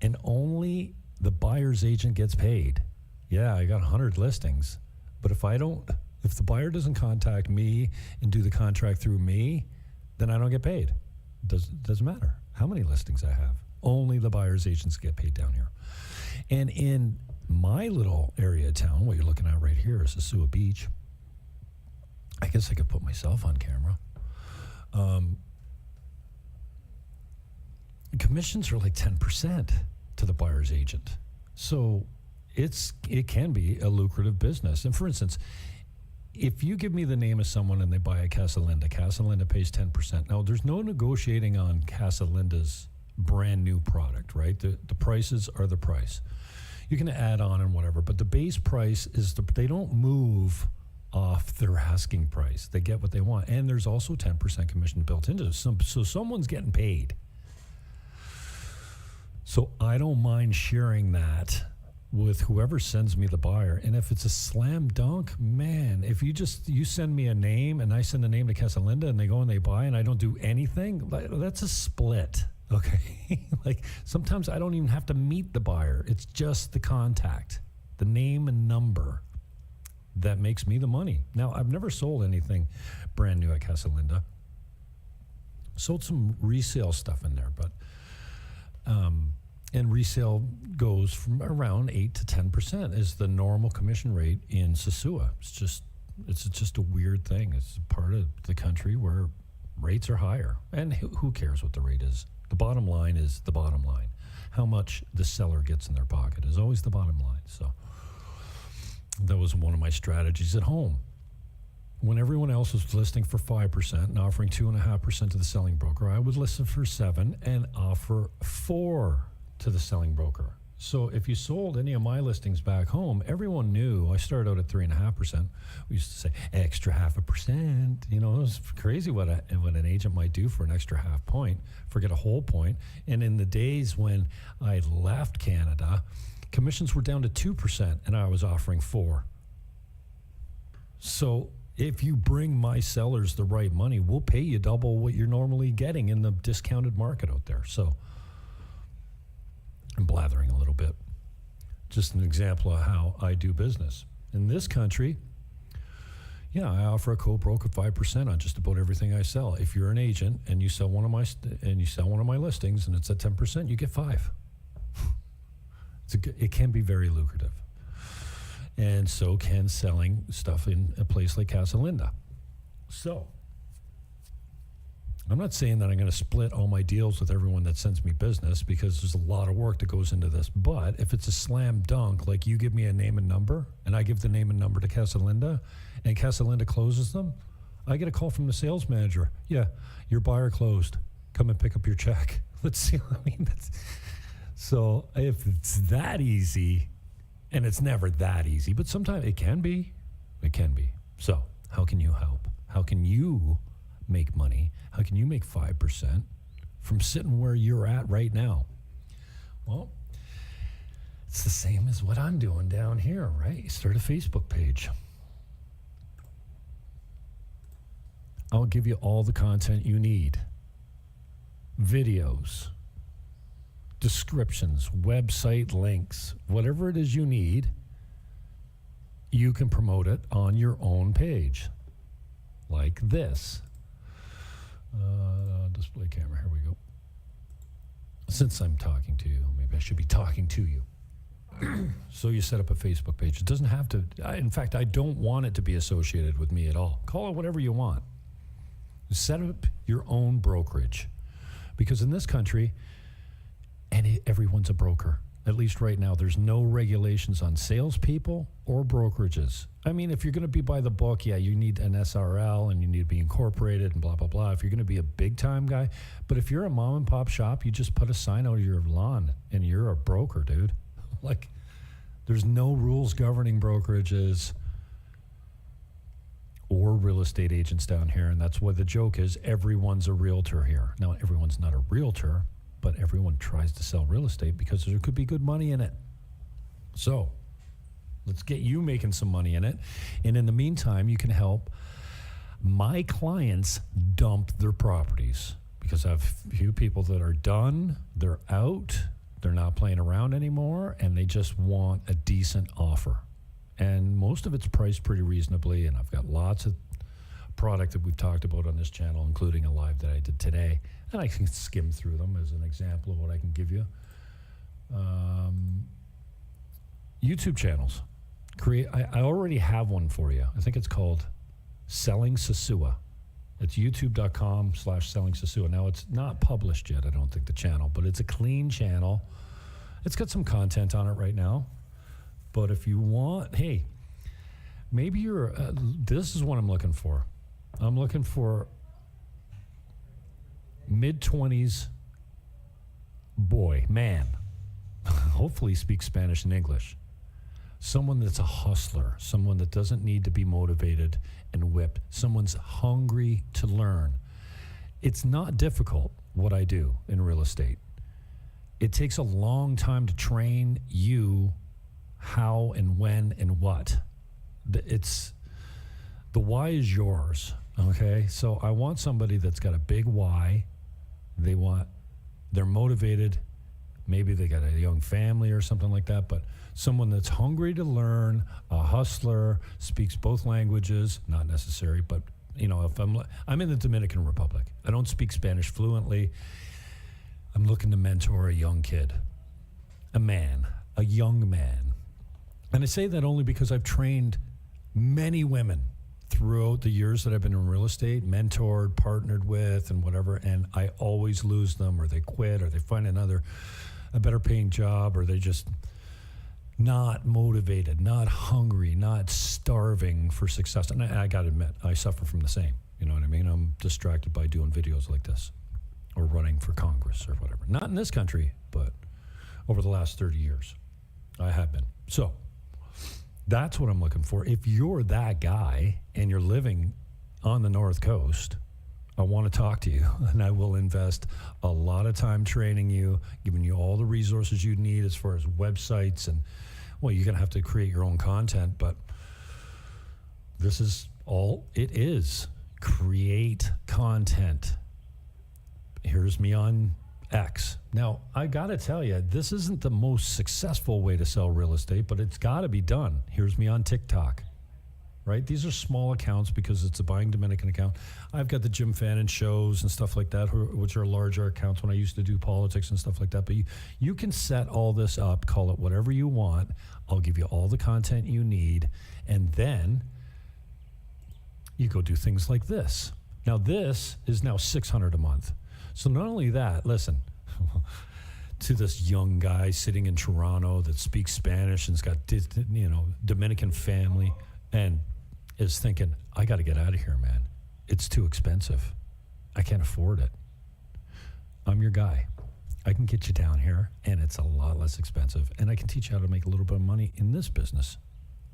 And only the buyer's agent gets paid. Yeah, I got 100 listings, but if the buyer doesn't contact me and do the contract through me, then I don't get paid. Doesn't matter how many listings I have. Only the buyer's agents get paid down here. And in my little area of town, what you're looking at right here is Sosúa Beach. I guess I could put myself on camera. Commissions are like 10% to the buyer's agent. So it can be a lucrative business. And for instance, if you give me the name of someone and they buy a Casa Linda pays 10%. Now, there's no negotiating on Casa Linda's brand new product, right? The prices are the price. You can add on and whatever, but the base price is they don't move off their asking price. They get what they want. And there's also 10% commission built into it. So someone's getting paid. So I don't mind sharing that with whoever sends me the buyer. And if it's a slam dunk, man, if you send me a name and I send a name to Casa Linda and they go and they buy and I don't do anything, that's a split. Okay. Like sometimes I don't even have to meet the buyer. It's just the contact, the name and number that makes me the money. Now, I've never sold anything brand new at Casa Linda. Sold some resale stuff in there, but and resale goes from around 8 to 10% is the normal commission rate in Sosúa. It's just a weird thing. It's a part of the country where rates are higher. And who cares what the rate is? The bottom line is the bottom line. How much the seller gets in their pocket is always the bottom line. So that was one of my strategies at home. When everyone else was listing for 5% and offering 2.5% to the selling broker, I would list it for 7% and offer 4% to the selling broker. So if you sold any of my listings back home, everyone knew I started out at 3.5%. We used to say extra 0.5%. It was crazy what an agent might do for an extra 0.5 point, forget a whole point. And in the days when I left Canada, commissions were down to 2% and I was offering 4%. So if you bring my sellers the right money, we'll pay you double what you're normally getting in the discounted market out there. So I'm blathering a little bit. Just an example of how I do business. In this country, I offer a co-broke of 5% on just about everything I sell. If you're an agent and you sell one of my listings and it's at 10%, you get 5%. It can be very lucrative. And so can selling stuff in a place like Casa Linda. So I'm not saying that I'm going to split all my deals with everyone that sends me business because there's a lot of work that goes into this. But if it's a slam dunk, like you give me a name and number and I give the name and number to Casa Linda and Casa Linda closes them, I get a call from the sales manager. Yeah, your buyer closed. Come and pick up your check. Let's see. So if it's that easy, and it's never that easy, but sometimes it can be. It can be. So how can you help? How can you make money? How can you make 5% from sitting where you're at right now? Well, It's the same as what I'm doing down here, right? You start a Facebook page. I'll give you all the content you need. Videos, descriptions, website links, whatever it is you need, you can promote it on your own page. Like this. Display camera, here we go. Since I'm talking to you, maybe I should be talking to you. So you set up a Facebook page. It doesn't have to, in fact, I don't want it to be associated with me at all. Call it whatever you want. Set up your own brokerage. Because in this country, everyone's a broker. At least right now, there's no regulations on salespeople or brokerages. I mean, if you're going to be by the book, yeah, you need an SRL and you need to be incorporated and blah, blah, blah. If you're going to be a big-time guy. But if you're a mom-and-pop shop, you just put a sign out of your lawn and you're a broker, dude. Like, there's no rules governing brokerages or real estate agents down here. And that's what the joke is. Everyone's a realtor here. Now, everyone's not a realtor, but everyone tries to sell real estate because there could be good money in it. So let's get you making some money in it. And in the meantime, you can help my clients dump their properties, because I have a few people that are done, they're out, they're not playing around anymore, and they just want a decent offer. And most of it's priced pretty reasonably, and I've got lots of product that we've talked about on this channel, including a live that I did today, and I can skim through them as an example of what I can give you. YouTube channels. I already have one for you. I think it's called Selling Sosúa. It's youtube.com/Selling Sosúa. Now, it's not published yet, I don't think, the channel, but it's a clean channel. It's got some content on it right now. But if you want, hey, maybe you're, this is what I'm looking for. I'm looking for mid-20s boy, man. Hopefully speaks Spanish and English. Someone that's a hustler, someone that doesn't need to be motivated and whipped, someone's hungry to learn. It's not difficult what I do in real estate. It takes a long time to train you how and when and what. It's the why is yours, okay? So I want somebody that's got a big why. They're motivated. Maybe they got a young family or something like that, but someone that's hungry to learn, a hustler, speaks both languages, not necessary, but you know, if I'm in the Dominican Republic. I don't speak Spanish fluently. I'm looking to mentor a young kid, a young man. And I say that only because I've trained many women throughout the years that I've been in real estate, mentored, partnered with, and whatever, and I always lose them, or they quit, or they find a better paying job, or they just not motivated, not hungry, not starving for success. And I got to admit, I suffer from the same. You know what I mean? I'm distracted by doing videos like this or running for Congress or whatever. Not in this country, but over the last 30 years, I have been. So that's what I'm looking for. If you're that guy and you're living on the North Coast, I want to talk to you, and I will invest a lot of time training you, giving you all the resources you need as far as websites, and, well, you're going to have to create your own content, but this is all it is. Create content. Here's me on X. Now, I got to tell you, this isn't the most successful way to sell real estate, but it's got to be done. Here's me on TikTok. Right? These are small accounts because it's a buying Dominican account. I've got the Jim Fannin shows and stuff like that, which are larger accounts when I used to do politics and stuff like that. But you can set all this up, call it whatever you want. I'll give you all the content you need. And then you go do things like this. Now, this is now $600 a month. So not only that, listen, to this young guy sitting in Toronto that speaks Spanish and's got, Dominican family and is thinking, I got to get out of here, man. It's too expensive. I can't afford it. I'm your guy. I can get you down here, and it's a lot less expensive. And I can teach you how to make a little bit of money in this business.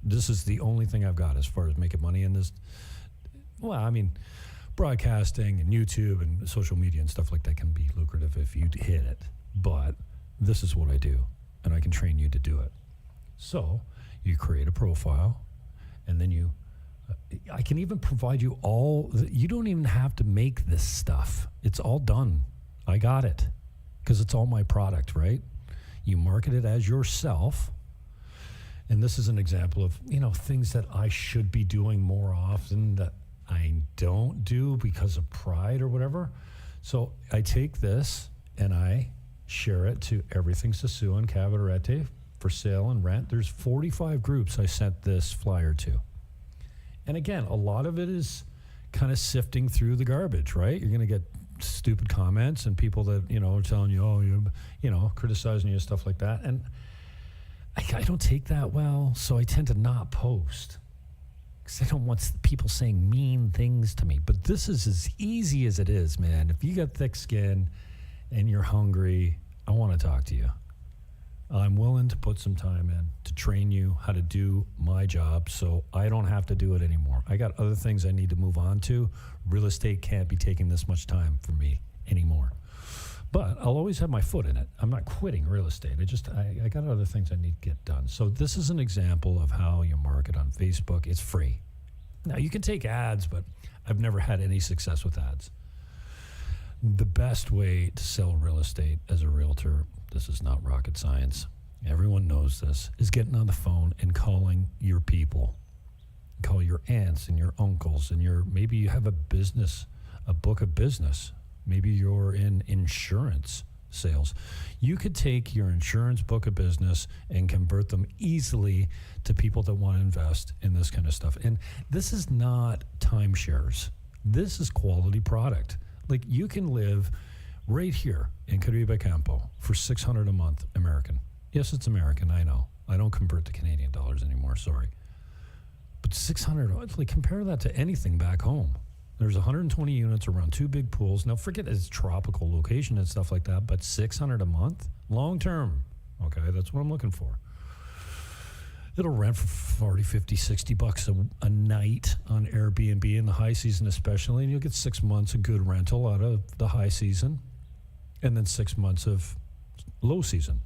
This is the only thing I've got as far as making money in this. Well, I mean, broadcasting and YouTube and social media and stuff like that can be lucrative if you hit it. But this is what I do. and I can train you to do it. So you create a profile, and then I can even provide you you don't even have to make this stuff. It's all done. I got it, because it's all my product, right? You market it as yourself. And this is an example of, things that I should be doing more often that I don't do because of pride or whatever. So I take this and I share it to everything Sosúa and Cabarete for sale and rent. There's 45 groups I sent this flyer to. And again, a lot of it is kind of sifting through the garbage, right? You're going to get stupid comments and people that, are telling you, criticizing you and stuff like that. And I don't take that well, so I tend to not post because I don't want people saying mean things to me. But this is as easy as it is, man. If you got thick skin and you're hungry, I want to talk to you. I'm willing to put some time in to train you how to do my job so I don't have to do it anymore. I got other things I need to move on to. Real estate can't be taking this much time for me anymore. But I'll always have my foot in it. I'm not quitting real estate. I got other things I need to get done. So this is an example of how you market on Facebook. It's free. Now, you can take ads, but I've never had any success with ads. The best way to sell real estate as a realtor, this is not rocket science, everyone knows this, is getting on the phone and calling your people. Call your aunts and your uncles, and maybe you have a book of business. Maybe you're in insurance sales. You could take your insurance book of business and convert them easily to people that want to invest in this kind of stuff. And this is not timeshares. This is quality product. Like, you can live right here in Caribe Campo for $600 a month American. Yes, it's American, I know. I don't convert to Canadian dollars anymore, sorry. But $600, like, compare that to anything back home. There's 120 units around 2 big pools. Now, forget its tropical location and stuff like that, but $600 a month? Long term. Okay, that's what I'm looking for. It'll rent for 40, 50, 60 bucks a night on Airbnb in the high season especially, and you'll get 6 months of good rental out of the high season, and then 6 months of low season,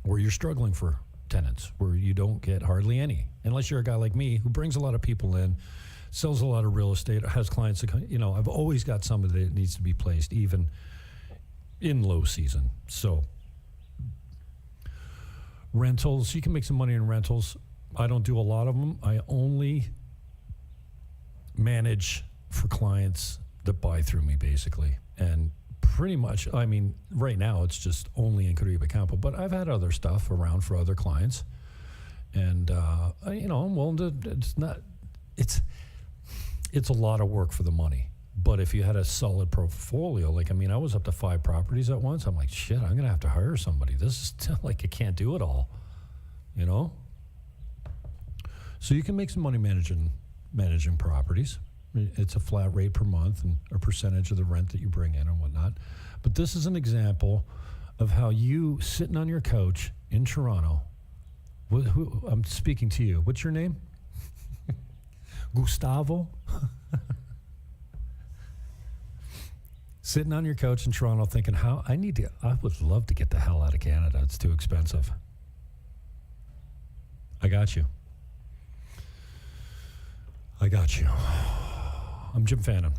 where you're struggling for tenants, where you don't get hardly any, unless you're a guy like me who brings a lot of people in, sells a lot of real estate, has clients that, I've always got somebody that needs to be placed, even in low season. So rentals, you can make some money in rentals. I don't do a lot of them. I only manage for clients that buy through me, basically. And pretty much, right now it's just only in Caribe Campo, but I've had other stuff around for other clients. And, I'm willing to, it's a lot of work for the money. But if you had a solid portfolio, I was up to 5 properties at once. I'm like, shit, I'm going to have to hire somebody. This is I can't do it all, So you can make some money managing properties. It's a flat rate per month and a percentage of the rent that you bring in and whatnot. But this is an example of how you, sitting on your couch in Toronto, I'm speaking to you. What's your name? Gustavo? Sitting on your couch in Toronto thinking, I would love to get the hell out of Canada. It's too expensive. I got you. I'm Jim Fannin.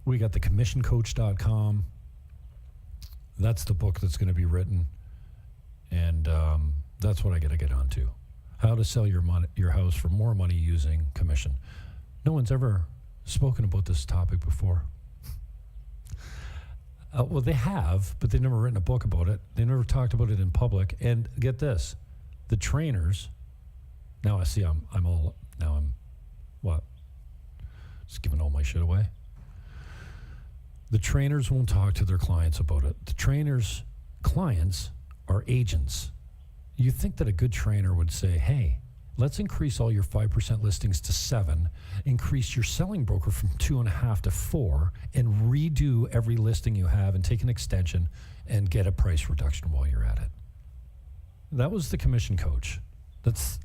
We got the commissioncoach.com. That's the book that's going to be written. And that's what I got to get onto. How to sell your house for more money using commission. No one's ever spoken about this topic before. Well, they have, but they've never written a book about it. They never talked about it in public. And get this, the trainers. Now I see I'm what? Just giving all my shit away. The trainers won't talk to their clients about it. The trainers' clients are agents. You think that a good trainer would say, hey, let's increase all your 5% listings to 7, increase your selling broker from 2.5 to 4, and redo every listing you have and take an extension and get a price reduction while you're at it. That was the commission coach. That's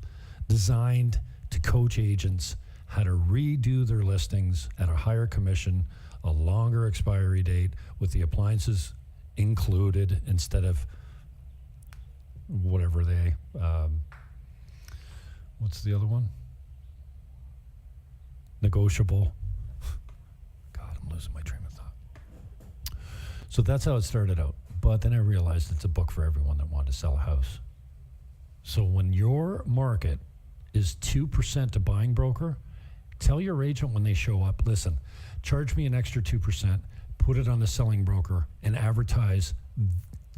designed to coach agents how to redo their listings at a higher commission, a longer expiry date with the appliances included instead of whatever they, what's the other one? Negotiable. God, I'm losing my train of thought. So that's how it started out. But then I realized it's a book for everyone that wanted to sell a house. So when your market is 2% to buying broker, tell your agent when they show up, listen, charge me an extra 2%, put it on the selling broker, and advertise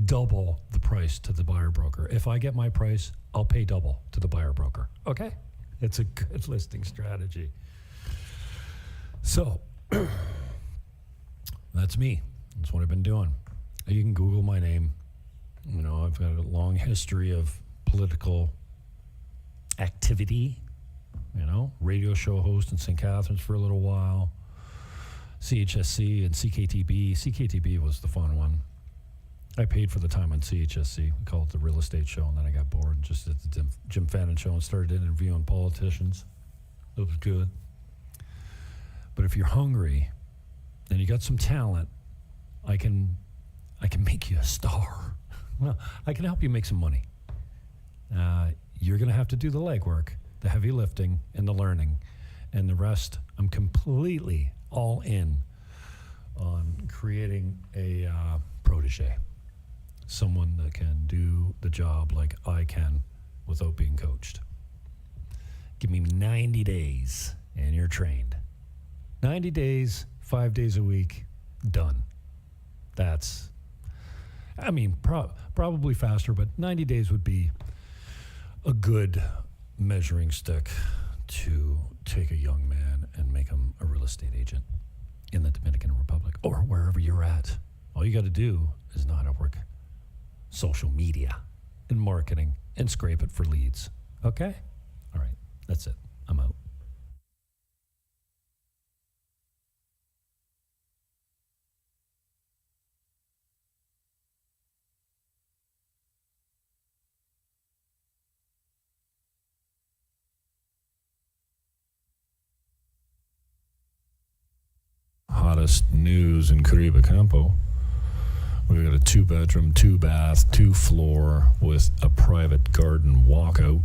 double the price to the buyer broker. If I get my price, I'll pay double to the buyer broker. Okay? It's a good listing strategy. So, that's me. That's what I've been doing. You can Google my name. You know, I've got a long history of political activity. You know, radio show host in St. Catharines for a little while. CHSC and CKTB. CKTB was the fun one. I paid for the time on CHSC. We call it the real estate show, and then I got bored just at the Jim Fannin show and started interviewing politicians. It was good. But if you're hungry and you got some talent, I can make you a star. Well, I can help you make some money. You're going to have to do the legwork, the heavy lifting, and the learning. And the rest, I'm completely all in on creating a protege. Someone that can do the job like I can without being coached. Give me 90 days and you're trained. 90 days, 5 days a week, done. That's, I mean, probably faster, but 90 days would be a good measuring stick to take a young man and make him a real estate agent in the Dominican Republic or wherever you're at. All you got to do is know how to work social media and marketing and scrape it for leads. Okay? All right. That's it. I'm out. Hottest news in Caribe Campo. We've got a 2-bedroom, 2-bath, 2-floor with a private garden walkout.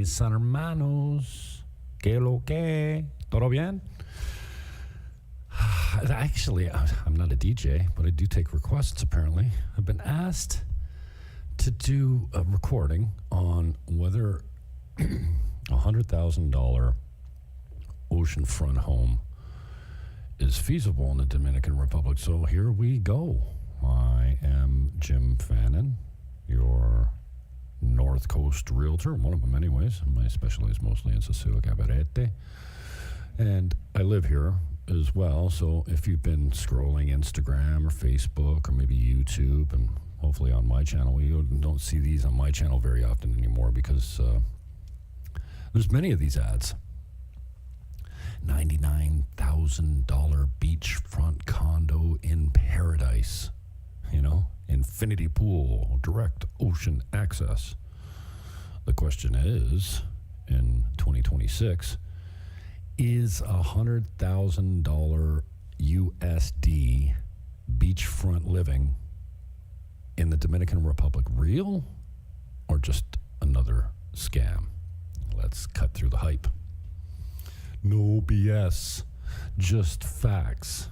mis hermanos, que lo que, todo bien? Actually, I'm not a DJ, but I do take requests apparently. I've been asked to do a recording on whether a $100,000 oceanfront home is feasible in the Dominican Republic. So here we go. I am Jim Fannin, your North Coast realtor, one of them anyways. I specialize mostly in Sosúa Cabarete. And I live here as well, so if you've been scrolling Instagram or Facebook or maybe YouTube, and hopefully on my channel, you don't see these on my channel very often anymore because there's many of these ads. $99,000 beachfront condo in paradise, infinity pool, direct ocean access. The question is, in 2026, is $100,000 USD beachfront living in the Dominican Republic real or just another scam? Let's cut through the hype. No BS, just facts.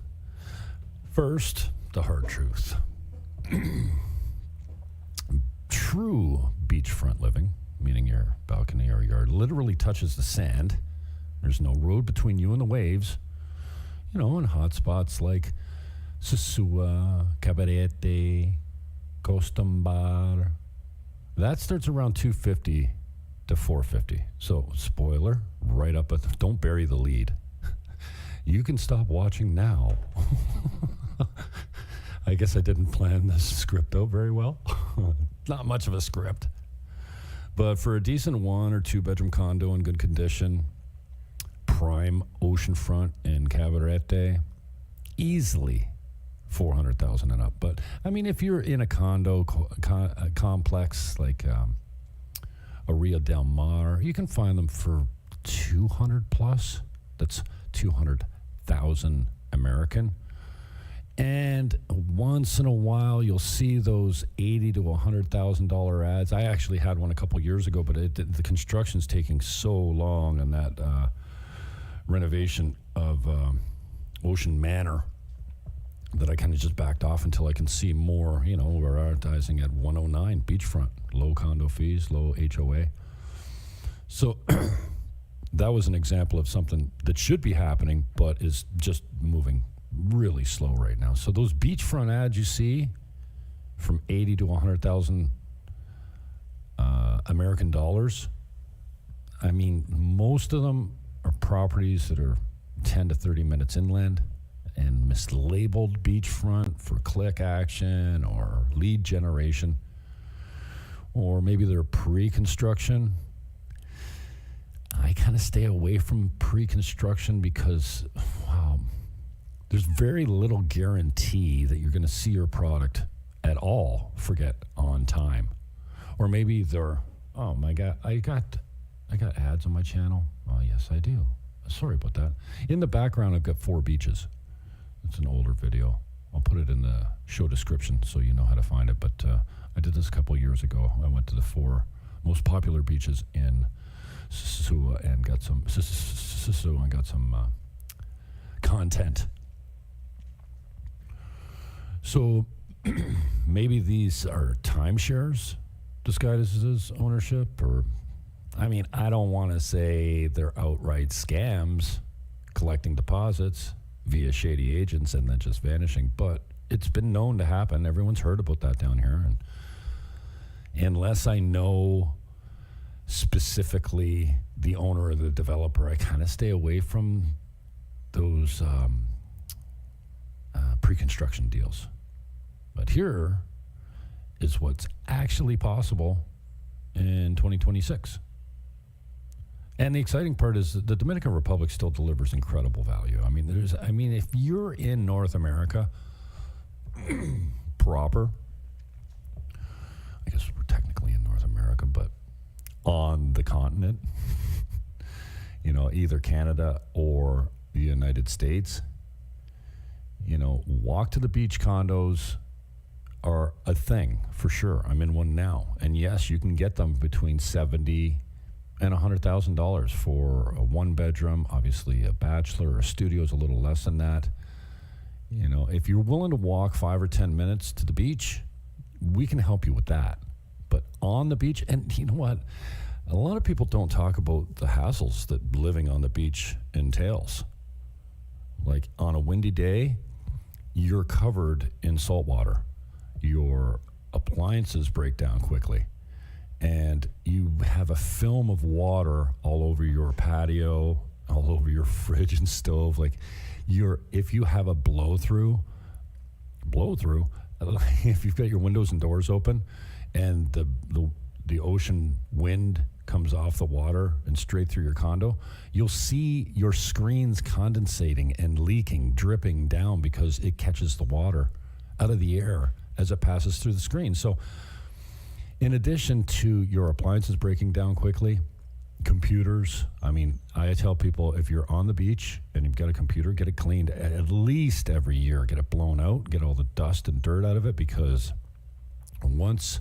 First, the hard truth. True beachfront living, meaning your balcony or yard, literally touches the sand. There's no road between you and the waves. In hot spots like Sosúa, Cabarete, Costumbar. That starts around $250 to $450. So, spoiler, right up at don't bury the lead. You can stop watching now. I guess I didn't plan this script out very well. Not much of a script. But for a decent 1 or 2 bedroom condo in good condition, prime oceanfront in Cabarete, easily $400,000 and up. But I mean, if you're in a condo complex like Rio del Mar, you can find them for 200 plus. That's 200,000 American. And once in a while, you'll see those $80,000 to $100,000 ads. I actually had one a couple years ago, but the construction's taking so long, and that renovation of Ocean Manor that I kind of just backed off until I can see more. We're advertising at 109 beachfront, low condo fees, low HOA. So that was an example of something that should be happening, but is just moving really slow right now. So those beachfront ads you see from $80,000 to $100,000 American dollars, I mean, most of them are properties that are 10 to 30 minutes inland and mislabeled beachfront for click action or lead generation, or maybe they're pre-construction. I kind of stay away from pre-construction because, wow, there's very little guarantee that you're going to see your product at all, forget on time. Or maybe they're, oh my God, I got ads on my channel. Oh yes, I do. Sorry about that. In the background, I've got 4 beaches. It's an older video. I'll put it in the show description so you know how to find it. But I did this a couple years ago. I went to the 4 most popular beaches in Sosúa and got some content. So maybe these are timeshares disguised as ownership, or I mean, I don't want to say they're outright scams, collecting deposits via shady agents and then just vanishing, but it's been known to happen. Everyone's heard about that down here, and unless I know specifically the owner or the developer, I kind of stay away from those pre-construction deals. But here is what's actually possible in 2026. And the exciting part is that the Dominican Republic still delivers incredible value. I mean, if you're in North America proper, I guess we're technically in North America, but on the continent, either Canada or the United States, walk to the beach condos are a thing for sure. I'm in one now. And yes, you can get them between 70 and $100,000 for a 1-bedroom. Obviously, a bachelor or a studio is a little less than that. You know, if you're willing to walk 5 or 10 minutes to the beach, we can help you with that. But on the beach, and you know what? A lot of people don't talk about the hassles that living on the beach entails. Like on a windy day, you're covered in salt water. Your appliances break down quickly. And you have a film of water all over your patio, all over your fridge and stove. Like if you have a blow through, if you've got your windows and doors open and the ocean wind comes off the water and straight through your condo, you'll see your screens condensating and leaking, dripping down because it catches the water out of the air as it passes through the screen. So in addition to your appliances breaking down quickly, computers, I mean, I tell people if you're on the beach and you've got a computer, get it cleaned at least every year. Get it blown out, get all the dust and dirt out of it, because once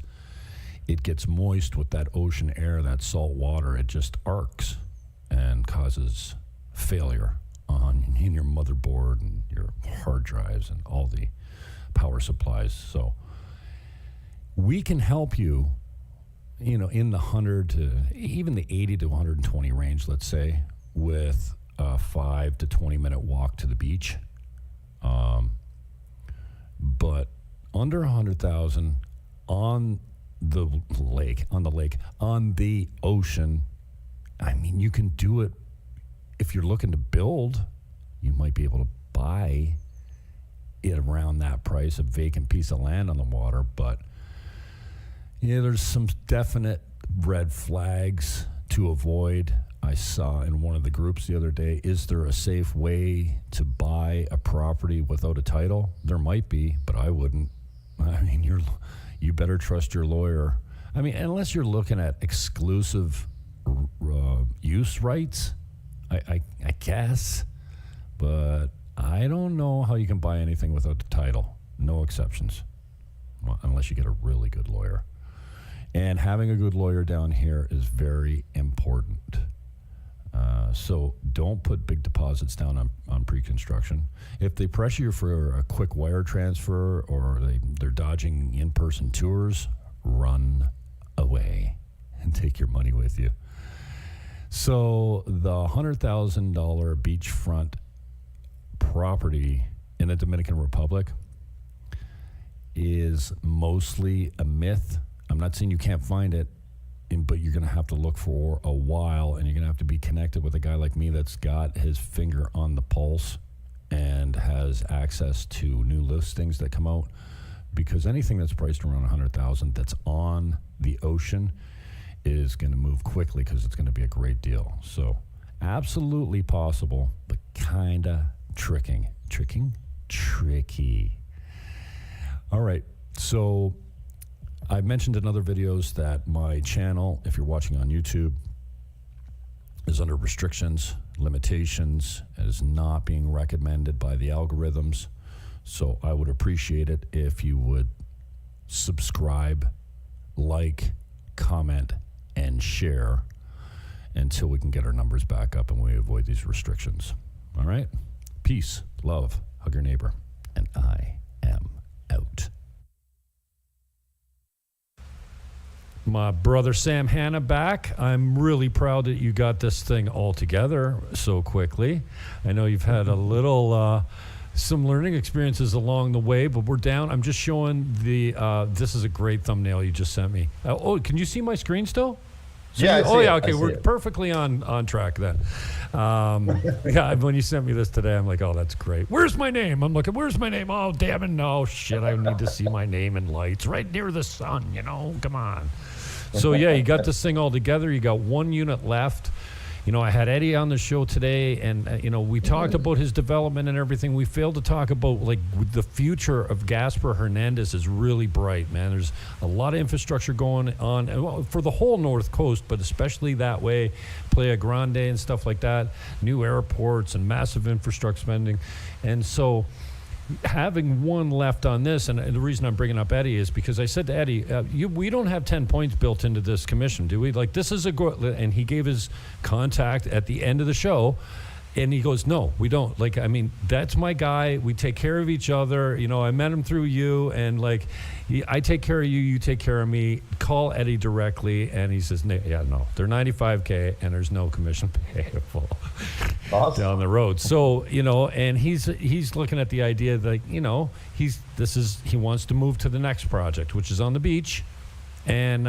it gets moist with that ocean air, that salt water, it just arcs and causes failure in your motherboard and your hard drives and all the power supplies. So we can help you, you know, in the 100 to even the 80 to 120 range, let's say, with a 5 to 20 minute walk to the beach. But under 100,000 on the lake, on the ocean, I mean, you can do it. If you're looking to build, you might be able to buy it around that price, a vacant piece of land on the water. But yeah, there's some definite red flags to avoid. I saw in one of the groups the other day, is there a safe way to buy a property without a title? There might be, but I wouldn't. I mean, you better trust your lawyer. I mean, unless you're looking at exclusive use rights, I guess. But I don't know how you can buy anything without the title. No exceptions. Well, unless you get a really good lawyer. And having a good lawyer down here is very important. So don't put big deposits down on pre-construction. If they pressure you for a quick wire transfer or they're dodging in-person tours, run away and take your money with you. So the $100,000 beachfront property in the Dominican Republic is mostly a myth. I'm not saying you can't find it, but you're going to have to look for a while, and you're going to have to be connected with a guy like me that's got his finger on the pulse and has access to new listings that come out, because anything that's priced around $100,000 that's on the ocean is going to move quickly because it's going to be a great deal. So absolutely possible, but kind of tricky. All right, so I mentioned in other videos that my channel, if you're watching on YouTube, is under restrictions, limitations, and is not being recommended by the algorithms. So I would appreciate it if you would subscribe, like, comment, and share until we can get our numbers back up and we avoid these restrictions. All right? Peace, love, hug your neighbor, and I am out. My brother Sam Hanna back. I'm really proud that you got this thing all together so quickly. I know you've had a little, some learning experiences along the way, but we're down. I'm just showing the, this is a great thumbnail you just sent me. Can you see my screen still? So yeah. Okay. We're perfectly on track then. Yeah, when you sent me this today, I'm like, oh, that's great. Where's my name? I'm looking, where's my name? Oh, damn it. No, shit. I need to see my name in lights right near the sun, you know? Come on. So, yeah, you got this thing all together. You got one unit left. You know, I had Eddie on the show today, and, you know, we talked about his development and everything. We failed to talk about, like, the future of Gaspar Hernandez is really bright, man. There's a lot of infrastructure going on for the whole North Coast, but especially that way, Playa Grande and stuff like that, new airports and massive infrastructure spending. And so having one left on this, and the reason I'm bringing up Eddie is because I said to Eddie, we don't have 10 points built into this commission, do we? Like, this is and he gave his contact at the end of the show, and he goes, no, we don't. Like, I mean, that's my guy. We take care of each other. You know, I met him through you, and like, I take care of you, you take care of me. Call Eddie directly, and he says, yeah, no, they're $95K, and there's no commission payable down the road. So, you know, and he's looking at the idea that, you know, he wants to move to the next project, which is on the beach, and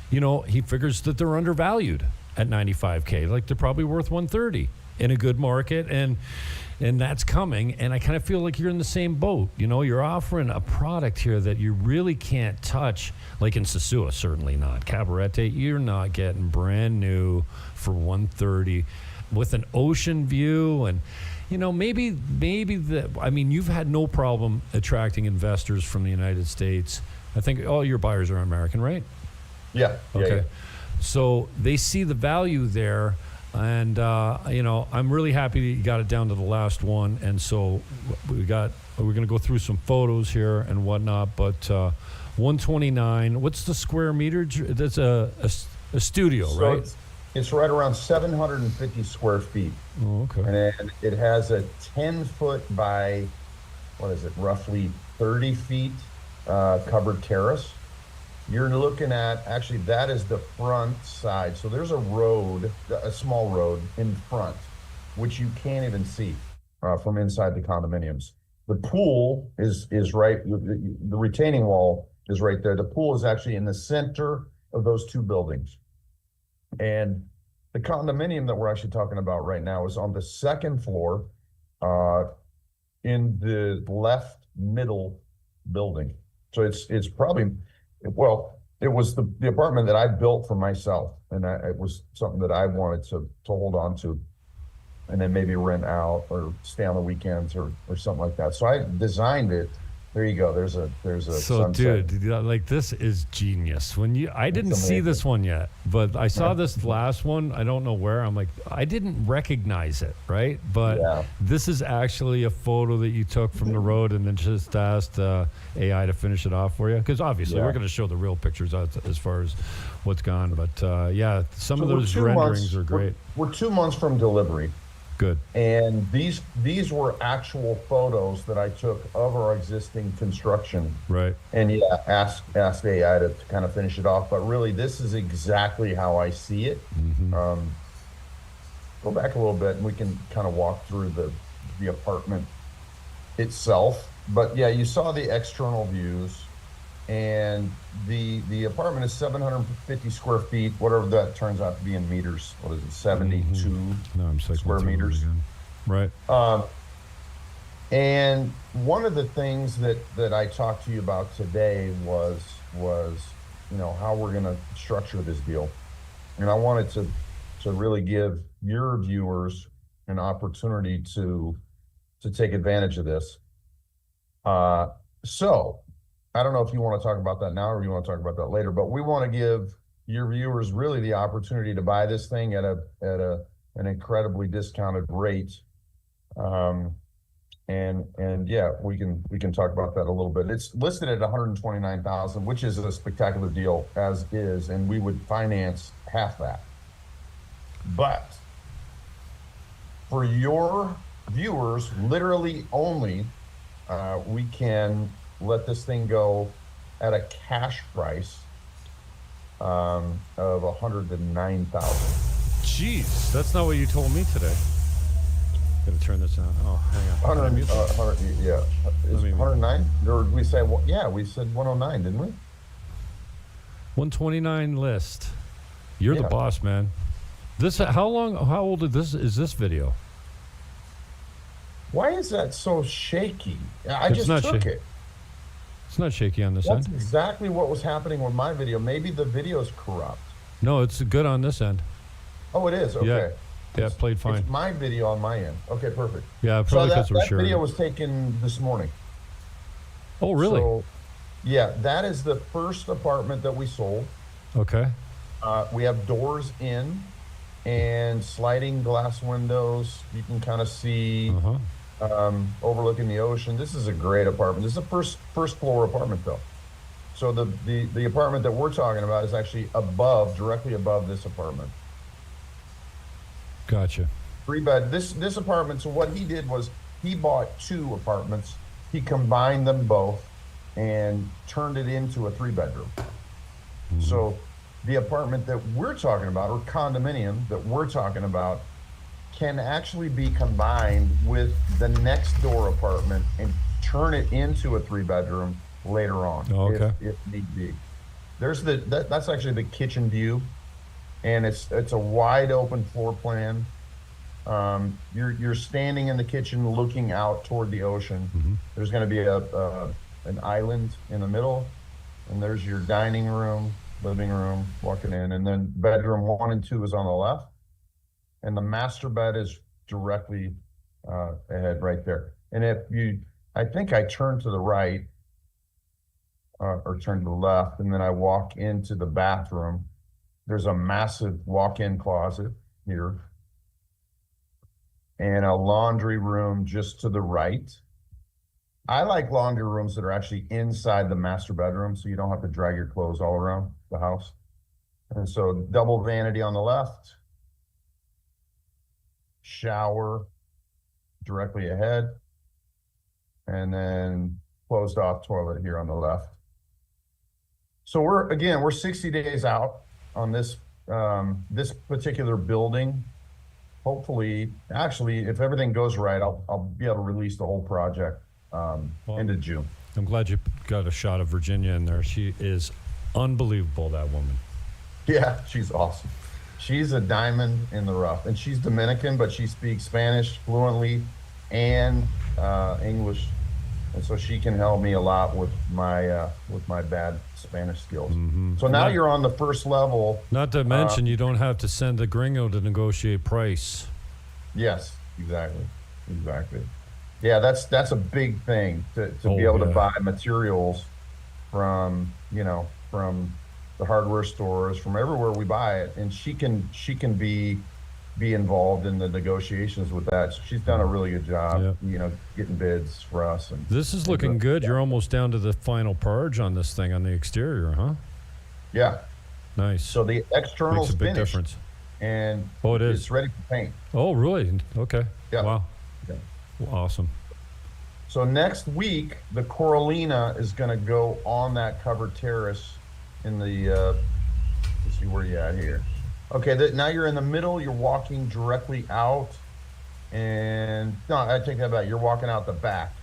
you know, he figures that they're undervalued at $95K. Like, they're probably worth $130 in a good market, and that's coming. And I kind of feel like you're in the same boat. You know, you're offering a product here that you really can't touch. Like in Sosúa, certainly not. Cabarete, you're not getting brand new for $130 with an ocean view. And, you know, maybe I mean, you've had no problem attracting investors from the United States. I think all your buyers are American, right? Yeah. Okay. Yeah. So they see the value there, and you know, I'm really happy that you got it down to the last one. And so we're going to go through some photos here and whatnot. But 129. What's the square meter? That's a studio, So right? it's right around 750 square feet. Oh, okay. And it has a 10-foot by, what is it, roughly 30 feet covered terrace. You're looking at, actually, that is the front side. So there's a road, a small road in front, which you can't even see from inside the condominiums. The pool is right, the retaining wall is right there. The pool is actually in the center of those two buildings. And the condominium that we're actually talking about right now is on the second floor in the left middle building. So it's probably, well, it was the apartment that I built for myself, and it was something that I wanted to hold on to, and then maybe rent out or stay on the weekends or something like that. So I designed it. There you go. There's a So, sunset. dude, like, this is genius. I didn't see this one yet, but I saw this last one. I don't know where. I'm like, I didn't recognize it, right? But this is actually a photo that you took from the road and then just asked AI to finish it off for you. Because obviously we're going to show the real pictures as far as what's gone. But yeah, some of those renderings are great. We're 2 months from delivery. Good. And these were actual photos that I took of our existing construction. Right. And asked AI to kind of finish it off. But really, this is exactly how I see it. Mm-hmm. Go back a little bit, and we can kind of walk through the apartment itself. But yeah, you saw the external views, and the apartment is 750 square feet, whatever that turns out to be in meters. What is it, 72 square meters? Right. And one of the things that I talked to you about today was you know, how we're going to structure this deal. And I wanted to really give your viewers an opportunity to take advantage of this. So I don't know if you want to talk about that now or you want to talk about that later, but we want to give your viewers really the opportunity to buy this thing at an incredibly discounted rate. And yeah, we can talk about that a little bit. It's listed at $129,000, which is a spectacular deal as is, and we would finance half that. But for your viewers, literally only, we can let this thing go at a cash price of $109,000. Jeez, that's not what you told me today. Gotta turn this on. Oh, hang on. 100, yeah. Is it 109? Or we say, well, yeah, we said 109, didn't we? 129 list. You're the boss, man. How old is this video? Why is that so shaky? I just took it. It's not shaky on this end. That's exactly what was happening with my video. Maybe the video's corrupt. No, it's good on this end. Oh, it is? Okay. Yeah, it played fine. It's my video on my end. Okay, perfect. Yeah, probably because we're sharing. That video was taken this morning. Oh, really? So, yeah, that is the first apartment that we sold. Okay. We have doors in and sliding glass windows. You can kind of see overlooking the ocean. This is a great apartment. This is a first floor apartment though. So the apartment that we're talking about is actually directly above this apartment. Gotcha. 3-bed. This apartment. So what he did was he bought 2 apartments. He combined them both and turned it into a 3-bedroom. Mm-hmm. So the apartment that we're talking about, or condominium that we're talking about, can actually be combined with the next door apartment and turn it into a 3-bedroom later on. Oh, okay. If need be. There's that's actually the kitchen view, and it's a wide open floor plan. You're standing in the kitchen looking out toward the ocean. Mm-hmm. There's going to be an island in the middle, and there's your dining room, living room, walking in, and then bedroom 1 and 2 is on the left, and the master bed is directly ahead right there. And I think I turn to the right or turn to the left, and then I walk into the bathroom. There's a massive walk-in closet here and a laundry room just to the right. I like laundry rooms that are actually inside the master bedroom, so you don't have to drag your clothes all around the house. And so double vanity on the left, shower directly ahead, and then closed off toilet here on the left. So we're 60 days out on this this particular building. Hopefully, actually, if everything goes right, I'll be able to release the whole project into June. I'm glad you got a shot of Virginia in there. She is unbelievable, that woman. Yeah, she's awesome. She's a diamond in the rough, and she's Dominican, but she speaks Spanish fluently and English, and so she can help me a lot with my bad Spanish skills. Mm-hmm. So now you're on the first level. Not to mention, you don't have to send the gringo to negotiate price. Yes, exactly. Yeah, that's a big thing to be able to buy materials from the hardware stores, from everywhere we buy it, and she can be involved in the negotiations with that. So she's done a really good job, getting bids for us. And this is looking good. You're almost down to the final purge on this thing on the exterior, huh? Yeah. Nice. So the external's makes a big finished, difference. and it is. It's ready for paint. Oh, really? Okay. Yeah. Wow. Yeah. Awesome. So next week, the Coralina is going to go on that covered terrace in the, let's see where you at here. Okay, now you're in the middle, you're walking directly out, and no, I take that back. You're walking out the back.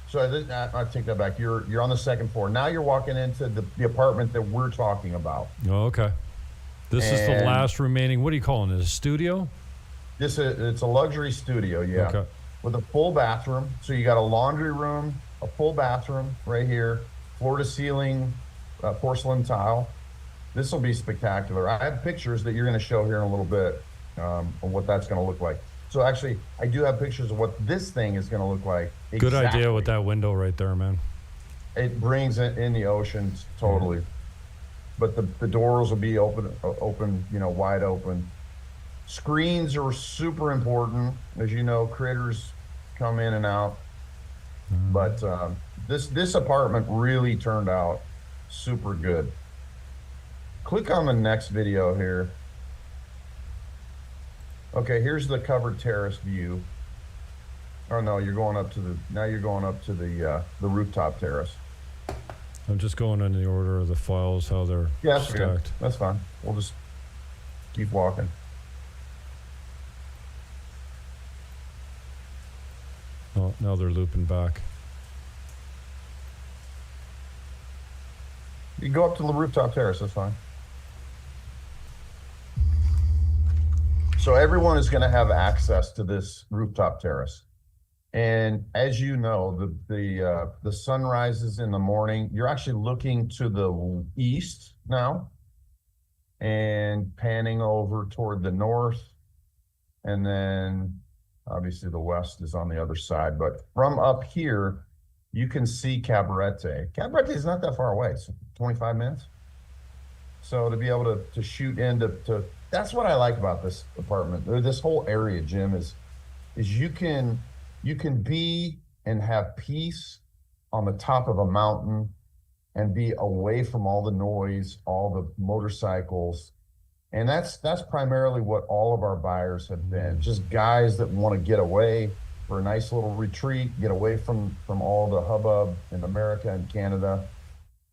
So I take that back. You're on the second floor. Now you're walking into the apartment that we're talking about. Oh, okay. This is the last remaining, what are you calling it, a studio? It's a luxury studio, yeah. Okay. With a full bathroom. So you got a laundry room, a full bathroom right here, floor to ceiling, porcelain tile. This will be spectacular. I have pictures that you're going to show here in a little bit of what that's going to look like. So actually, I do have pictures of what this thing is going to look like. Exactly. Good idea with that window right there, man. It brings it in the ocean totally. But the doors will be open, wide open. Screens are super important. As you know, critters come in and out. But this apartment really turned out super good. Click on the next video here. Okay, here's the covered terrace view. Oh no, you're going up to the rooftop terrace. I'm just going in the order of the files, how they're stacked. Good. That's fine. We'll just keep walking. Oh, now they're looping back. You go up to the rooftop terrace, that's fine. So everyone is going to have access to this rooftop terrace. And as you know, the sun rises in the morning. You're actually looking to the east now and panning over toward the north. And then obviously the west is on the other side. But from up here, you can see Cabarete. Cabarete is not that far away. It's 25 minutes. So to be able to shoot into, that's what I like about this apartment. This whole area, Jim, is is you can be and have peace on the top of a mountain and be away from all the noise, all the motorcycles. And that's primarily what all of our buyers have been. Just guys that want to get away for a nice little retreat, get away from all the hubbub in America and Canada,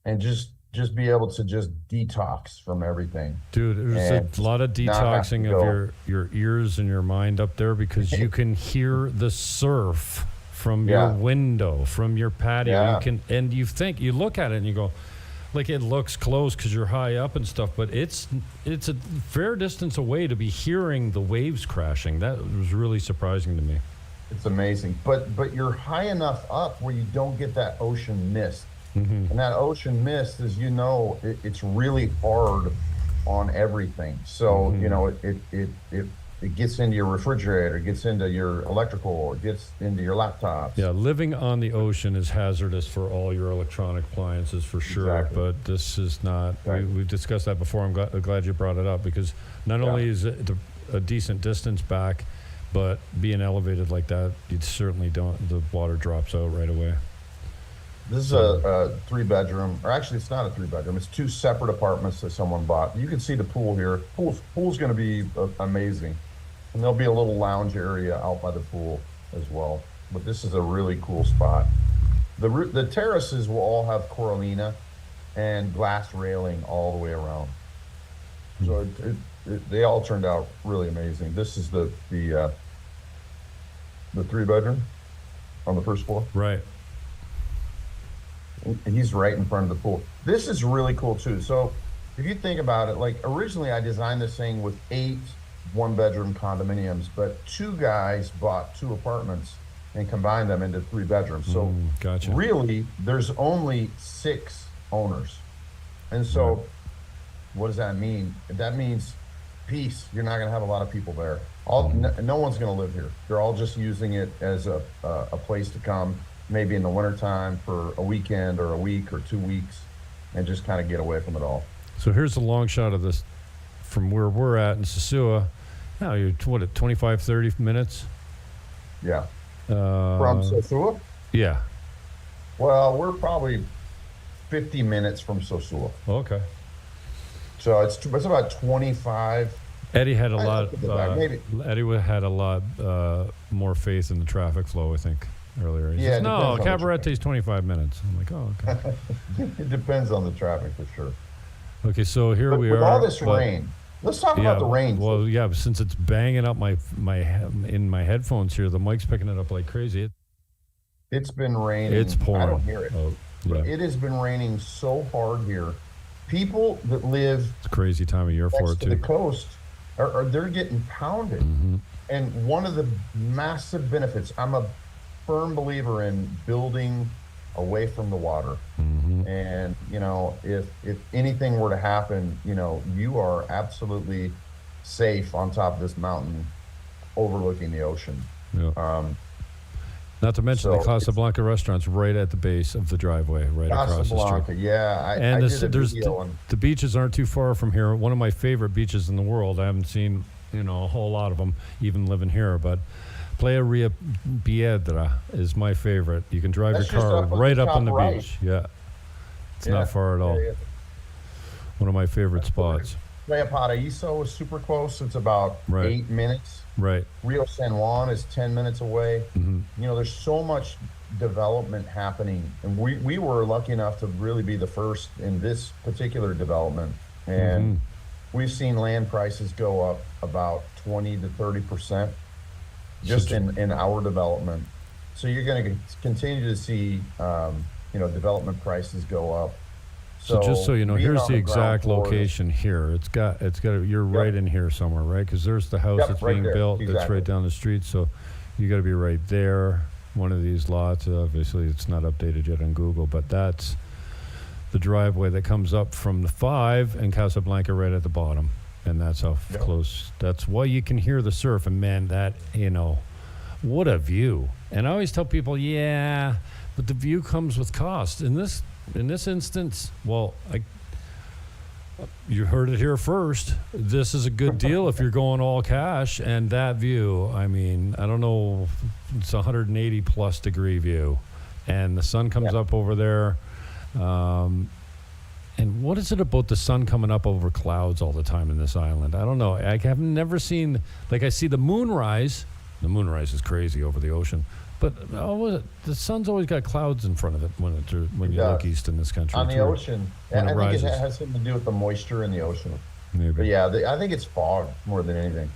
and just be able to just detox from everything. Dude, there's a lot of detoxing of your ears and your mind up there, because you can hear the surf from your window, from your patio. You look at it and you go, like, it looks close because you're high up and stuff, but it's a fair distance away to be hearing the waves crashing. That was really surprising to me. It's amazing, but you're high enough up where you don't get that ocean mist. And that ocean mist, as you know, it's really hard on everything. So it gets into your refrigerator, it gets into your electrical, it gets into your laptops. Yeah, living on the ocean is hazardous for all your electronic appliances for sure. Exactly. But this is not. We've discussed that before. I'm glad you brought it up, because not only is it a decent distance back, but being elevated like that, you certainly don't. The water drops out right away. This is a 3-bedroom, or actually it's not a 3-bedroom. It's 2 separate apartments that someone bought. You can see the pool here. Pool's going to be amazing. And there'll be a little lounge area out by the pool as well. But this is a really cool spot. The terraces will all have Coralina and glass railing all the way around. So they all turned out really amazing. This is the 3-bedroom on the first floor. Right. And he's right in front of the pool. This is really cool too. So if you think about it, like, originally I designed this thing with 8 1-bedroom condominiums, but 2 guys bought 2 apartments and combined them into 3 bedrooms. So gotcha. Really, there's only 6 owners. And so what does that mean? That means peace. You're not going to have a lot of people there. No one's going to live here. They're all just using it as a place to come, maybe in the wintertime for a weekend or a week or 2 weeks, and just kind of get away from it all. So here's a long shot of this from where we're at in Sosúa. Now you're, at 25, 30 minutes? Yeah. From Sosúa? Yeah. Well, we're probably 50 minutes from Sosúa. Okay. So it's about 25. Eddie had a lot. Maybe. Had a lot more faith in the traffic flow, I think, earlier. He says, no, Cabarette's 25 minutes. I'm like, oh, okay. It depends on the traffic for sure. Okay, so here we with are. All this rain. Let's talk about the rain. Well, yeah, since it's banging up my headphones here, the mic's picking it up like crazy. It's been raining. It's pouring. I don't hear it. Oh, yeah. It has been raining so hard here. People that live. It's a crazy time of year for it too. The coast they're getting pounded. And one of the massive benefits, I'm a firm believer in building away from the water. And if anything were to happen, you are absolutely safe on top of this mountain overlooking the ocean. Not to mention the Casablanca restaurant's right at the base of the driveway, right across the street. Yeah, the beaches aren't too far from here. One of my favorite beaches in the world. I haven't seen a whole lot of them, even living here, but Playa Ria Piedra is my favorite. You can drive your car right up on the beach. Yeah, it's not far at all. One of my favorite spots. Playa Paraíso is super close. It's about 8 minutes. Right. Rio San Juan is 10 minutes away. There's so much development happening, and we were lucky enough to really be the first in this particular development. And we've seen land prices go up about 20 to 30% just in our development. So you're going to continue to see, development prices go up. So just so you know, here's the exact location here. It's got. You're right in here somewhere, right? Because there's the house that's being built. Exactly. That's right down the street. So you got to be right there. One of these lots. Obviously, it's not updated yet on Google, but that's the driveway that comes up from the 5 and Casablanca right at the bottom, and that's how close. That's why you can hear the surf. And man, that what a view. And I always tell people, but the view comes with cost. In this instance, well, You heard it here first. This is a good deal if you're going all cash. And that view, I mean, I don't know, it's 180 plus degree view. And the sun comes up over there. And what is it about the sun coming up over clouds all the time in this island? I don't know. I have never seen, like I see the moonrise. The moonrise is crazy over the ocean. But the sun's always got clouds in front of it when you look east in this country. On the ocean. I think rises. it has something to do with the moisture in the ocean. Maybe. But yeah, I think it's fog more than anything.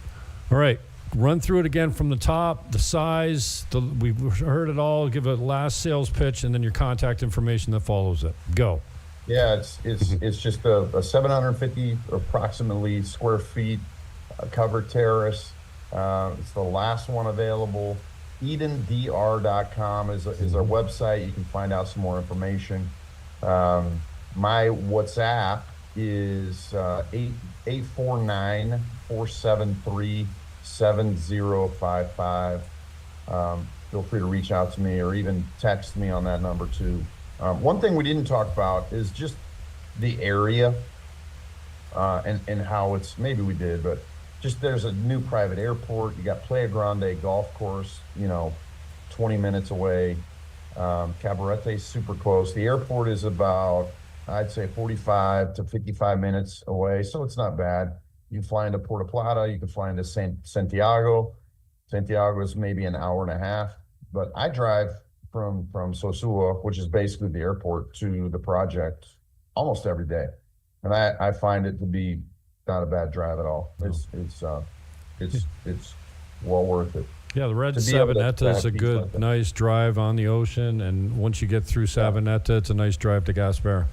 All right. Run through it again from the top, the size. We've heard it all. Give a last sales pitch and then your contact information that follows it. Go. Yeah, it's just a 750 approximately square feet covered terrace. It's the last one available. EdenDR.com is our website. You can find out some more information. My WhatsApp is 849-473-7055. Feel free to reach out to me or even text me on that number too. One thing we didn't talk about is just the area and how it's, maybe we did, but just there's a new private airport. You got Playa Grande golf course, 20 minutes away. Cabarette's super close. The airport is about, I'd say 45 to 55 minutes away, so it's not bad. You can fly into Puerto Plata, you can fly into Santiago. Santiago is maybe an hour and a half, but I drive from Sosúa, which is basically the airport, to the project almost every day. And I find it to be not a bad drive at all. It's well worth it. Yeah, the Red Savanetta is a good, nice drive on the ocean, and once you get through Savanetta, it's a nice drive to Gaspar.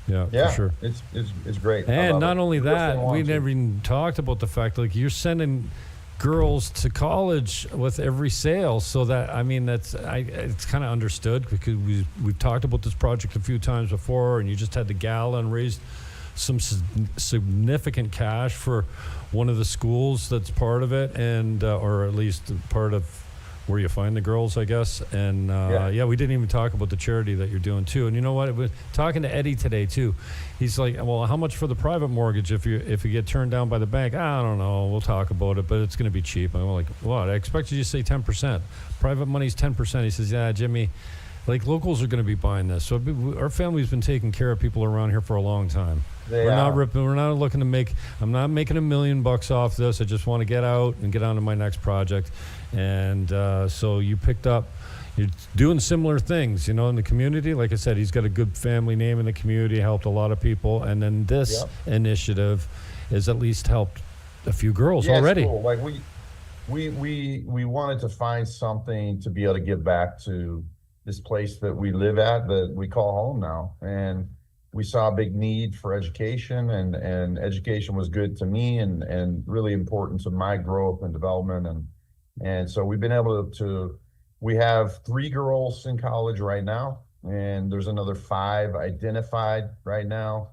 Yeah, for sure. It's great. And not only that, we never even talked about the fact like you're sending girls to college with every sale, so that it's kind of understood because we've talked about this project a few times before, and you just had the gala and raised some significant cash for one of the schools that's part of it, and or at least part of where you find the girls, I guess. And we didn't even talk about the charity that you're doing too. And you know what? Talking to Eddie today too, he's like, well, how much for the private mortgage if you get turned down by the bank? I don't know. We'll talk about it, but it's going to be cheap. I'm like, what? I expected you to say 10%. Private money's 10%. He says, yeah, Jimmy, like locals are going to be buying this. So our family's been taking care of people around here for a long time. We're not ripping. We're not looking to make. I'm not making $1 million off this. I just want to get out and get on to my next project. And so you picked up. You're doing similar things, in the community. Like I said, he's got a good family name in the community. Helped a lot of people, and then this initiative has at least helped a few girls already. It's cool. Like we wanted to find something to be able to give back to this place that we live at, that we call home now, and we saw a big need for education, and education was good to me and really important to my growth and development. And so we've been able to, we have 3 girls in college right now, and there's another 5 identified right now.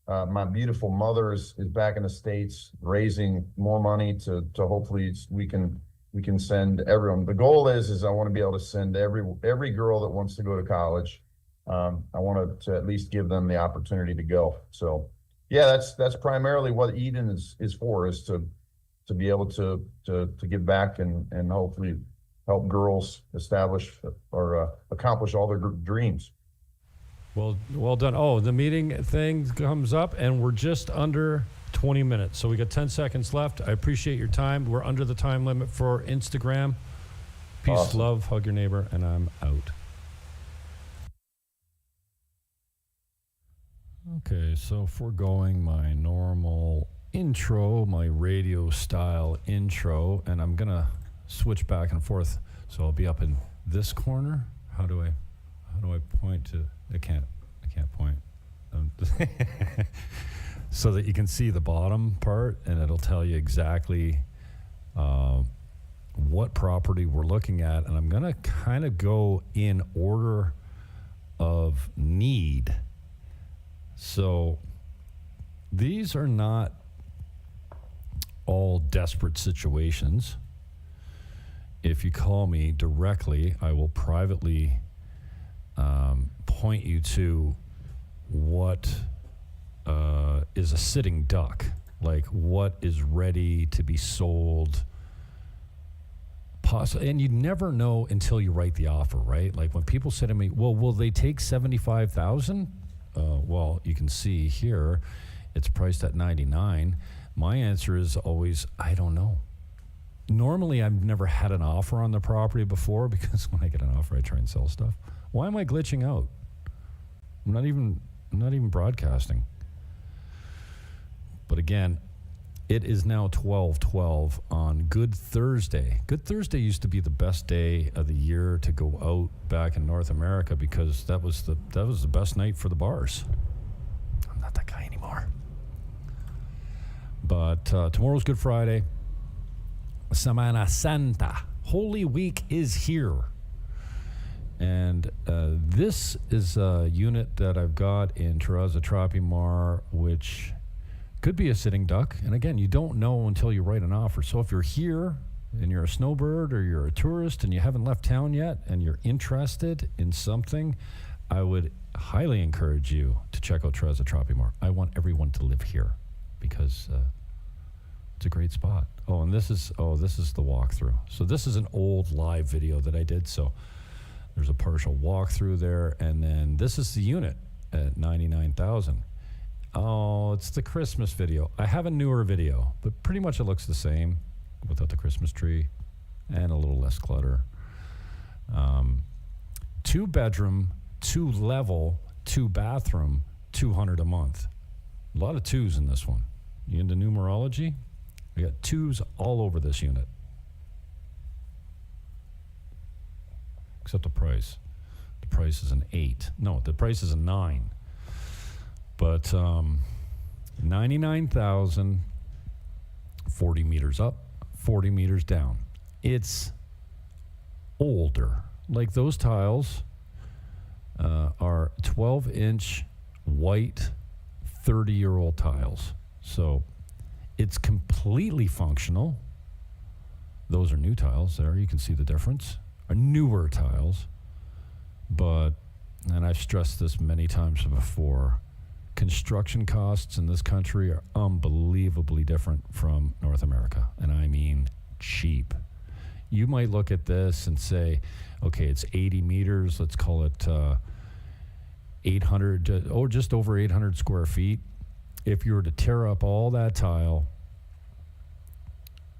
My beautiful mother is back in the States raising more money to hopefully we can send everyone. The goal is I want to be able to send every girl that wants to go to college. I want to at least give them the opportunity to go. So yeah, that's primarily what Eden is for, is to be able to give back and hopefully help girls establish or accomplish all their dreams. Well done. Oh, the meeting thing comes up, and we're just under 20 minutes. So we got 10 seconds left. I appreciate your time. We're under the time limit for Instagram. Peace, love, hug your neighbor, and I'm out. Okay, so foregoing my normal intro, my radio style intro, and I'm gonna switch back and forth. So I'll be up in this corner. How do I point to? I can't point. So that you can see the bottom part, and it'll tell you exactly what property we're looking at. And I'm gonna kind of go in order of need. So these are not all desperate situations. If you call me directly, I will privately point you to what is a sitting duck. Like what is ready to be sold. And you never know until you write the offer, right? Like when people say to me, well, will they take $75,000? Well, you can see here, it's priced at $99,000. My answer is always, I don't know. Normally, I've never had an offer on the property before because when I get an offer, I try and sell stuff. Why am I glitching out? I'm not even broadcasting. But again, it is now 12/12 on Good Thursday. Good Thursday used to be the best day of the year to go out back in North America because that was the best night for the bars. I'm not that guy anymore. But tomorrow's Good Friday. Semana Santa. Holy Week is here. And this is a unit that I've got in Terraza Tropimar, which could be a sitting duck. And again, you don't know until you write an offer. So if you're here and you're a snowbird or you're a tourist and you haven't left town yet and you're interested in something, I would highly encourage you to check out Terraza Tropimar. I want everyone to live here because it's a great spot. Oh, and this is the walkthrough. So this is an old live video that I did. So there's a partial walkthrough there. And then this is the unit at $99,000. Oh, it's the Christmas video. I have a newer video, but pretty much it looks the same without the Christmas tree and a little less clutter. 2 bedroom, 2 level, 2 bathroom, $200 a month. A lot of 2s in this one. You into numerology? We got 2s all over this unit. Except the price. The price is an 8. No, the price is a 9. But $99,000, 40 meters up, 40 meters down. It's older. Like those tiles are 12-inch white 30-year-old tiles. So it's completely functional. Those are new tiles there. You can see the difference. Are newer tiles. But, and I've stressed this many times before, construction costs in this country are unbelievably different from North America. And I mean cheap. You might look at this and say, okay, it's 80 meters. Let's call it 800, or just over 800 square feet. If you were to tear up all that tile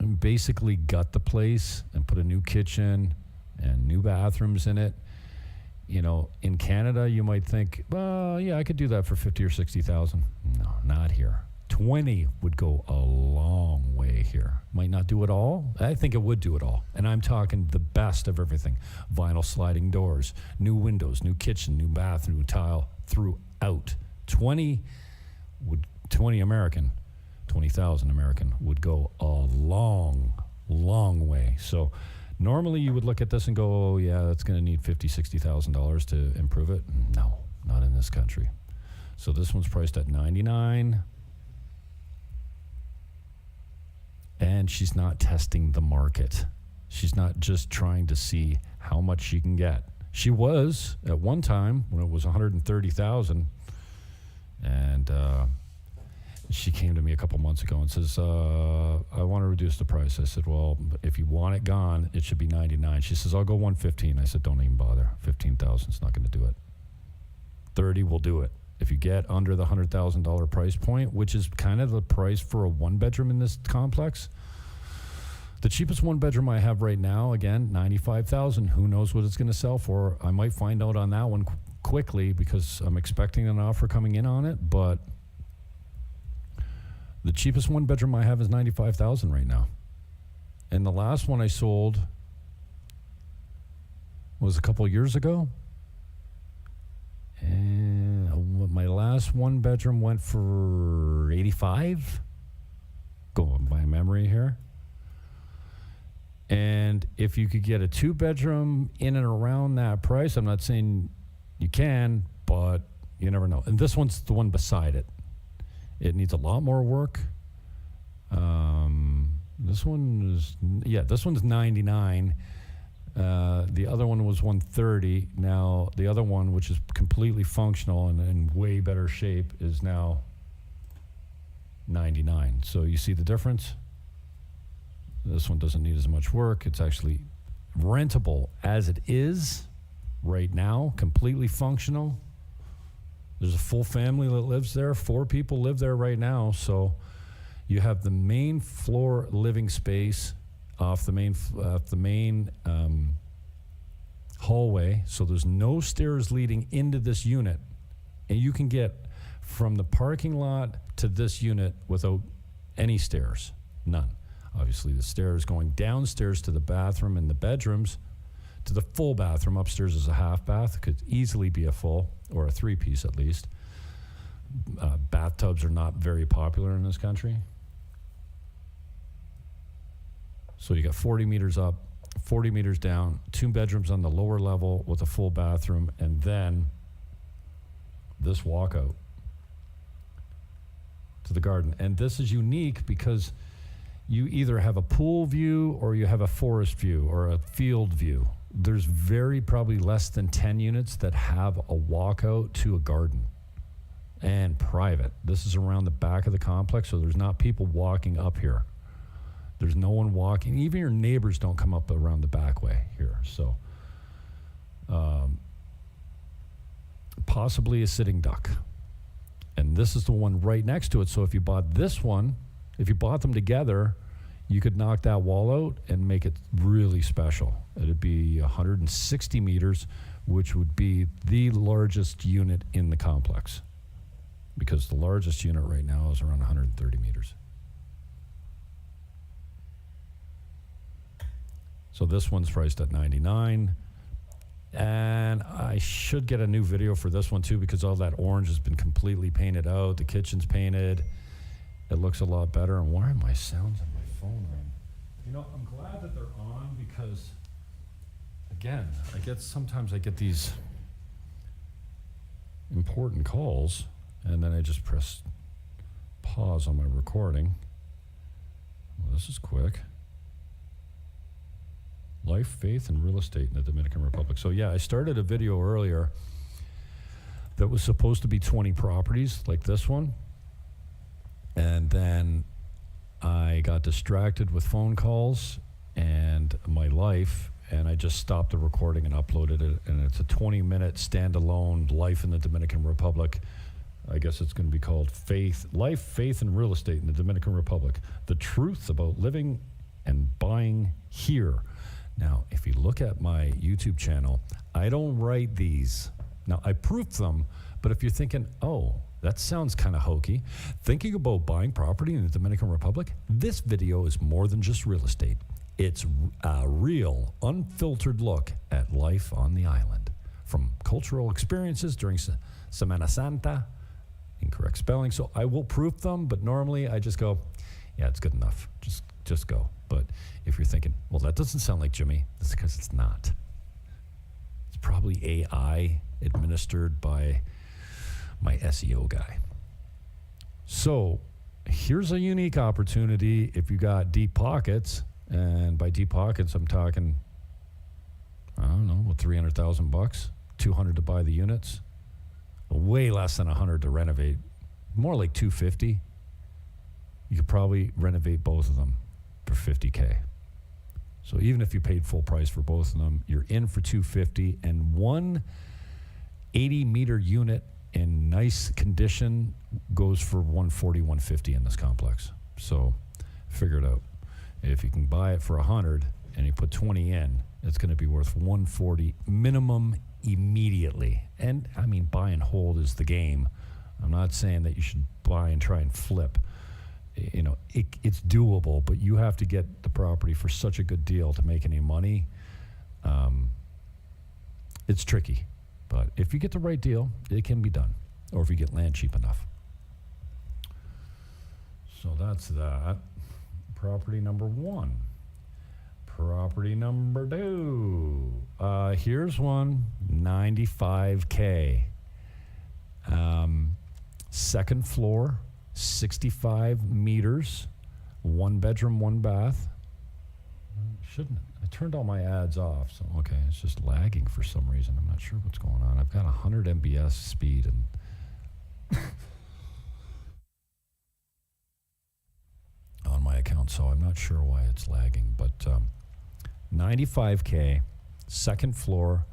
and basically gut the place and put a new kitchen and new bathrooms in it, you know, in Canada, you might think, well, yeah, I could do that for 50 or 60,000. No, not here. 20 would go a long way here. Might not do it all. I think it would do it all. And I'm talking the best of everything. Vinyl sliding doors, new windows, new kitchen, new bath, new tile throughout. 20,000 American would go a long, long way. So normally you would look at this and go, oh yeah, that's going to need $50,000, $60,000 to improve it. No, not in this country. So this one's priced at $99,000. And she's not testing the market. She's not just trying to see how much she can get. She was at one time when it was $130,000, and she came to me a couple months ago and says, I want to reduce the price. I said, well, if you want it gone, it should be $99,000. She says, I'll go $115,000. I said, don't even bother. $15,000 is not going to do it. $30,000 will do it. If you get under the $100,000 price point, which is kind of the price for a 1-bedroom in this complex, the cheapest 1-bedroom I have right now, again, $95,000. Who knows what it's going to sell for? I might find out on that one quickly because I'm expecting an offer coming in on it. But the cheapest 1-bedroom I have is $95,000 right now, and the last one I sold was a couple years ago. And my last 1-bedroom went for $85,000, going by memory here. And if you could get a 2-bedroom in and around that price, I'm not saying you can, but you never know. And this one's the one beside it. It needs a lot more work. This one's $99,000. The other one was $130,000. Now the other one, which is completely functional and in way better shape, is now $99. So you see the difference? This one doesn't need as much work. It's actually rentable as it is right now, completely functional. There's a full family that lives there. 4 people live there right now. So you have the main floor living space off the main hallway. So there's no stairs leading into this unit. And you can get from the parking lot to this unit without any stairs. None. Obviously, the stairs going downstairs to the bathroom and the bedrooms to the full bathroom. Upstairs is a half bath. Could easily be a full or a 3-piece at least. Bathtubs are not very popular in this country. So you got 40 meters up, 40 meters down, 2 bedrooms on the lower level with a full bathroom, and then this walkout to the garden. And this is unique because you either have a pool view or you have a forest view or a field view. There's probably less than 10 units that have a walkout to a garden and private. This is around the back of the complex, so there's not people walking up here. There's no one walking. Even your neighbors don't come up around the back way here. So possibly a sitting duck. And this is the one right next to it. So if you bought this one, if you bought them together, you could knock that wall out and make it really special. It'd be 160 meters, which would be the largest unit in the complex, because the largest unit right now is around 130 meters. So this one's priced at $99. And I should get a new video for this one too, because all that orange has been completely painted out. The kitchen's painted. It looks a lot better. And why are my sounds on my phone on? You know, I'm glad that they're on because, again, sometimes I get these important calls and then I just press pause on my recording. Well, this is quick. Life, faith, and real estate in the Dominican Republic. So yeah, I started a video earlier that was supposed to be 20 properties like this one. And then I got distracted with phone calls and my life, and I just stopped the recording and uploaded it. And it's a 20-minute standalone life in the Dominican Republic. I guess it's going to be called Life, Faith, and Real Estate in the Dominican Republic. The truth about living and buying here. Now, if you look at my YouTube channel, I don't write these. Now, I proof them, but if you're thinking, oh, that sounds kind of hokey, thinking about buying property in the Dominican Republic, this video is more than just real estate. It's a real, unfiltered look at life on the island. From cultural experiences during Semana Santa, incorrect spelling, so I will proof them, but normally I just go, yeah, it's good enough. Just go. But if you're thinking, well, that doesn't sound like Jimmy, that's because it's not. It's probably AI administered by my SEO guy. So here's a unique opportunity if you got deep pockets, and by deep pockets, I'm talking, I don't know, what, $300,000, $200 to buy the units, way less than $100 to renovate, more like $250. You could probably renovate both of them for $50K. So even if you paid full price for both of them, you're in for $250, and one 80-meter unit in nice condition goes for $140, $150 in this complex. So figure it out. If you can buy it for $100 and you put 20 in, it's going to be worth $140 minimum immediately. And I mean, buy and hold is the game. I'm not saying that you should buy and try and flip. You know, it's doable, but you have to get the property for such a good deal to make any money. It's tricky, but if you get the right deal, it can be done, or if you get land cheap enough. So that's that. Property number 1. Property number 2. Here's one, $95K. Second floor, 65 meters, 1 bedroom, 1 bath. I turned all my ads off, so okay, it's just lagging for some reason. I'm not sure what's going on. I've got 100 MBS speed and so I'm not sure why it's lagging. But 95K, second floor.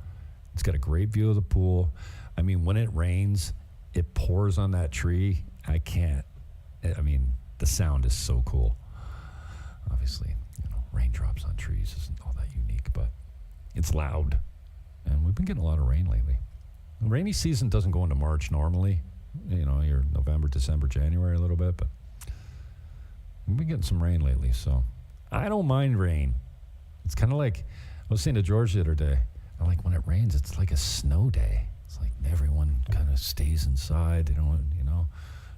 It's got a great view of the pool. I mean, when it rains, it pours on that tree. I mean, the sound is so cool. Obviously, raindrops on trees isn't all that unique, but it's loud. And we've been getting a lot of rain lately. The rainy season doesn't go into March normally. You're November, December, January a little bit, but we've been getting some rain lately, so I don't mind rain. It's kind of like, I was saying to George the other day, I'm like, when it rains, it's like a snow day. It's like everyone kind of stays inside. They don't,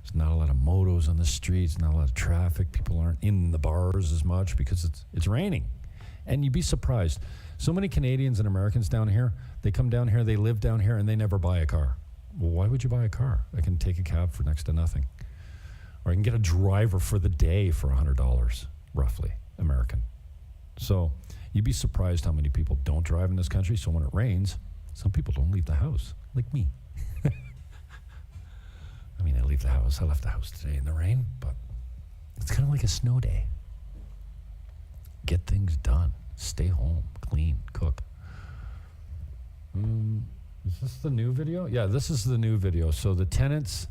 there's not a lot of motos on the streets, not a lot of traffic. People aren't in the bars as much because it's raining. And you'd be surprised. So many Canadians and Americans down here, they come down here, they live down here, and they never buy a car. Well, why would you buy a car? I can take a cab for next to nothing. Or I can get a driver for the day for $100, roughly, American. So you'd be surprised how many people don't drive in this country. So when it rains, some people don't leave the house, like me. I mean, I leave the house. I left the house today in the rain, but it's kind of like a snow day. Get things done. Stay home, clean, cook. Is this the new video? Yeah, this is the new video. So the tenants'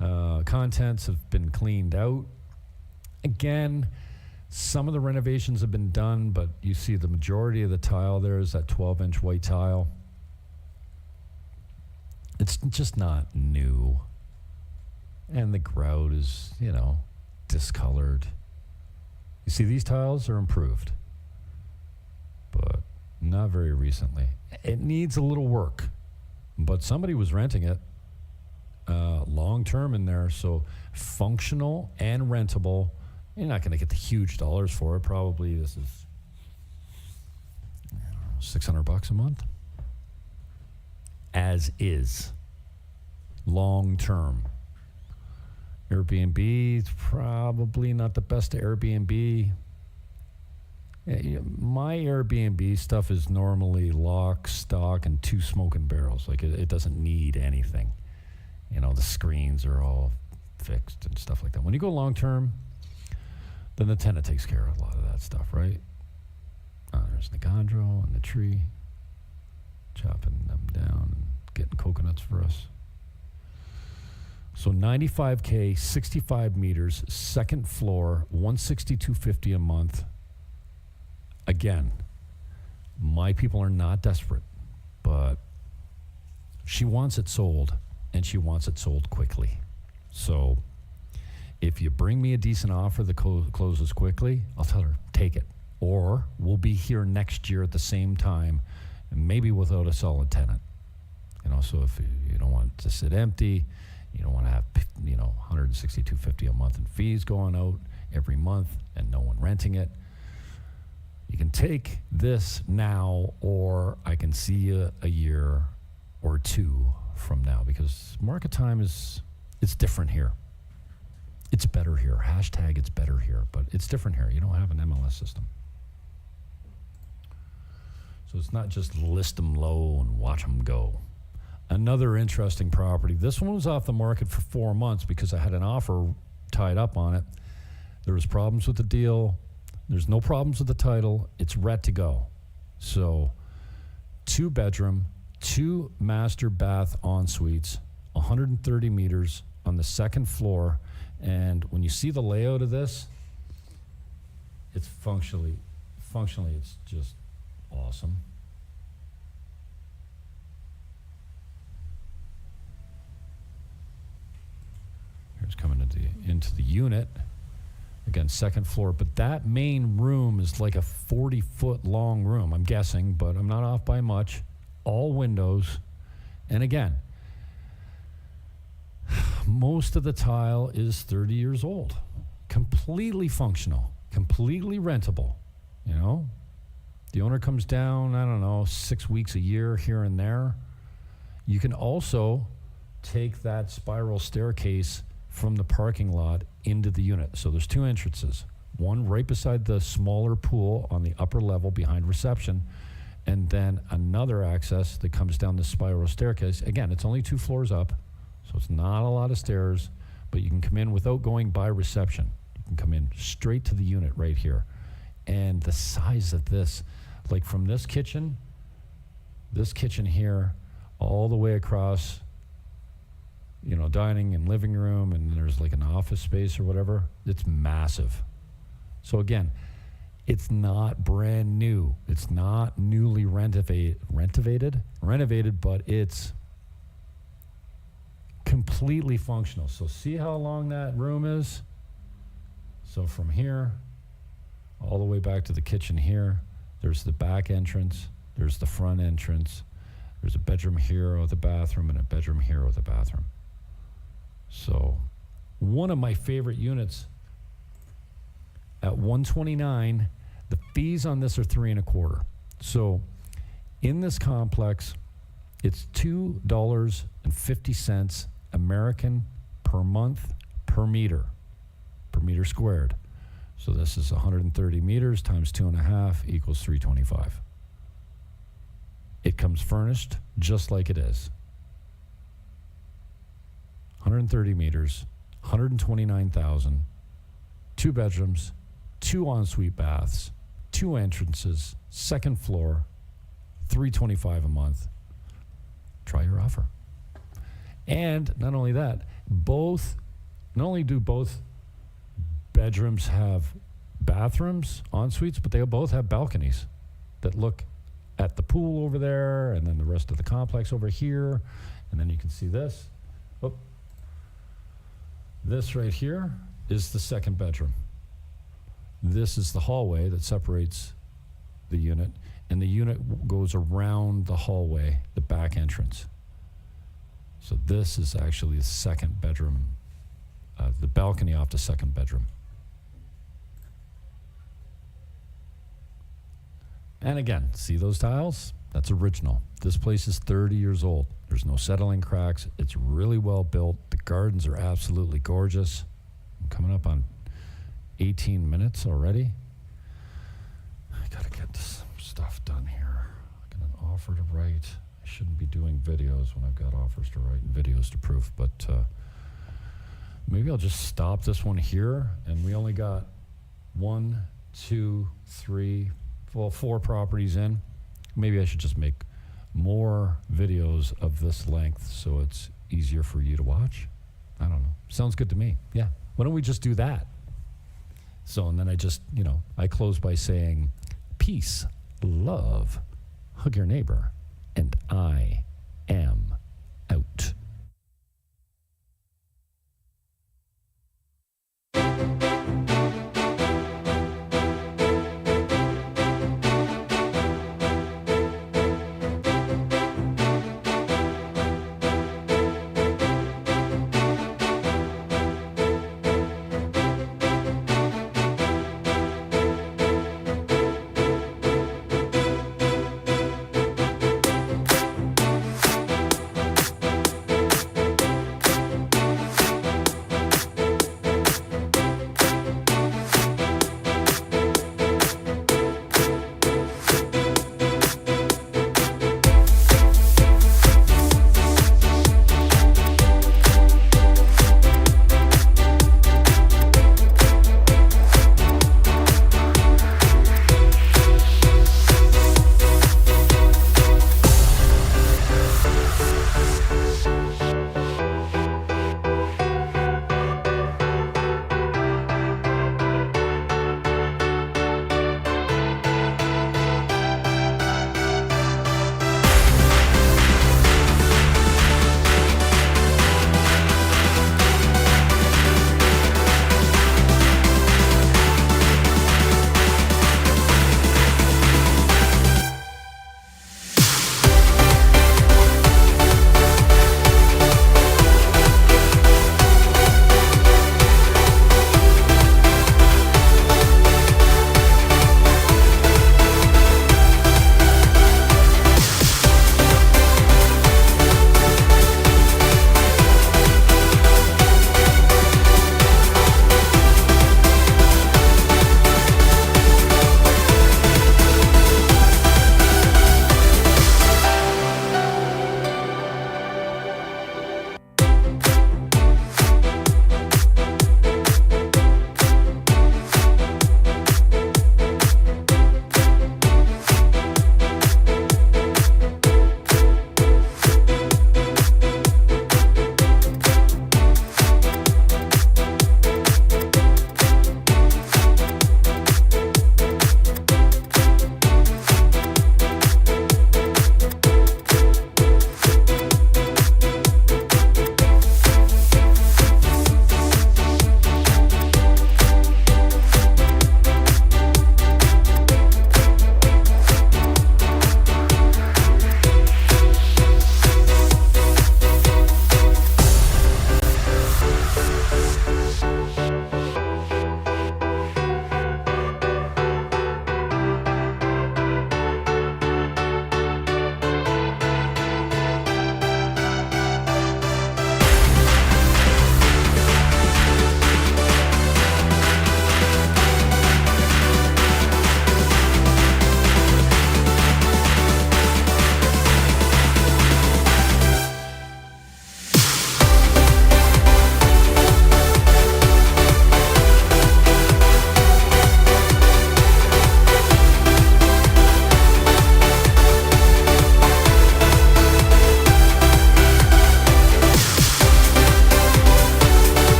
contents have been cleaned out. Again, some of the renovations have been done, but you see the majority of the tile there is that 12-inch white tile. It's just not new. And the grout is, discolored. You see, these tiles are improved, but not very recently. It needs a little work, but somebody was renting it long-term in there, so functional and rentable. You're not going to get the huge dollars for it. Probably this is $600 a month. As is. Long-term. Airbnb, probably not the best Airbnb. My Airbnb stuff is normally lock, stock, and 2 smoking barrels. Like it doesn't need anything. The screens are all fixed and stuff like that. When you go long-term, then the tenant takes care of a lot of that stuff, right? There's Nicandro and the tree, chopping them down and getting coconuts for us. So 95K, 65 meters, second floor, $162.50 a month. Again, my people are not desperate, but she wants it sold, and she wants it sold quickly. So if you bring me a decent offer that closes quickly, I'll tell her, take it. Or we'll be here next year at the same time, and maybe without a solid tenant. So if you don't want it to sit empty, you don't want to have, $162.50 a month in fees going out every month and no one renting it. You can take this now, or I can see you a year or two from now, because market time it's different here. It's better here. Hashtag it's better here, but it's different here. You don't have an MLS system. So it's not just list them low and watch them go. Another interesting property. This one was off the market for 4 months because I had an offer tied up on it. There was problems with the deal. There's no problems with the title. It's ready to go. So 2 bedroom, 2 master bath en-suites, 130 meters on the second floor. And when you see the layout of this, it's functionally it's just awesome. Here's coming into the unit. Again, second floor, but that main room is like a 40-foot long room, I'm guessing, but I'm not off by much. All windows. And again, most of the tile is 30 years old. Completely functional, completely rentable. The owner comes down, 6 weeks a year here and there. You can also take that spiral staircase from the parking lot into the unit. So there's 2 entrances. One right beside the smaller pool on the upper level behind reception, and then another access that comes down the spiral staircase. Again, it's only 2 floors up, so it's not a lot of stairs, but you can come in without going by reception. You can come in straight to the unit right here. And the size of this, like from this kitchen here, all the way across, you know, dining and living room, and there's like an office space or whatever, it's massive. So again, it's not brand new. It's not newly renovated, but it's completely functional. So see how long that room is? So from here, all the way back to the kitchen here, there's the back entrance, there's the front entrance, there's a bedroom here with a bathroom, and a bedroom here with a bathroom. So one of my favorite units at $129. The fees on this are $3.25. So in this complex, it's $2.50 American per month per meter squared. So this is 130 meters times 2.5 equals $3.25. It comes furnished just like it is. 130 meters, 129,000, 2 bedrooms, 2 ensuite baths, 2 entrances, 2nd floor, $325 a month. Try your offer. And not only that, not only do both bedrooms have bathrooms, en suites, but they both have balconies that look at the pool over there, and then the rest of the complex over here. And then you can see this. Oh, this right here is the 2nd bedroom. This is the hallway that separates the unit, and the unit goes around the hallway, the back entrance. So this is actually the 2nd bedroom, the balcony off the 2nd bedroom. And again, see those tiles? That's original. This place is 30 years old. There's no settling cracks. It's really well built. The gardens are absolutely gorgeous. I'm coming up on 18 minutes already. I gotta get this stuff done here. I got an offer to write. I shouldn't be doing videos when I've got offers to write and videos to proof, but maybe I'll just stop this one here, and we only got 1, 2, 3, 4 properties in. Maybe I should just make more videos of this length so it's easier for you to watch. I don't know. Sounds good to me. Yeah. Why don't we just do that? So, and then I just, I close by saying, peace, love, hug your neighbor, and I am out.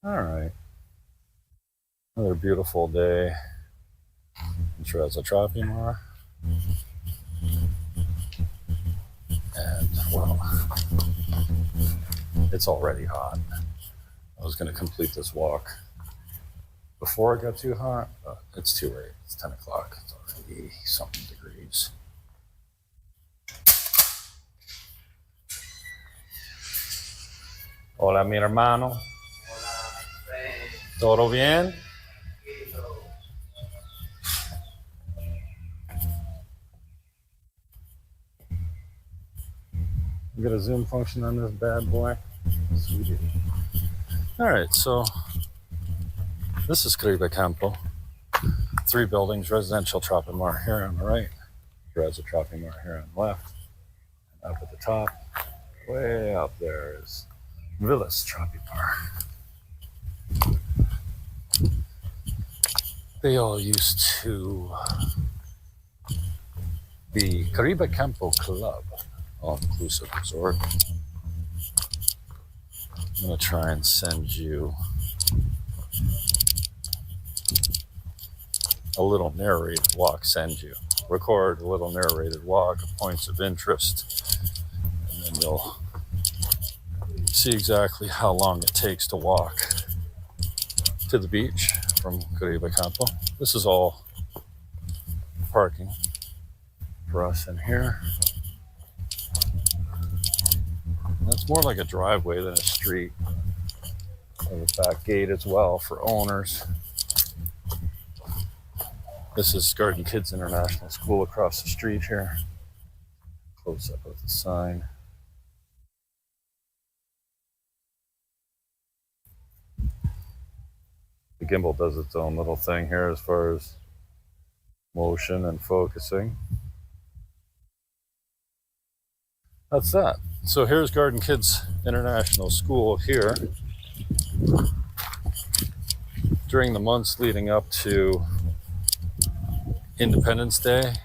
All right. Another beautiful day in Tropimar. And, well, it's already hot. I was going to complete this walk before it got too hot, but it's too late. It's 10 o'clock. It's already something degrees. Hola, mi hermano. ¿Todo bien? You got a zoom function on this bad boy? Sweetie. All right, so this is Caribe Campo. 3 buildings, residential Tropimar here on the right, Reza Tropimar here on the left. And up at the top, way up there is Villas Tropimar. They all used to be Caribe Campo Club, all-inclusive resort. I'm going to try and send you a little narrated walk, record a little narrated walk of points of interest, and then you'll see exactly how long it takes to walk to the beach from Caribe Campo. This is all parking for us in here. That's more like a driveway than a street. There's a back gate as well for owners. This is Garden Kids International School across the street here. Close up with the sign. The gimbal does its own little thing here as far as motion and focusing. That's that. So here's Garden Kids International School here. During the months leading up to Independence Day,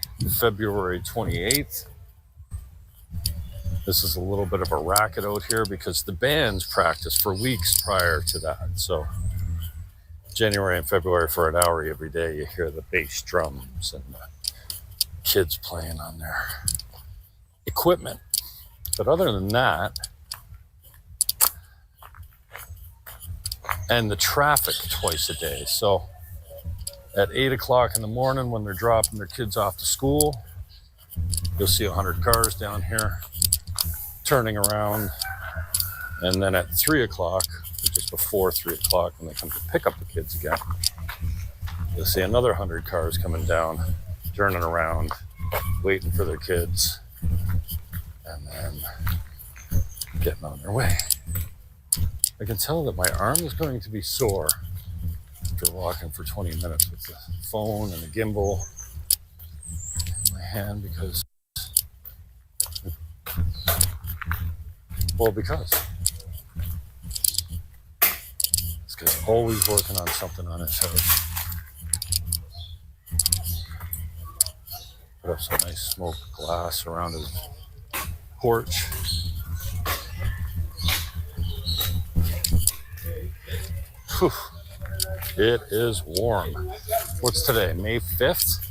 February 28th. This is a little bit of a racket out here because the bands practice for weeks prior to that. So January and February for an hour every day, you hear the bass drums and the kids playing on their equipment. But other than that, and the traffic twice a day. So at 8 o'clock in the morning when they're dropping their kids off to school, you'll see 100 cars down here turning around. And then at 3 o'clock, which is before 3 o'clock when they come to pick up the kids again, you'll see another 100 cars coming down, turning around, waiting for their kids, and then getting on their way. I can tell that my arm is going to be sore after walking for 20 minutes with the phone and the gimbal in my hand because this guy's always working on something on his head. Put up some nice smoked glass around his porch. Whew. It is warm. What's today? May 5th?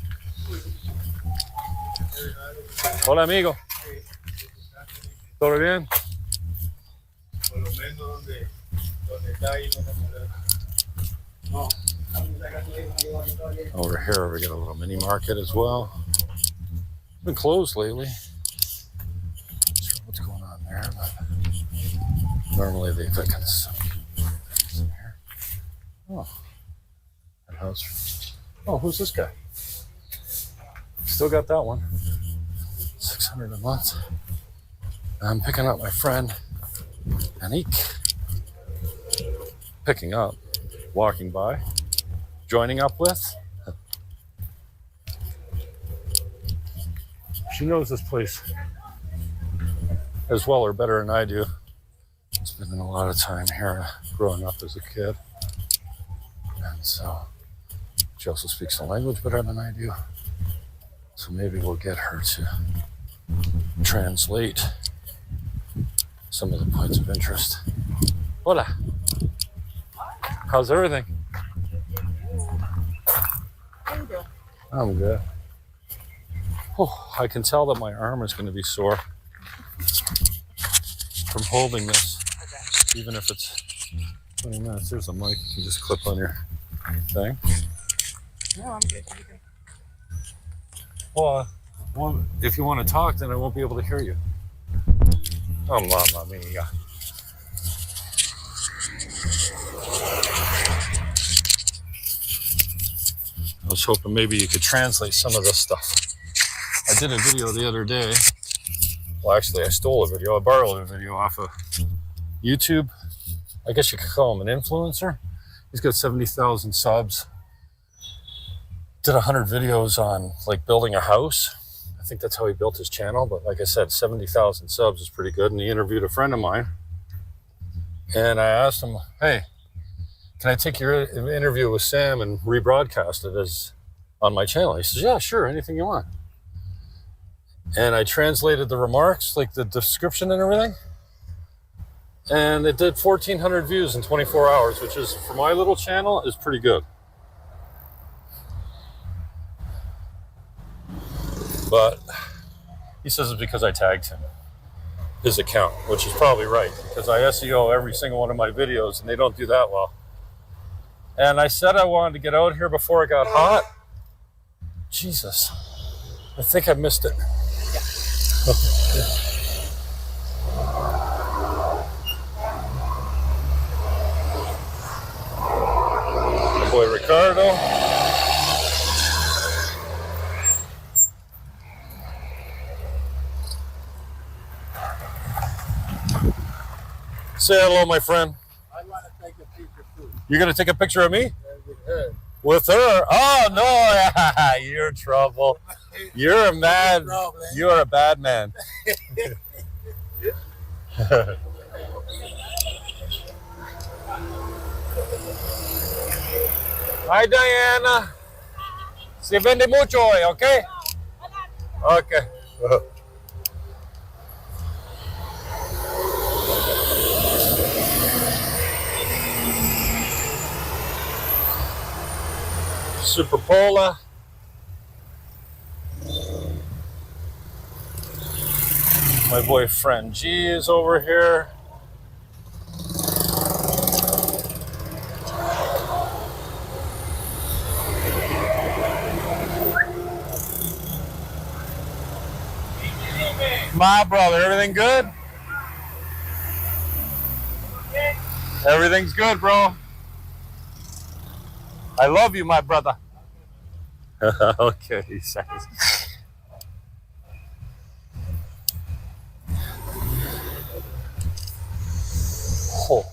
Hola, amigo. ¿Todo bien? Over here, we got a little mini market as well. It's been closed lately. Not sure what's going on there, but normally they pick some things in here. Oh, that house. Oh, who's this guy? Still got that one. $600 a month. I'm picking up my friend Anik. Picking up, walking by, joining up with. She knows this place as well or better than I do. Spending a lot of time here growing up as a kid. And so she also speaks the language better than I do. So maybe we'll get her to translate some of the points of interest. Hola. How's everything? I'm good. Oh, I can tell that my arm is going to be sore from holding this, even if it's 20 minutes. There's a mic you can just clip on your thing. No, I'm good. Well, if you want to talk, then I won't be able to hear you. Oh, mamma mia. I was hoping maybe you could translate some of this stuff. I did a video the other day. Well, actually, I stole a video. I borrowed a video off of YouTube. I guess you could call him an influencer. He's got 70,000 subs. Did 100 videos on like building a house. I think that's how he built his channel. But like I said, 70,000 subs is pretty good. And he interviewed a friend of mine. And I asked him, hey, can I take your interview with Sam and rebroadcast it as on my channel? He says, yeah, sure, anything you want. And I translated the remarks, like the description and everything. And it did 1,400 views in 24 hours, which is, for my little channel, is pretty good. But he says it's because I tagged him, his account, which is probably right, because I SEO every single one of my videos and they don't do that well. And I said I wanted to get out here before it got hot. Jesus, I think I missed it. My boy Ricardo. Say hello, my friend. I want to take a picture too. You're going to take a picture of me? With her. With her? Oh, no. You're in trouble. You're a mad. You're a bad man. Hi, Diana. Se vende mucho hoy, okay? Okay. Super Pola. My boyfriend G is over here. My brother, everything good? Everything's good, bro. I love you, my brother. Okay, he says. Oh.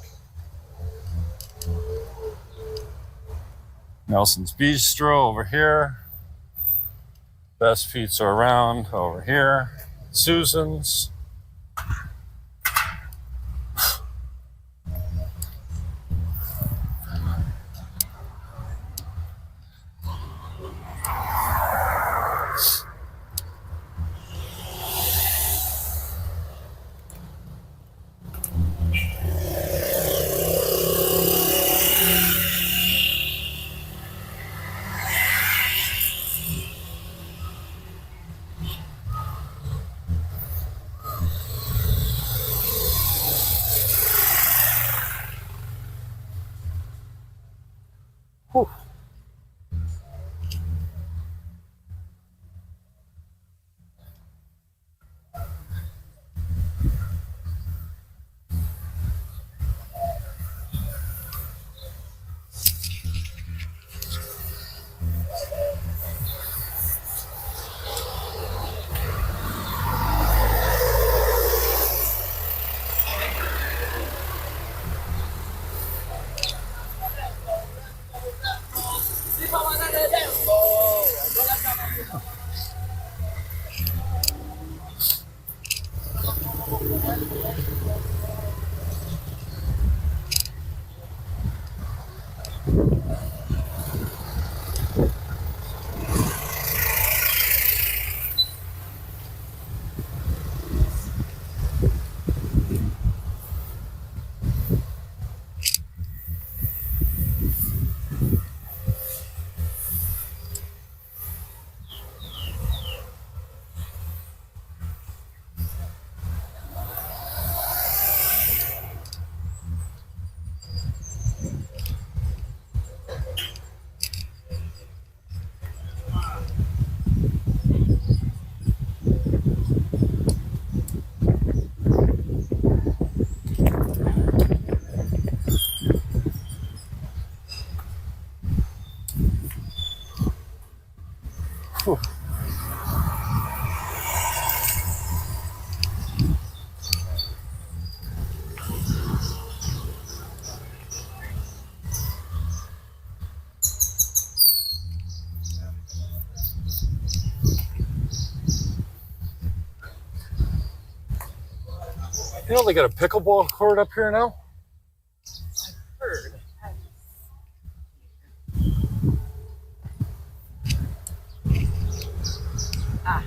Nelson's Bistro over here. Best pizza around over here. Susan's. Whew. You know they got a pickleball court up here now? Heard. Ah,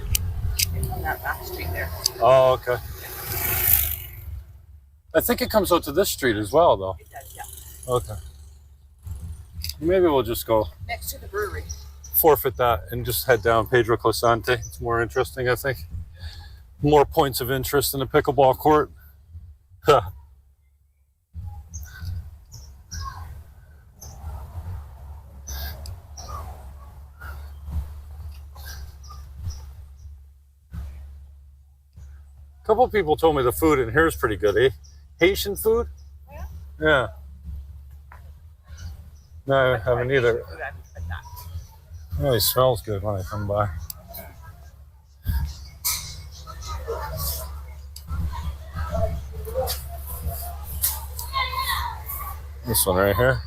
it's on that back street there. Oh, okay. I think it comes out to this street as well, though. It does, yeah. Okay. Maybe we'll just go Next to the brewery. forfeit that and just head down Pedro Cosante. It's more interesting, I think. More points of interest in the pickleball court. A couple people told me the food in here is pretty good, eh? Haitian food? Yeah. Yeah. No, I haven't either. Oh, it smells good when I come by. This one right here.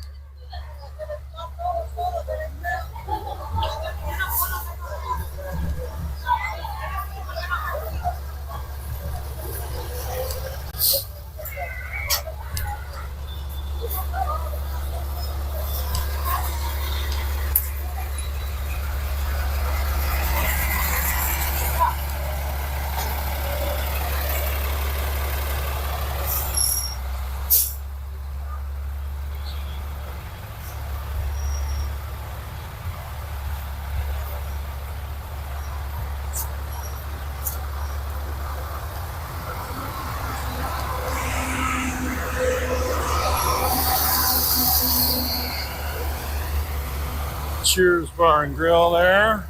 Cheers Bar and Grill there.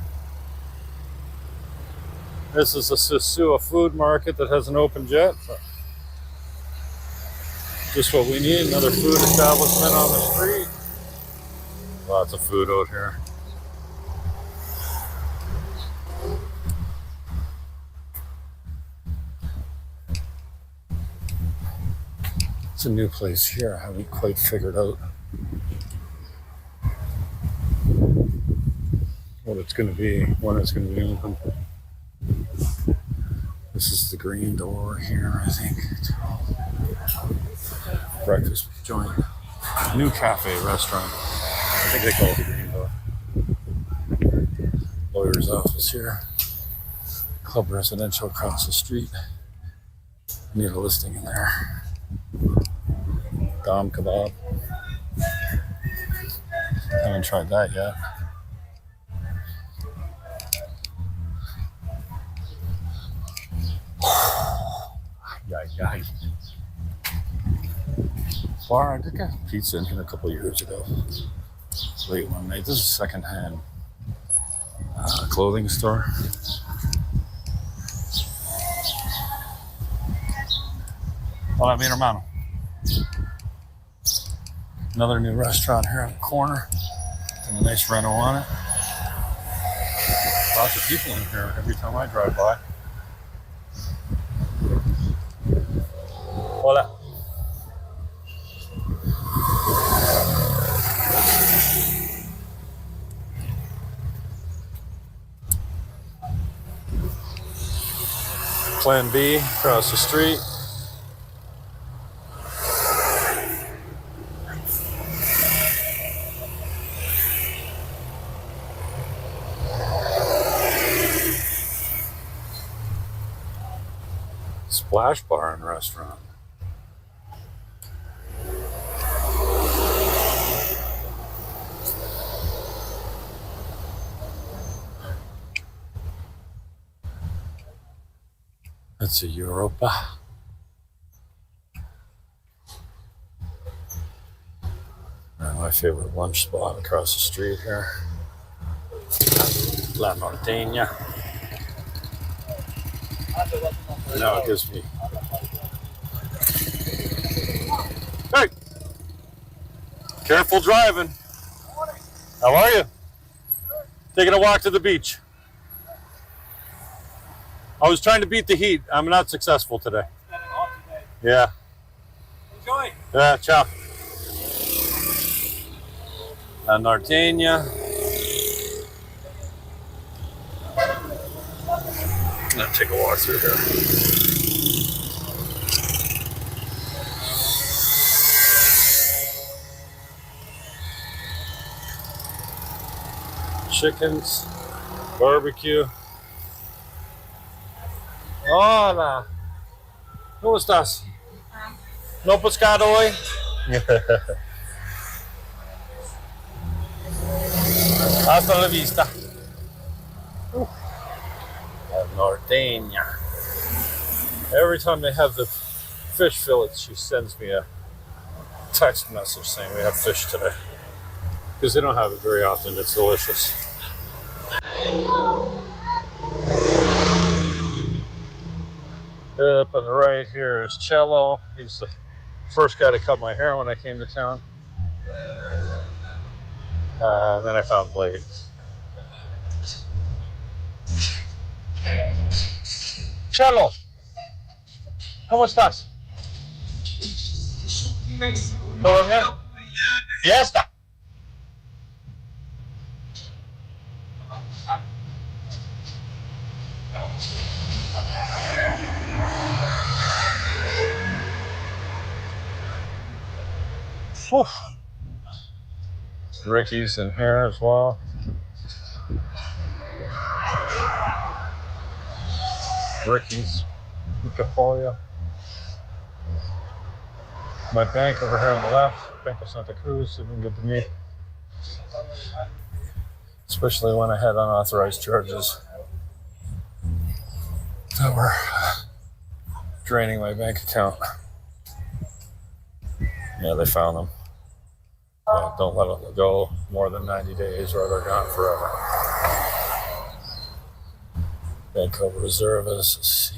This is a Sosúa food market that hasn't opened yet. But just what we need, another food establishment on the street. Lots of food out here. It's a new place here I haven't quite figured out what it's going to be, when it's going to be open. This is the green door here, I think. Breakfast joint. New cafe restaurant. I think they call it the green door. Lawyer's office here. Club residential across the street. Need a listing in there. Dom kebab. Haven't tried that yet. Yay. Bar, I did get pizza in here a couple years ago. Late one night. This is secondhand clothing store. Hola, mi hermano. Another new restaurant here on the corner. And a nice reno on it. Lots of people in here every time I drive by. Hola. Plan B across the street. Splash Bar and Restaurant. That's a Europa. My favorite lunch spot across the street here. La Norteña. Now it gives me. Hey! Careful driving. How are you? Taking a walk to the beach. I was trying to beat the heat. I'm not successful today. Yeah. Enjoy. Yeah, ciao. La Norteña. I'm gonna take a walk through here. chickens, barbecue. Hola. ¿Cómo estás? ¿No pescado hoy? Hasta la vista. La norteña. Every time they have the fish fillets, she sends me a text message saying we have fish today. Because they don't have it very often. It's delicious. Up on the right here is Cello. He's the first guy to cut my hair when I came to town. Then I found Blade. Cello, ¿cómo estás? ¿Todo bien? Ya está. Ricky's in here as well. Ricky's Wikifolio. My bank over here on the left, Bank of Santa Cruz, has been good to me. Especially when I had unauthorized charges that were draining my bank account. Yeah, they found them. But don't let them go more than 90 days or they're gone forever. Bank of Reservas, let's see.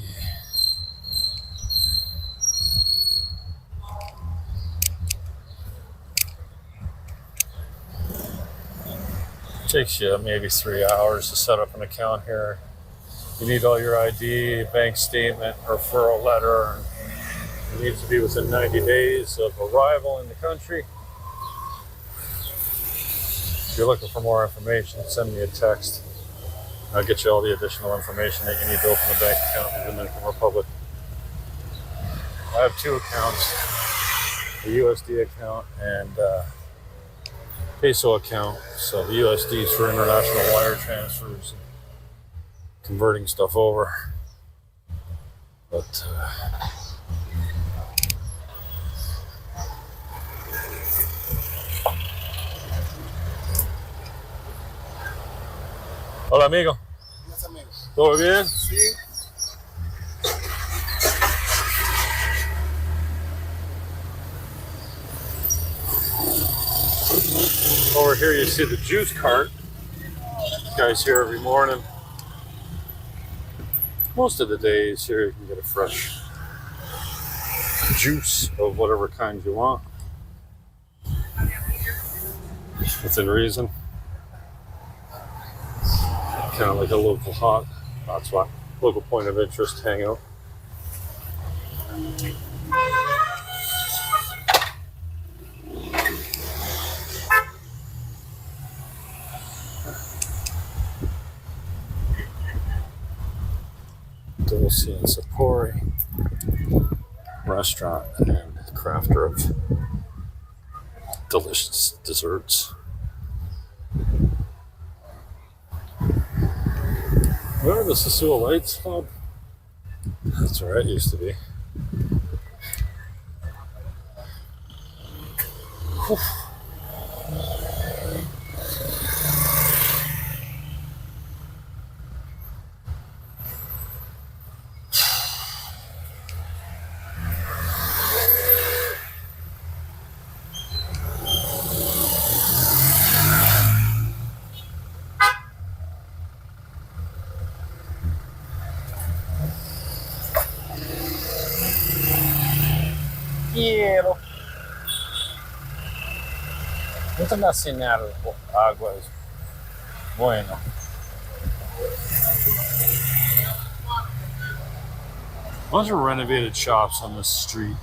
Takes you maybe 3 hours to set up an account here. You need all your ID, bank statement, referral letter, and it needs to be within 90 days of arrival in the country. If you're looking for more information, send me a text. I'll get you all the additional information that you need to open a bank account in the Dominican Republic. I have two accounts, a USD account and peso account. So the USD is for international wire transfers and converting stuff over. But hola, amigo. Yes, amigo. ¿Todo bien? Sí. Over here you see the juice cart. Guy's here every morning. Most of the days here you can get a fresh juice of whatever kind you want. Within reason. Kind of like a local hotspot, local point of interest hangout. Dulce and Sapori restaurant and crafter of delicious desserts. Remember the Sosúa Lights Club? That's where it used to be. Whew. Quiero. Internacional agua es bueno. Those are renovated shops on this street.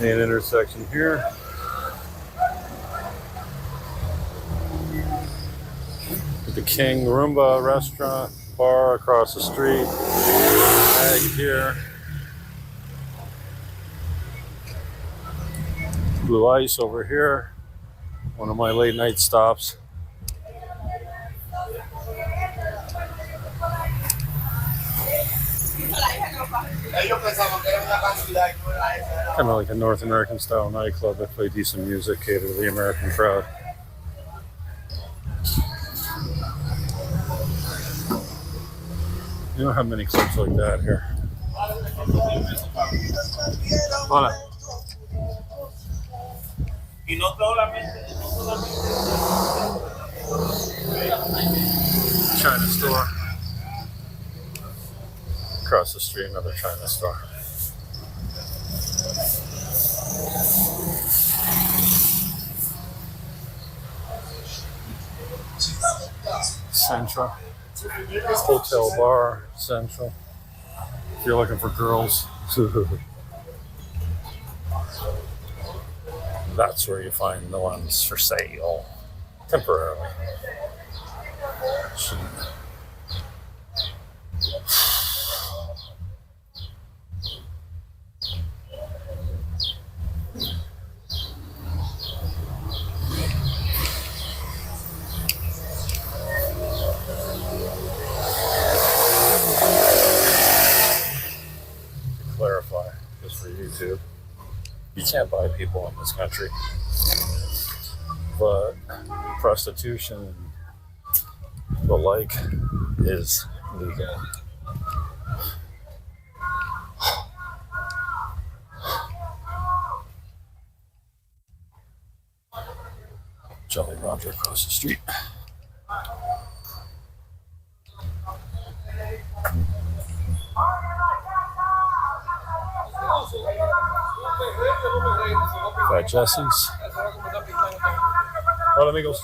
Main intersection here. King Roomba restaurant, bar across the street. Egg here. Blue Ice over here. One of my late night stops. Kind of like a North American style nightclub. They play decent music, cater to the American crowd. You don't have many clubs like that here. Hola. China store. Across the street, another China store. Central. Hotel bar, Central. If you're looking for girls, that's where you find the ones for sale. Temporarily. Clarify, just for YouTube, you can't buy people in this country, but prostitution and the like is legal. Jolly Roger across the street. Fat Jesse's. Hola, amigos.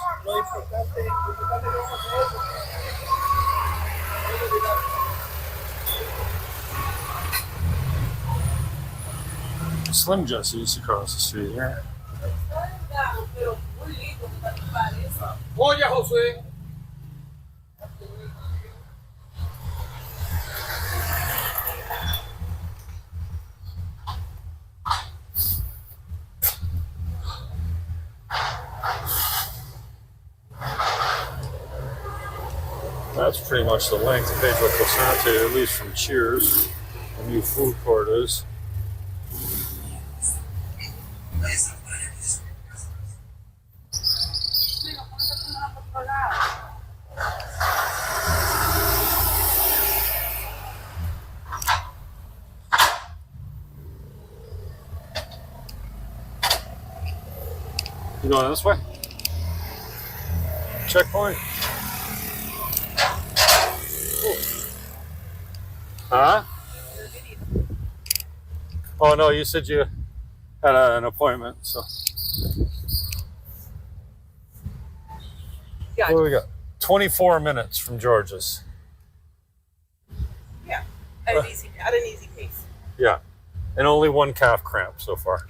Slim Jesse's across the street here. Oye, José. That's pretty much the length of Pedro Quixote, at least from Cheers. The new food court is. You going this way? Checkpoint? Huh? Oh no, you said you had an appointment, so. Yeah. What do we got? 24 minutes from George's. Yeah. At an easy pace. Yeah. And only one calf cramp so far.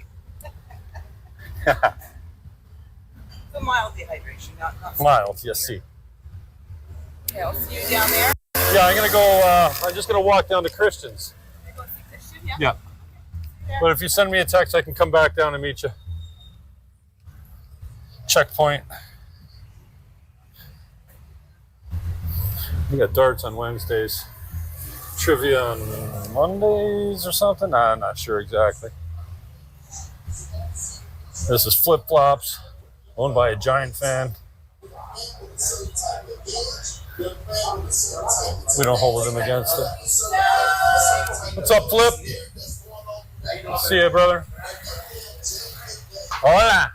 The mild dehydration, not Mild, yes, see. Okay, I'll see you down there. Yeah, I'm gonna go, I'm just gonna walk down to Christian's. Yeah. But if you send me a text, I can come back down and meet you. Checkpoint. We got darts on Wednesdays. Trivia on Mondays or something? I'm not sure exactly. This is Flip Flops, owned by a Giant fan. We don't hold them against it. What's up, Flip? See ya, brother. Hola.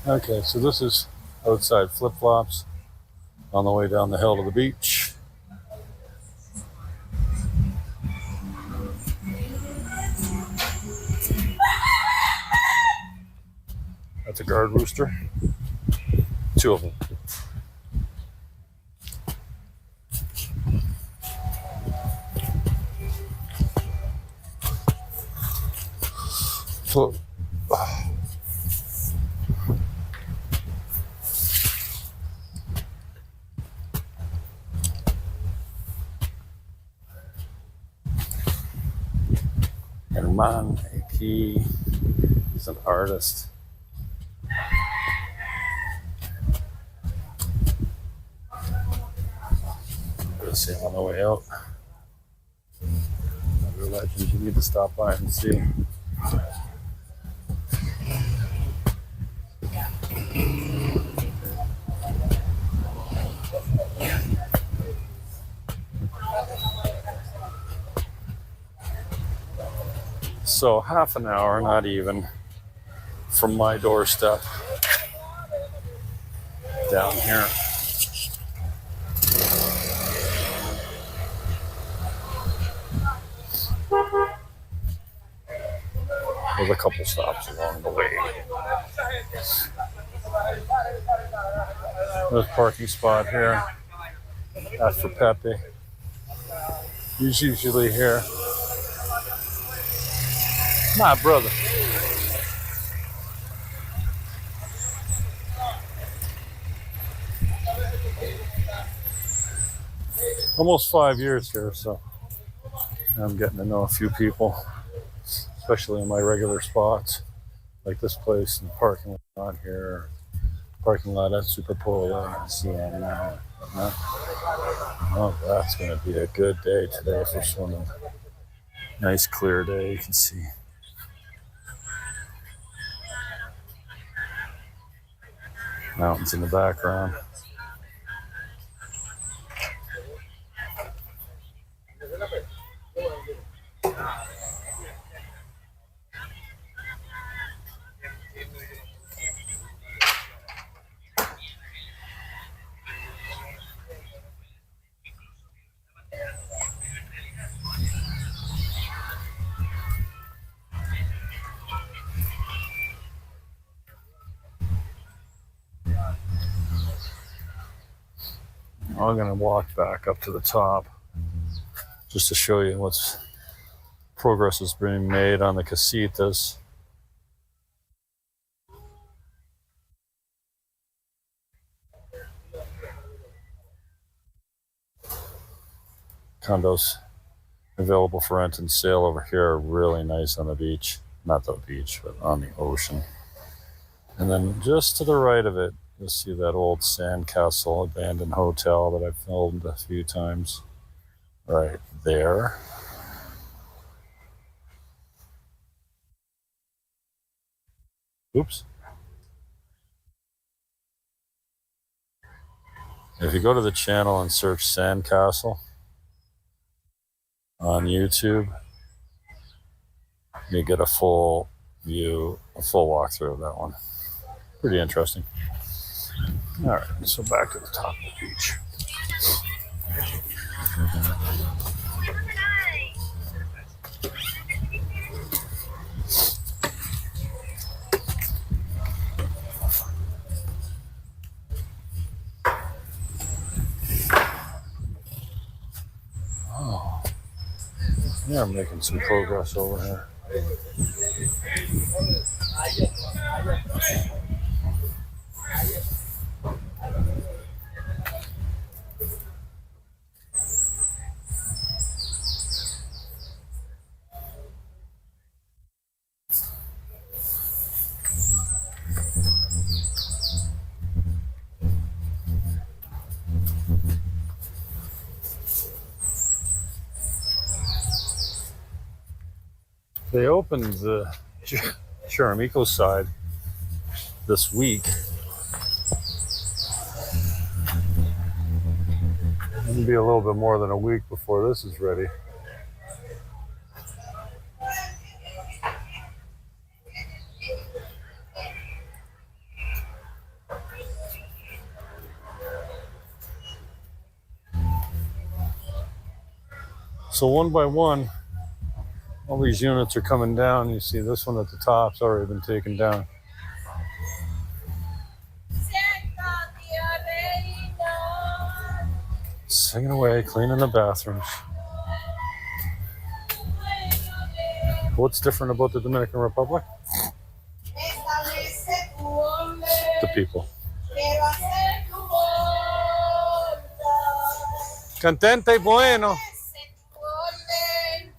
Okay, so this is outside Flip Flops on the way down the hill to the beach. That's a guard rooster. 2 of them. So, Herman, he's an artist. Let's see on the way out. Another legend you need to stop by and see. So half an hour, not even, from my doorstep down here. With a couple stops along the way. There's a parking spot here. That's for Pepe. He's usually here. My brother. Almost 5 years here, so I'm getting to know a few people, especially in my regular spots, like this place and the parking lot here, parking lot at Superpola, Siena. Oh, that's going to be a good day today for swimming. Nice clear day, you can see. Mountains in the background. I'm going to walk back up to the top just to show you what's progress is being made on the casitas. Condos available for rent and sale over here are really nice on the beach. Not the beach, but on the ocean. And then just to the right of it, you'll see that old sandcastle abandoned hotel that I've filmed a few times. Right there. Oops. If you go to the channel and search Sandcastle on YouTube, you get a full view, a full walkthrough of that one. Pretty interesting. All right, so back to the top of the beach. Oh, yeah, I'm making some progress over here. They opened the Charamico side this week. It'll be a little bit more than a week before this is ready. So one by one, all these units are coming down. You see this one at the top's already been taken down. Singing away, cleaning the bathrooms. What's different about the Dominican Republic? The people. Cantante bueno.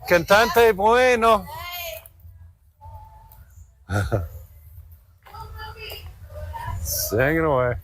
Cantante bueno. Singing away.